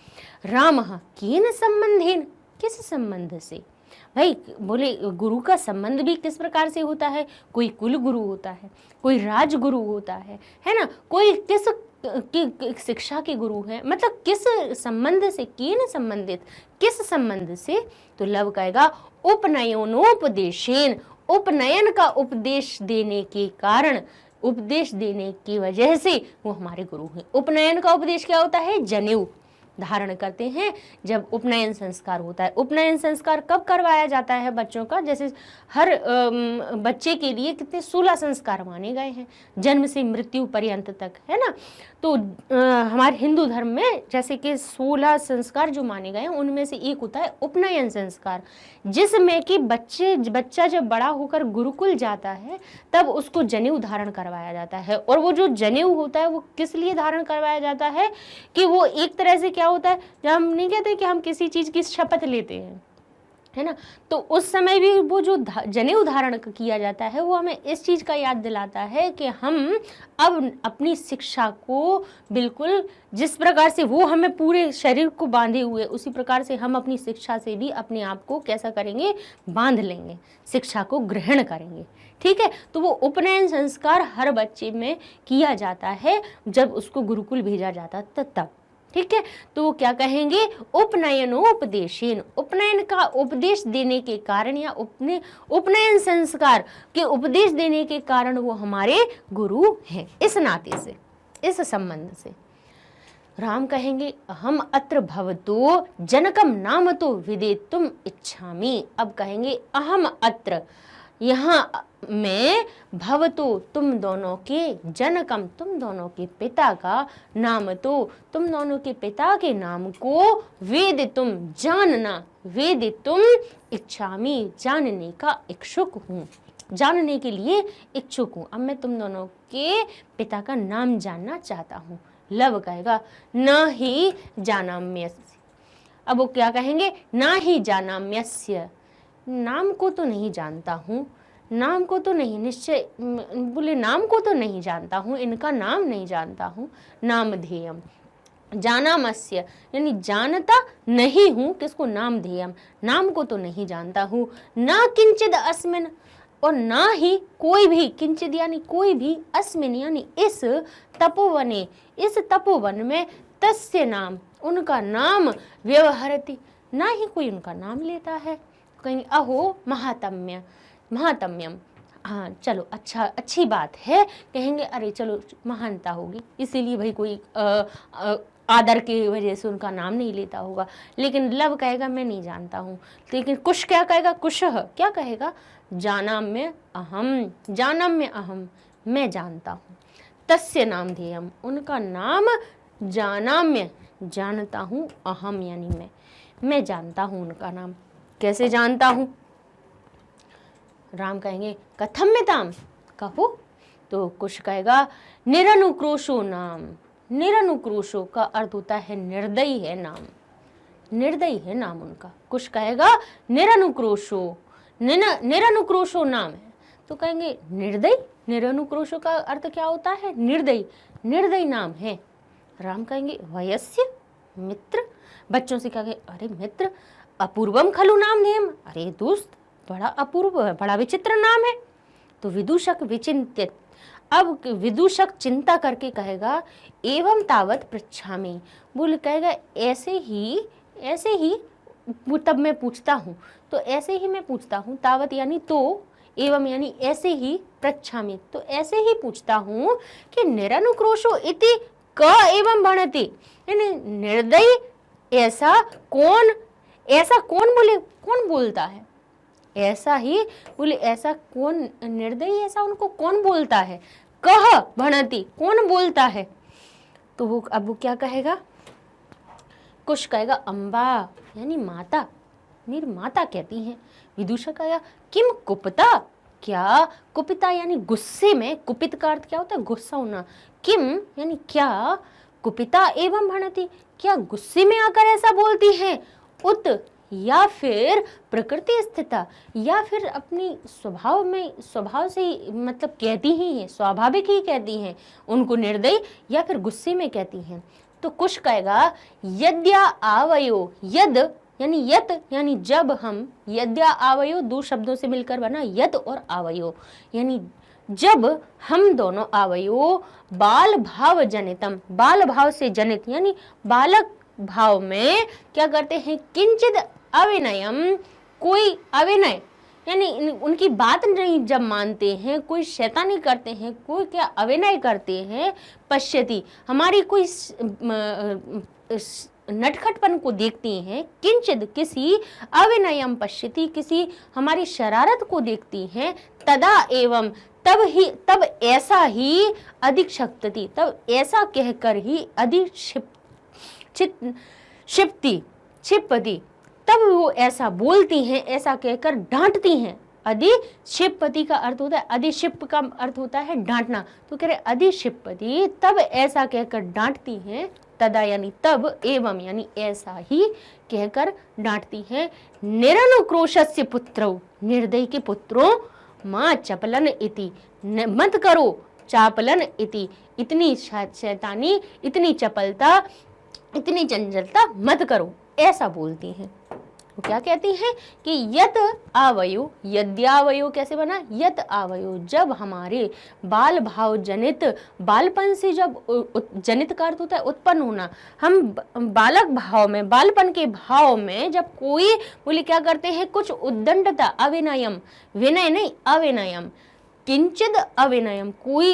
रामः केन संबंधेन, किस संबंध से? भाई बोले गुरु का संबंध भी किस प्रकार से होता है, कोई कुल गुरु होता है, कोई राजगुरु होता है ना, कोई किस की शिक्षा के गुरु हैं, मतलब किस संबंध से, केन संबंधित, किस संबंध से? तो लव कहेगा उपनयनोपदेशेन, उपनयन का उपदेश देने के कारण, उपदेश देने की वजह से वो हमारे गुरु हैं। उपनयन का उपदेश क्या होता है, जनेऊ धारण करते हैं जब उपनयन संस्कार होता है। उपनयन संस्कार कब करवाया जाता है बच्चों का? जैसे हर बच्चे के लिए कितने 16 संस्कार माने गए हैं जन्म से मृत्यु पर्यंत तक, है ना। तो हमारे हिंदू धर्म में जैसे कि 16 संस्कार जो माने गए हैं उनमें से एक होता है उपनयन संस्कार, जिसमें कि बच्चा जब बड़ा होकर गुरुकुल जाता है तब उसको जनेऊ धारण करवाया जाता है। और वो जो जनेऊ होता है वो किस लिए धारण करवाया जाता है कि वो एक तरह से क्या होता है, जब हम नहीं कहते कि हम किसी चीज की शपथ लेते हैं, है ना, तो उस समय भी वो जो जनेऊ धारण किया जाता है वो हमें इस चीज का याद दिलाता है कि हम अब अपनी शिक्षा को बिल्कुल जिस प्रकार से वो हमें पूरे शरीर को बांधे हुए, उसी प्रकार से हम अपनी शिक्षा से भी अपने आप को कैसा करेंगे, बांध लेंगे, शिक्षा को ग्रहण करेंगे। ठीक है, तो वो उपनयन संस्कार हर बच्चे में किया जाता है जब उसको गुरुकुल भेजा जाता तब। ठीक है, तो वो क्या कहेंगे, उपनयनोपदेशेन, उपनयन का उपदेश देने के कारण या उपनयन संस्कार के उपदेश देने के कारण वो हमारे गुरु हैं। इस नाते से, इस संबंध से राम कहेंगे हम अत्र भवतो जनकम नाम तो विदेतुम इच्छामि। अब कहेंगे अहम अत्र, यहाँ मैं भवतो तुम दोनों के, जनकम तुम दोनों के पिता का, नाम तो तुम दोनों के पिता के नाम को, वेद तुम जानना, वेद तुम इच्छामि जानने का इच्छुक हूँ, जानने के लिए इच्छुक हूँ। अब मैं तुम दोनों के पिता का नाम जानना चाहता हूँ। लव कहेगा न ही जानाम्यस्य। अब वो क्या कहेंगे, ना ही जानाम्यस्य, नाम को तो नहीं जानता हूँ, नाम को तो नहीं, निश्चय बोले नाम को तो नहीं जानता हूँ, इनका नाम नहीं जानता हूँ। नामधेयम, जानामस्य यानी जानता नहीं हूँ, किसको, नामधेयम, नाम को तो नहीं जानता हूँ। ना किंचिद अस्मिन, और ना ही कोई भी, किंचिद यानी कोई भी, अस्मिन यानी इस तपोवने, इस तपोवन में, तस्य नाम उनका नाम, व्यवहरति ना ही कोई उनका नाम लेता है। कहेंगे अहो महात्म्य, महात्म्यम, हाँ चलो, अच्छा, अच्छी बात है, कहेंगे अरे चलो महानता होगी इसीलिए भाई कोई आदर की वजह से उनका नाम नहीं लेता होगा। लेकिन लव कहेगा मैं नहीं जानता हूँ। लेकिन कुश क्या कहेगा, कुशः क्या कहेगा, जानाम्य अहम, जानाम्य अहम, मैं जानता हूँ। तस्य नाम ध्येयम, उनका नाम जानाम्य, जानता हूँ, अहम यानी मैं जानता हूँ उनका नाम। कैसे जानता हूँ? राम कहेंगे कथम्यताम, कहो। तो कुश कहेगा निरनुक्रोशो नाम, निरनुक्रोशो का अर्थ होता है निर्दयी है नाम, निर्दयी है नाम उनका। कुश कहेगा निरनुक्रोशो, निरनुक्रोशो नाम है, तो कहेंगे निर्दयी, निरनुक्रोशो का अर्थ क्या होता है, निर्दयी, निर्दयी नाम है। राम कहेंगे वयस्य, मित्र, बच्चों से कहेंगे अरे मित्र, अपूर्वम खलु नाम ध्येयम, अरे दोस्त बड़ा अपूर्व है, बड़ा विचित्र नाम है। तो विदूषक विचिंतित, अब विदूषक चिंता करके कहेगा एवं तावत पृच्छामि, बोल कहेगा ऐसे ही तब मैं पूछता हूँ, तो ऐसे ही मैं पूछता हूँ, तावत यानी तो, एवं यानी ऐसे ही, पृच्छामि तो ऐसे ही पूछता हूँ कि निरनुक्रोशो इति क एवं भणति, यानी निर्दयी ऐसा कौन बोले, कौन बोलता है, ऐसा ही बोले ऐसा कौन, निर्दयी ऐसा उनको कौन बोलता है, कह भणति कौन बोलता है। तो वो अब वो क्या कहेगा, कुश कहेगा अम्बा यानी माता, मेरी माता कहती हैं। विदूषक कहेगा किम कुपिता, क्या, कुपिता यानी गुस्से में, कुपित का अर्थ क्या होता है, गुस्सा होना, किम यानी क्या, कुपिता एवं भणति, क्या गुस्से में आकर ऐसा बोलती हैं, उत या फिर प्रकृति स्थिता, या फिर अपनी स्वभाव से ही मतलब कहती ही हैं, स्वाभाविक ही कहती हैं उनको निर्दयी, या फिर गुस्से में कहती हैं। तो कुश कहेगा यद्या आवयो, यद यानी यत यानी जब हम, यद्या आवयो दो शब्दों से मिलकर बना यत और आवयो, यानी जब हम दोनों, आवयो बाल भाव जनितम, बाल भाव से जनित यानी बालक भाव में क्या करते हैं, किंचित अविनयम, कोई अविनय यानी उनकी बात नहीं जब मानते हैं, कोई शैतानी करते हैं, कोई क्या अविनय करते हैं, पश्यति हमारी कोई नटखटपन को देखती हैं, किंचित किसी, अविनयम पश्यति किसी हमारी शरारत को देखती हैं, तदा एवं तब ऐसा ही, अधिक क्षिप्तति तब ऐसा कहकर ही, अधिक क्षिप्ति तब वो ऐसा बोलती हैं, ऐसा कहकर डांटती हैं। अधिक्षिप्ति का अर्थ होता है, अधिक्षिप का अर्थ होता है डांटना, तो कह रहे अधिक्षिप्ति तब ऐसा कहकर डांटती हैं, तदा यानी तब, एवं यानी ऐसा ही कहकर डांटती हैं। निरनुक्रोशस्य पुत्रौ, निर्दयी के पुत्रों, माँ चपलन इति, मत करो चापलन इति, इतनी शैतानी, इतनी चपलता, इतनी चंचलता मत करो, ऐसा बोलती हैं। वो क्या कहती हैं कि यत आवयो, यद्यावयो कैसे बना, यत आवयो जब हमारे बाल भाव जनित, बालपन से जब जनित का अर्थ होता है उत्पन्न होना, हम बालक भाव में, बालपन के भाव में जब कोई बोले क्या करते हैं, कुछ उद्दंडता, अविनयम, विनय नहीं अविनयम, किंचित अविनयम कोई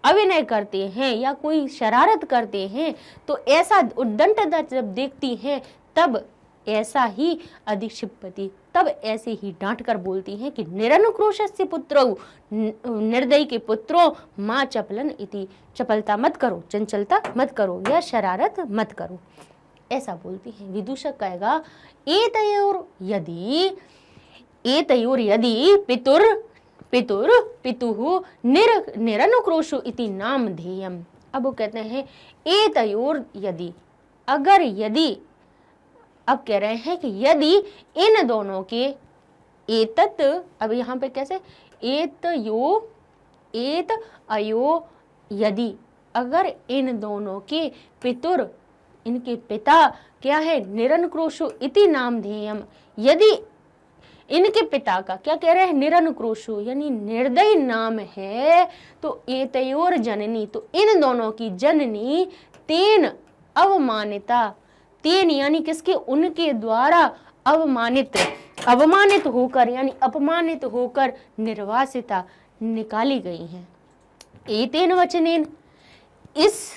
अविनय करते हैं या कोई शरारत करते हैं, तो ऐसा उद्दंडता जब देखती हैं तब ऐसा ही अधिक्षिप्ति तब ऐसे ही डांट कर बोलती हैं कि निरनुक्रोशस्य पुत्रौ, निर्दयी के पुत्रों, माँ चपलन इति, चपलता मत करो, चंचलता मत करो या शरारत मत करो, ऐसा बोलती हैं। विदूषक कहेगा एतयोर यदि पितुः निरनुक्रोशो इति नाम ध्येयम। अब वो कहते हैं एतयोर यदि, अगर यदि, अब कह रहे हैं कि यदि इन दोनों के, एतत, अब यहाँ पे कैसे, एत अयो यदि, अगर इन दोनों के पितुर, इनके पिता क्या है, निरनुक्रोशो इति नाम ध्येयम, यदि इनके पिता का क्या कह रहे हैं, निरनुक्रोशो यानी निर्दयी नाम है, तो एतयोर जननी, तो इन दोनों की जननी, तेन अवमानिता, तेन यानी किसके, उनके द्वारा अवमानित, अवमानित होकर यानी अपमानित होकर निर्वासिता निकाली गई हैं। एतेन वचनेन, इस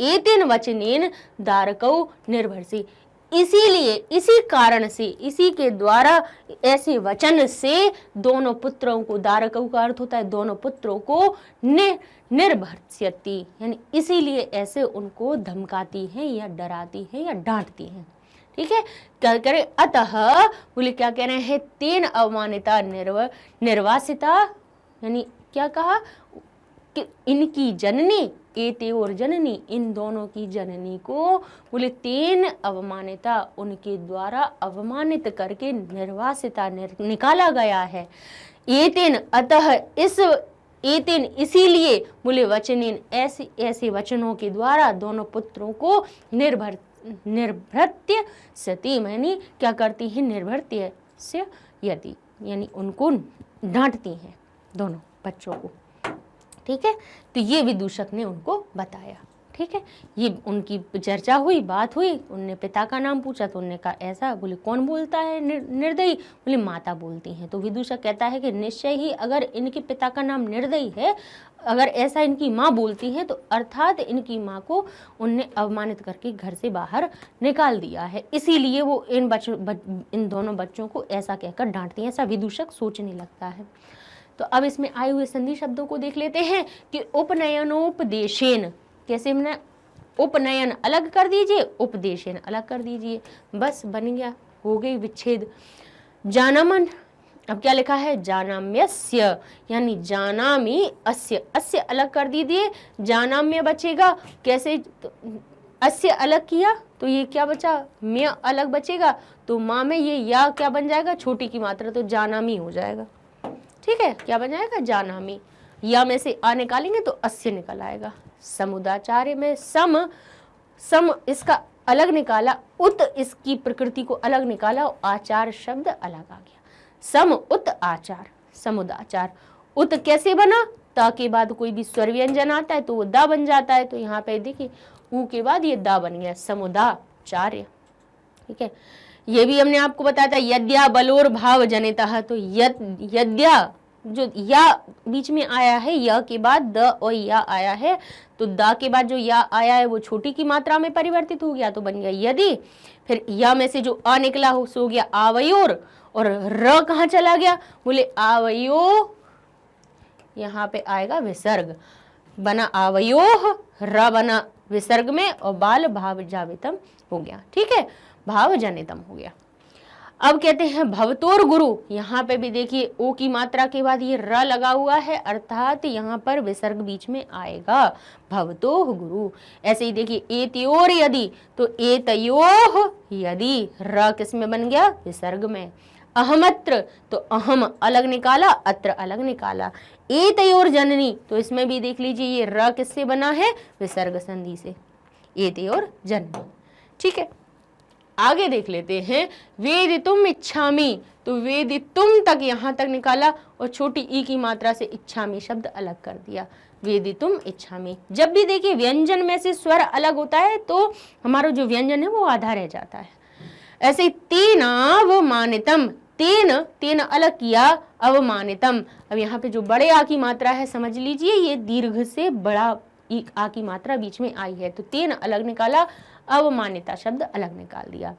एतेन वचनेन दारकौ निर्भरसी, इसीलिए इसी कारण से, इसी के द्वारा, ऐसे वचन से दोनों पुत्रों को, दारकौ का अर्थ होता है दोनों पुत्रों को, निर्भर्स्यति यानी इसीलिए ऐसे उनको धमकाती हैं या डराती हैं या डांटती हैं। ठीक है, क्या करें, अतः बोले क्या कह रहे हैं, तेन अवमानिता निर्वासिता यानी क्या कहा कि इनकी जननी, एते और जननी, इन दोनों की जननी को बोले तेन अवमानिता, उनके द्वारा अवमानित करके निर्वासिता निकाला गया है। एतेन अतः, इस एतेन इसीलिए, बोले वचनेन ऐसे ऐसे वचनों के द्वारा दोनों पुत्रों को निर्भृत्य सती यानी क्या करती है, निर्भृत्य से यदि यानी उनको डांटती हैं दोनों बच्चों को। ठीक है, तो ये विदूषक ने उनको बताया। ठीक है, ये उनकी चर्चा हुई, बात हुई, उनने पिता का नाम पूछा तो उन्होंने कहा ऐसा। बोले कौन बोलता है निर्दयी? बोले माता बोलती हैं। तो विदूषक कहता है कि निश्चय ही अगर इनके पिता का नाम निर्दयी है, अगर ऐसा इनकी माँ बोलती है तो अर्थात इनकी माँ को उनने अवमानित करके घर से बाहर निकाल दिया है, इसीलिए वो इन दोनों बच्चों को ऐसा कहकर डांटती हैं, ऐसा विदूषक सोचने लगता है। तो अब इसमें आए हुए संधि शब्दों को देख लेते हैं कि उपनयनोपदेशेन, कैसे मैंने उपनयन अलग कर दीजिए, उपदेशेन अलग कर दीजिए, बस बन गया, हो गई विच्छेद। जानमन, अब क्या लिखा है, जानाम्यस्य यानी जानामि अस्य, अस्य अलग कर दीजिए, जानाम्य बचेगा, कैसे, तो अस्य अलग किया तो ये क्या बचा, म्य अलग बचेगा, तो माँ में ये या क्या बन जाएगा, छोटी की मात्रा, तो जानामी हो जाएगा। ठीक है, क्या बन जाएगा, जानामी। या में से आ निकालेंगे तो अस्य निकल आएगा। समुदाचार्य में सम इसका अलग निकाला, उत इसकी प्रकृति को अलग निकाला, आचार शब्द अलग आ गया। सम उत आचार, समुदाचार। उत कैसे बना, ता के बाद कोई भी स्वर व्यंजन आता है तो वो दा बन जाता है, तो यहाँ पे देखिए ऊ के बाद ये दा बन गया, समुदाचार्य। ठीक है, ये भी हमने आपको बताया था, यद्या बलोर भाव जनितः, तो यद्या जो या बीच में आया है, या के बाद द और या आया है, तो दा के बाद जो या आया है वो छोटी की मात्रा में परिवर्तित हो गया तो बन गया यदि। फिर या में से जो आ निकला हो सो गया आवयोर, और र कहाँ चला गया, बोले आवयो, यहाँ पे आएगा विसर्ग, बना आवयोह, र बना विसर्ग में, और बाल भाव जावितम हो गया। ठीक है, भाव जनितम हो गया। अब कहते हैं भवतोर गुरु, यहाँ पे भी देखिए ओ की मात्रा के बाद ये र लगा हुआ है, अर्थात यहाँ पर विसर्ग बीच में आएगा, भवतोह गुरु। ऐसे ही देखिए एतयोर यदि, तो एतयोह यदि, र किस में बन गया, विसर्ग में। अहमत्र, तो अहम अलग निकाला, अत्र अलग निकाला। एतयोर जननी, तो इसमें भी देख लीजिए ये र किससे बना है, विसर्ग संधि से, एतयोर जननी। ठीक है, आगे देख लेते हैं, वेदितुम इच्छामि, तो वेदितुम तक यहाँ तक निकाला और छोटी ई की मात्रा से इच्छामि शब्द अलग कर दिया, वेदितुम इच्छामि। जब भी देखिए व्यंजन में से स्वर अलग होता है तो हमारा जो व्यंजन है वो आधा रह जाता है। ऐसे तेन अवमानितम, तेन अलग किया, अवमानितम। अब यहाँ पे जो बड़े आ की मात्रा है समझ लीजिए ये दीर्घ से बड़ा ई आ की मात्रा बीच में आई है, तो तेन अलग निकाला, अवमानिता शब्द अलग निकाल दिया।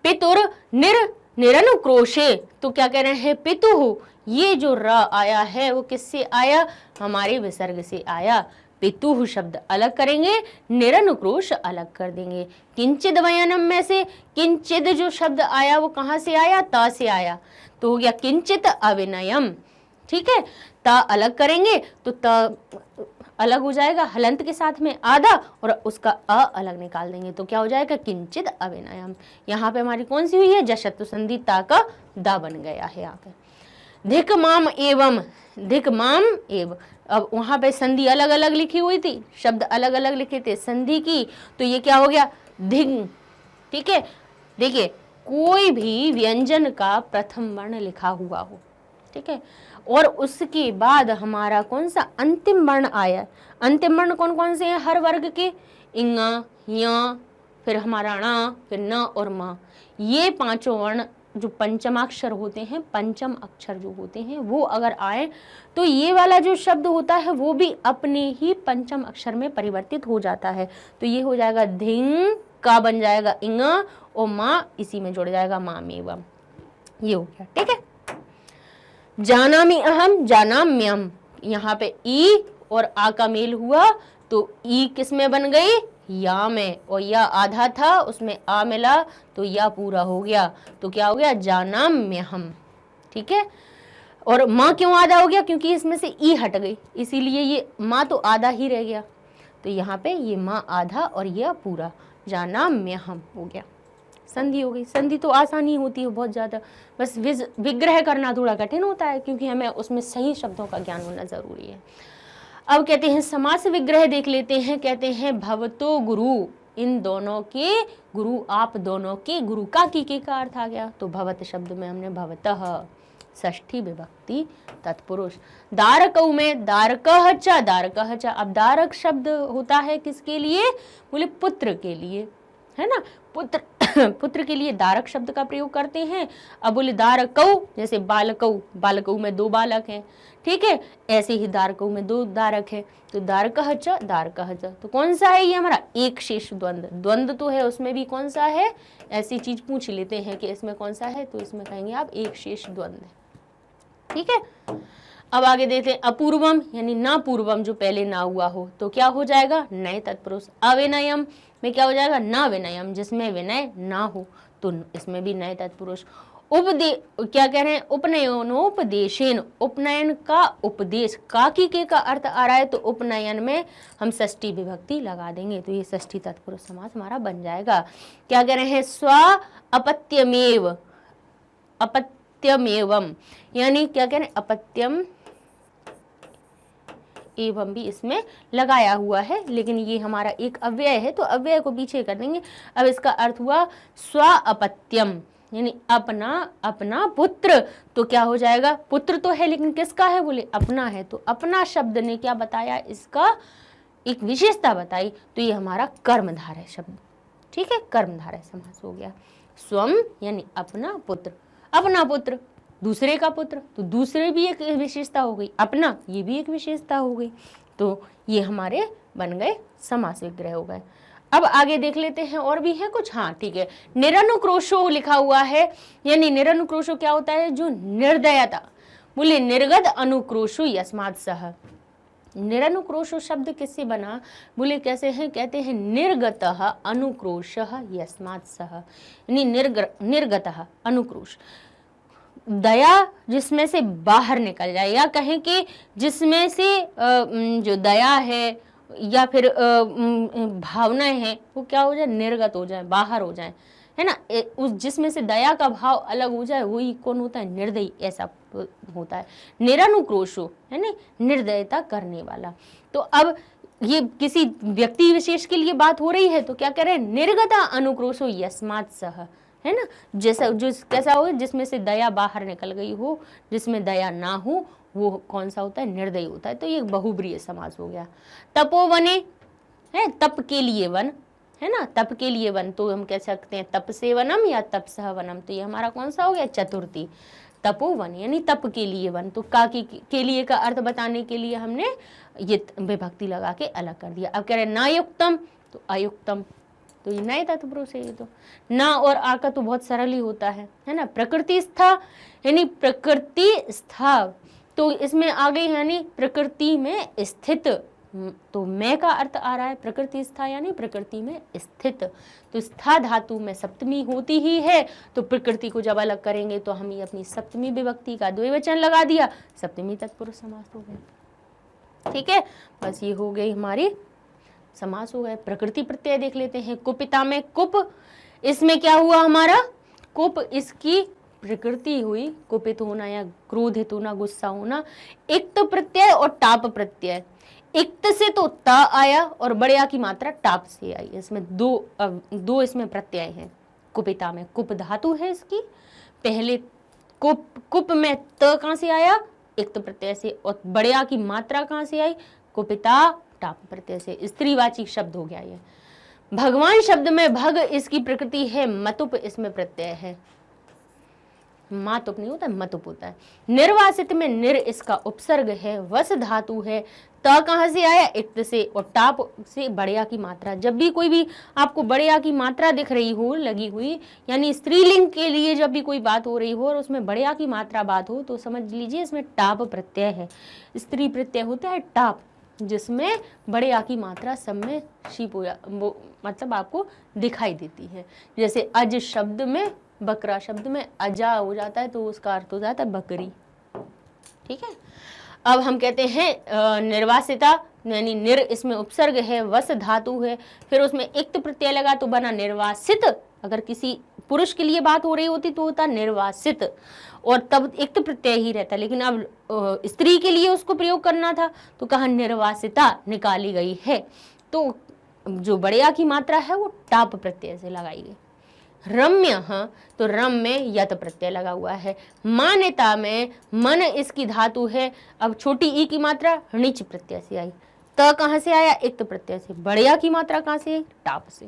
पितुर निरनुक्रोशे, तो क्या कह रहे हैं, पितुहु, ये जो र आया है वो किससे आया, हमारे विसर्ग से आया। पितुहु शब्द अलग करेंगे, निरनुक्रोश अलग कर देंगे। किंचिद वयनम में से किंचिद जो शब्द आया वो कहाँ से आया, ता से आया, तो हो गया किंचित अविनयम। ठीक है, ता अलग करेंगे तो ता अलग हो जाएगा हलंत के साथ में आधा, और उसका अ अलग निकाल देंगे तो क्या हो जाएगा, किंचित अविनयम। यहाँ पे हमारी कौन सी हुई है, जशत्तु संधि, ता का दा बन गया है यहाँ पे। धिक माम एवं, धिक माम एव, अब वहां पे संधि अलग अलग लिखी हुई थी, शब्द अलग अलग लिखे थे संधि की, तो ये क्या हो गया, धिंग। ठीक है, देखिए कोई भी व्यंजन का प्रथम वर्ण लिखा हुआ हो, ठीक है, और उसके बाद हमारा कौन सा अंतिम वर्ण आया, अंतिम वर्ण कौन कौन से हैं, हर वर्ग के, इंगा, या, फिर हमारा णा, फिर न और म, ये पांचों वर्ण जो पंचमाक्षर होते हैं, पंचम अक्षर जो होते हैं वो अगर आए तो ये वाला जो शब्द होता है वो भी अपने ही पंचम अक्षर में परिवर्तित हो जाता है। तो ये हो जाएगा धिंग, का बन जाएगा इंग और माँ इसी में जुड़ जाएगा मामेवम। ये हो गया, ठीक है। जानामि अहम, जानाम्यम, यहाँ पे ई और आ का मेल हुआ तो ई किस में बन गई, या में, और या आधा था उसमें आ मिला तो या पूरा हो गया, तो क्या हो गया, जानाम्यहम, ठीक है। और माँ क्यों आधा हो गया, क्योंकि इसमें से ई हट गई, इसीलिए ये माँ तो आधा ही रह गया, तो यहाँ पे ये माँ आधा और यह पूरा, जानाम्यहम हो गया। संधि हो गई। संधि तो आसानी होती है बहुत ज़्यादा, बस विग्रह करना थोड़ा कठिन होता है क्योंकि हमें उसमें सही शब्दों का ज्ञान होना ज़रूरी है। अब कहते हैं समास विग्रह देख लेते हैं। कहते हैं भवतो गुरु, इन दोनों के गुरु, आप दोनों के गुरु का की का अर्थ आ गया, तो भवत शब्द में हमने भवतः, षष्ठी विभक्ति तत्पुरुष। दारकऊ में दारकः च, दारकः च, अब दारक शब्द होता है किसके लिए, बोले पुत्र के लिए, है ना, पुत्र पुत्र के लिए दारक शब्द का प्रयोग करते हैं। अब बोले दारकऊ, जैसे बालकऊ, बालकऊ में दो बालक हैं, ठीक है, ऐसे ही दारकऊ में दो दारक है, तो दारकः च, दारकः च, तो कौन सा है ये हमारा एक शेष द्वंद्व, द्वंद्व तो है उसमें भी कौन सा है, ऐसी चीज पूछ लेते हैं कि इसमें कौन सा है, तो इसमें कहेंगे आप एक शेष द्वंद्व, ठीक है। अब आगे देखते हैं अपूर्वम, यानी ना पूर्वम, जो पहले ना हुआ हो, तो क्या हो जाएगा, नए तत्पुरुष। अविनयम में क्या हो जाएगा, ना विनयम, जिसमें विनय ना हो, तो इसमें भी नए तत्पुरुष। क्या कह रहे हैं, उपनयनोपदेशेन, उपनयन का उपदेश, काकी के का अर्थ आ रहा है, तो उपनयन में हम षष्ठी विभक्ति लगा देंगे, तो ये षष्ठी तत्पुरुष समास हमारा बन जाएगा। क्या कह रहे हैं, स्व अपत्यमेव, अपत्यमेवम, यानी क्या कह रहे हैं, अपत्यम एवं भी इसमें लगाया हुआ है, लेकिन ये हमारा एक अव्यय है तो अव्यय को पीछे कर देंगे। अब इसका अर्थ हुआ स्व अपत्यम, यानी अपना, अपना पुत्र, तो क्या हो जाएगा, पुत्र तो है लेकिन किसका है, बोले अपना है, तो अपना शब्द ने क्या बताया, इसका एक विशेषता बताई, तो ये हमारा कर्मधारय शब्द, ठीक है, कर्मधारय समास हो गया। स्वम यानी अपना पुत्र, अपना पुत्र, दूसरे का पुत्र, तो दूसरे भी एक विशेषता हो गई, अपना ये भी एक विशेषता हो गई, तो ये हमारे बन गए समास विग्रह हो गए। अब आगे देख लेते हैं, और भी है कुछ, हाँ ठीक है। निरनुक्रोशो लिखा हुआ है, यानी निरनुक्रोशो क्या होता है, जो निर्दयता, बोले निर्गत अनुक्रोशो यस्मात् सह, निरनुक्रोशो शब्द किससे बना, बोले कैसे हैं, कहते हैं निर्गतः अनुक्रोशः यस्मात् सह, यानी निर्गतः अनुक्रोश, दया जिसमें से बाहर निकल जाए, या कहें कि जिसमें से जो दया है या फिर भावनाएं हैं वो क्या हो जाए, निर्गत हो जाए, बाहर हो जाए, है ना, उस जिसमें से दया का भाव अलग हो जाए वही कौन होता है, निर्दयी, ऐसा होता है निरनुक्रोशो, है ना, निर्दयता करने वाला। तो अब ये किसी व्यक्ति विशेष के लिए बात हो रही है, तो क्या कह रहे हैं, निर्गता अनुक्रोशो यस्मात् सह, है ना, जैसा जो कैसा हो, जिसमें से दया बाहर निकल गई हो, जिसमें दया ना हो, वो कौन सा होता है, निर्दयी होता है, तो ये बहुब्रीहि समास हो गया। तपोवने है, तप के लिए वन, है ना, तप के लिए वन, तो हम कह सकते हैं तप से वनम या तप सह वनम, तो ये हमारा कौन सा हो गया, चतुर्थी। तपोवन यानी तप के लिए वन, तो का के लिए का अर्थ बताने के लिए हमने ये विभक्ति लगा के अलग कर दिया। अब कह रहे हैं नायुक्तम, तो अयुक्तम, तो ये नए तत्पुरुष है, ये तो ना और आ का तो बहुत सरल ही होता है ना। प्रकृति स्था यानी प्रकृति स्था, तो इसमें आ गई यानी प्रकृति में स्थित, तो मैं का अर्थ आ रहा है प्रकृति स्था यानी प्रकृति में स्थित, तो स्था धातु में सप्तमी होती ही है, तो प्रकृति को जब अलग करेंगे तो हम ये अपनी सप्तमी विभक्ति का द्विवचन लगा दिया, सप्तमी तत्पुरुष समास हो गया, ठीक है। बस ये हो गई हमारी समास हो गए। प्रकृति प्रत्यय देख लेते हैं। कुपिता में कुप, इसमें क्या हुआ हमारा, कुप इसकी प्रकृति हुई, कुपित होना या क्रोधित होना, गुस्सा होना। इक्त प्रत्यय और टाप प्रत्यय, इक्त से तो ता आया और बड़े की मात्रा टाप से आई, इसमें दो इसमें प्रत्यय हैं। कुपिता में कुप धातु है इसकी, पहले कुप में त कहाँ से आया, इक्त प्रत्यय से, और बड़े की मात्रा कहाँ से आई, कुपिता टाप प्रत्यय से, स्त्रीवाची शब्द हो गया ये। भगवान शब्द में भग इसकी प्रकृति है, मतुप इसमें प्रत्यय है। मातुप नहीं होता है, मतुप होता है। निर्वासित में निर इसका उपसर्ग है, वस धातु है, त कहाँ से आया, इक्त से, और टाप से बड़या की मात्रा। जब भी कोई भी आपको बड़या की मात्रा दिख रही हो लगी हुई, यानी स्त्रीलिंग के लिए जब भी कोई बात हो रही हो और उसमें बड़या की मात्रा बात हो, तो समझ लीजिए इसमें टाप प्रत्यय है। स्त्री प्रत्यय होता है टाप, जिसमें बड़या की मात्रा सब में शीप हो वो मतलब आपको दिखाई देती है। जैसे अज शब्द में, बकरा शब्द में अजा हो जाता है तो उसका अर्थ हो जाता है बकरी। ठीक है, अब हम कहते हैं निर्वासिता, यानी निर इसमें उपसर्ग है, वस धातु है, फिर उसमें इक्त प्रत्यय लगा तो बना निर्वासित। अगर किसी पुरुष के लिए बात हो रही होती तो होता निर्वासित, और तब इक्त प्रत्यय ही रहता, लेकिन अब स्त्री के लिए उसको प्रयोग करना था तो कहा निर्वासिता निकाली गई है, तो जो बड़या की मात्रा है वो टाप प्रत्यय से लगाई गई। रम्य, हाँ, तो रम में यत प्रत्यय लगा हुआ है। मान्यता में मन इसकी धातु है, अब छोटी ई की मात्रा णिच प्रत्यय से आई। त कहाँ से आया, इक्त प्रत्यय से। बड़या की मात्रा कहाँ से आई, टाप से।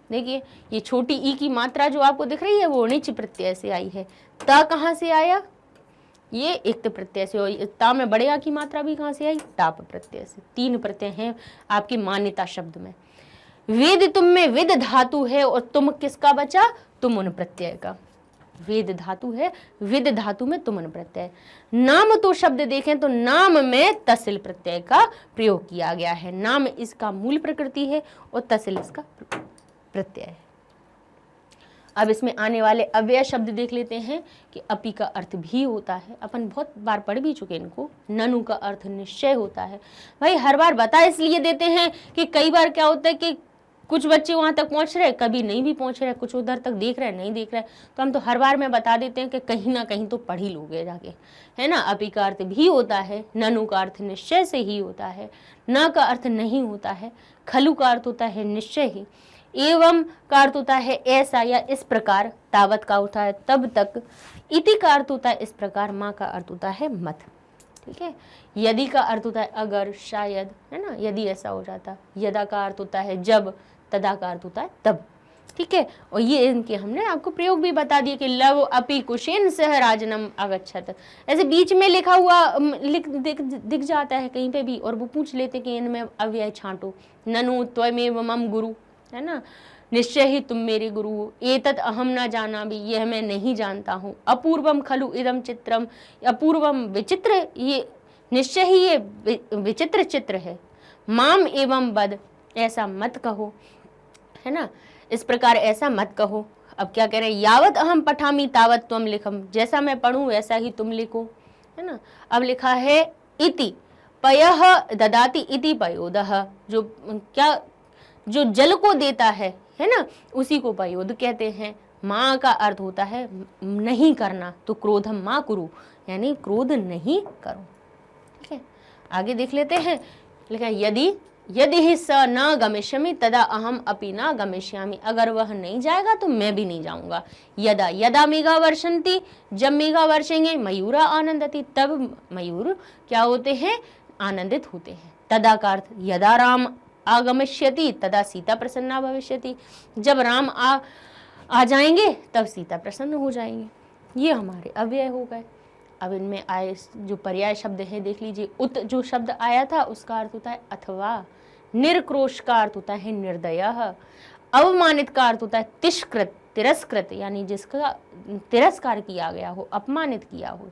देखिए ये छोटी ई की मात्रा जो आपको दिख रही है वो णिच प्रत्यय से आई है। त कहाँ से आया, ये इक्त प्रत्यय से, और ता में बड़या की मात्रा भी कहाँ से आई, टाप प्रत्यय से। 3 प्रत्यय हैं आपकी मान्यता शब्द में। वेद तुम में विद धातु है, और तुम किसका बचा, तुमुन प्रत्यय का। वेद धातु है, विद धातु में तुमुन प्रत्यय। नाम तो शब्द देखें तो नाम में तसिल प्रत्यय का प्रयोग किया गया है। नाम इसका मूल प्रकृति है और तसिल इसका प्रत्यय है। अब इसमें आने वाले अव्यय शब्द देख लेते हैं कि अपि का अर्थ भी होता है, अपन बहुत बार पढ़ भी चुके इनको। ननु का अर्थ निश्चय होता है। भाई हर बार बता इसलिए देते हैं कि कई बार क्या होता है कि कुछ बच्चे वहां तक पहुंच रहे, कभी नहीं भी पहुंच रहे, कुछ उधर तक देख रहे नहीं देख रहे, तो हम तो हर बार में बता देते हैं कि कहीं ना कहीं तो पढ़ ही लोगे जाके, है ना। अपि का अर्थ भी होता है, ननु का अर्थ निश्चय से ही होता है, न का अर्थ नहीं होता है, खलु का अर्थ होता है निश्चय ही, एवं का अर्थ होता है ऐसा या इस प्रकार, तावत का होता है तब तक, इति का अर्थ होता है इस प्रकार, माँ का अर्थ होता है मत। ठीक है, यदि का अर्थ होता है अगर, शायद, है ना, यदि ऐसा हो जाता। यदा का अर्थ होता है जब, तदा का अर्थ होता है तब। ठीक है, और ये इनके हमने आपको प्रयोग भी बता दिए कि लव अपि कुशेन सह राजनम अगच्छत, ऐसे बीच में लिखा हुआ दिख जाता है कहीं पे भी, और वो पूछ लेते कि इनमें अव्यय छांटो। ननु त्वमेव मम गुरु, है ना, निश्चय ही तुम मेरे गुरु हो। एतत् अहम न जाना भी, यह मैं नहीं जानता हूँ। अपूर्वम खलु इदम चित्रम, अपूर्वम विचित्र, ये निश्चय ही ये विचित्र चित्र है। माम एवं बद, ऐसा मत कहो, है ना, इस प्रकार ऐसा मत कहो। अब क्या कह रहे हैं, यावत अहम पठामी तावत त्वम लिखम, जैसा मैं पढ़ूं वैसा ही तुम लिखो, है ना। अब लिखा है इति पयः ददाति इति पयोदः, जो क्या, जो जल को देता है ना, उसी को पयोद कहते हैं। माँ का अर्थ होता है नहीं करना, तो क्रोधम माँ कुरु, यानी क्रोध नहीं करो। ठीक है, आगे देख लेते हैं। लिखा यदि यदि ही स न गमिष्यामि तदा अहम अपि न गमिष्यामि, अगर वह नहीं जाएगा तो मैं भी नहीं जाऊंगा। यदा यदा मेघा वर्षन्ति, जब मेघा वर्षेंगे, मयूरा आनंदति, तब मयूर क्या होते हैं, आनंदित होते हैं। तदा का अर्थ यदा राम आगमिष्यति तदा सीता प्रसन्ना भविष्यति, जब राम आ जाएंगे तब सीता प्रसन्न हो जाएंगे। ये हमारे अव्यय हो गए। अब इनमें आए जो पर्याय शब्द है देख लीजिए। उत जो शब्द आया था उसका अर्थ होता है अथवा। निर्क्रोश का अर्थ होता है निर्दयः। अवमानित का अर्थ होता है तिष्कृत, तिरस्कृत, यानी जिसका तिरस्कार किया गया हो, अपमानित किया हो।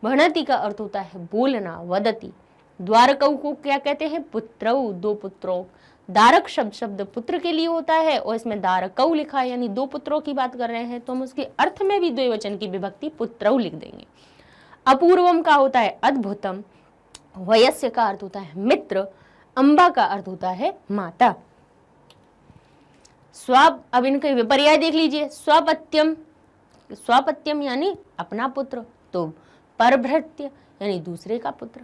भणति का अर्थ होता है बोलना, वदति। द्वारकऊ को क्या कहते हैं, पुत्रौ, दो पुत्रों। दारक शब्द पुत्र के लिए होता है, और इसमें दारकऊ लिखा है, यानी दो पुत्रों की बात कर रहे हैं, तो हम उसके अर्थ में भी द्विवचन की विभक्ति पुत्रौ लिख देंगे। अपूर्वम का होता है अद्भुतम। वयस्य का अर्थ होता है मित्र। अंबा का अर्थ होता है माता। अब इनके विपर्याय देख लीजिए। स्वपत्यम, स्वपत्यम यानी अपना पुत्र, तो परभृत्य यानी दूसरे का पुत्र।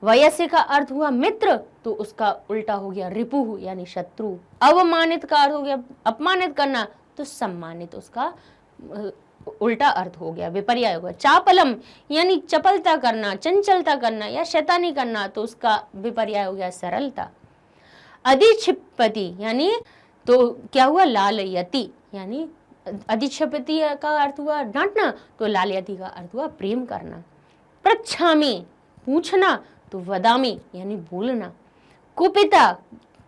वयस्य का अर्थ हुआ मित्र, तो उसका उल्टा हो गया रिपुः यानी शत्रु। अवमानित का अर्थ हो गया अपमानित करना, तो सम्मानित उसका उल्टा अर्थ हो गया, विपर्याय हो गया। चापलम यानी चपलता करना, चंचलता करना या शैतानी करना, तो उसका विपर्याय हो गया सरलता। अधिक्षिपति यानी तो क्या हुआ, लालयति यानी अधिक्षेपति का अर्थ हुआ डांटना, तो लालयति का अर्थ हुआ प्रेम करना। पृच्छामि पूछना, तो वदामि यानी बोलना। कुपिता,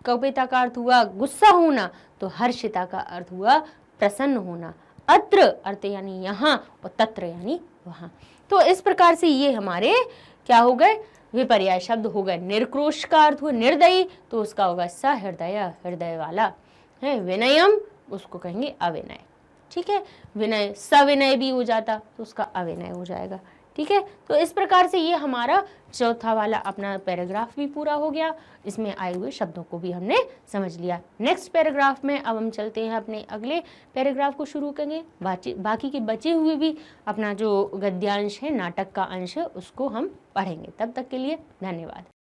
कुपिता का अर्थ हुआ गुस्सा होना, तो हर्षिता का अर्थ हुआ प्रसन्न होना। अत्र अर्थ यानी यहाँ, और तत्र यानी वहां। तो इस प्रकार से ये हमारे क्या हो गए, विपर्याय शब्द हो गए। निर्क्रोश का अर्थ हुआ निर्दयी, तो उसका होगा सहृदय, हृदय वाला है। विनयम, उसको कहेंगे अविनय। ठीक है, विनय सविनय भी हो जाता, तो उसका अविनय हो जाएगा। ठीक है, तो इस प्रकार से ये हमारा चौथा वाला अपना पैराग्राफ भी पूरा हो गया। इसमें आए हुए शब्दों को भी हमने समझ लिया। नेक्स्ट पैराग्राफ में अब हम चलते हैं अपने अगले पैराग्राफ को शुरू करेंगे। बाकी के बचे हुए भी अपना जो गद्यांश है, नाटक का अंश है, उसको हम पढ़ेंगे। तब तक के लिए धन्यवाद।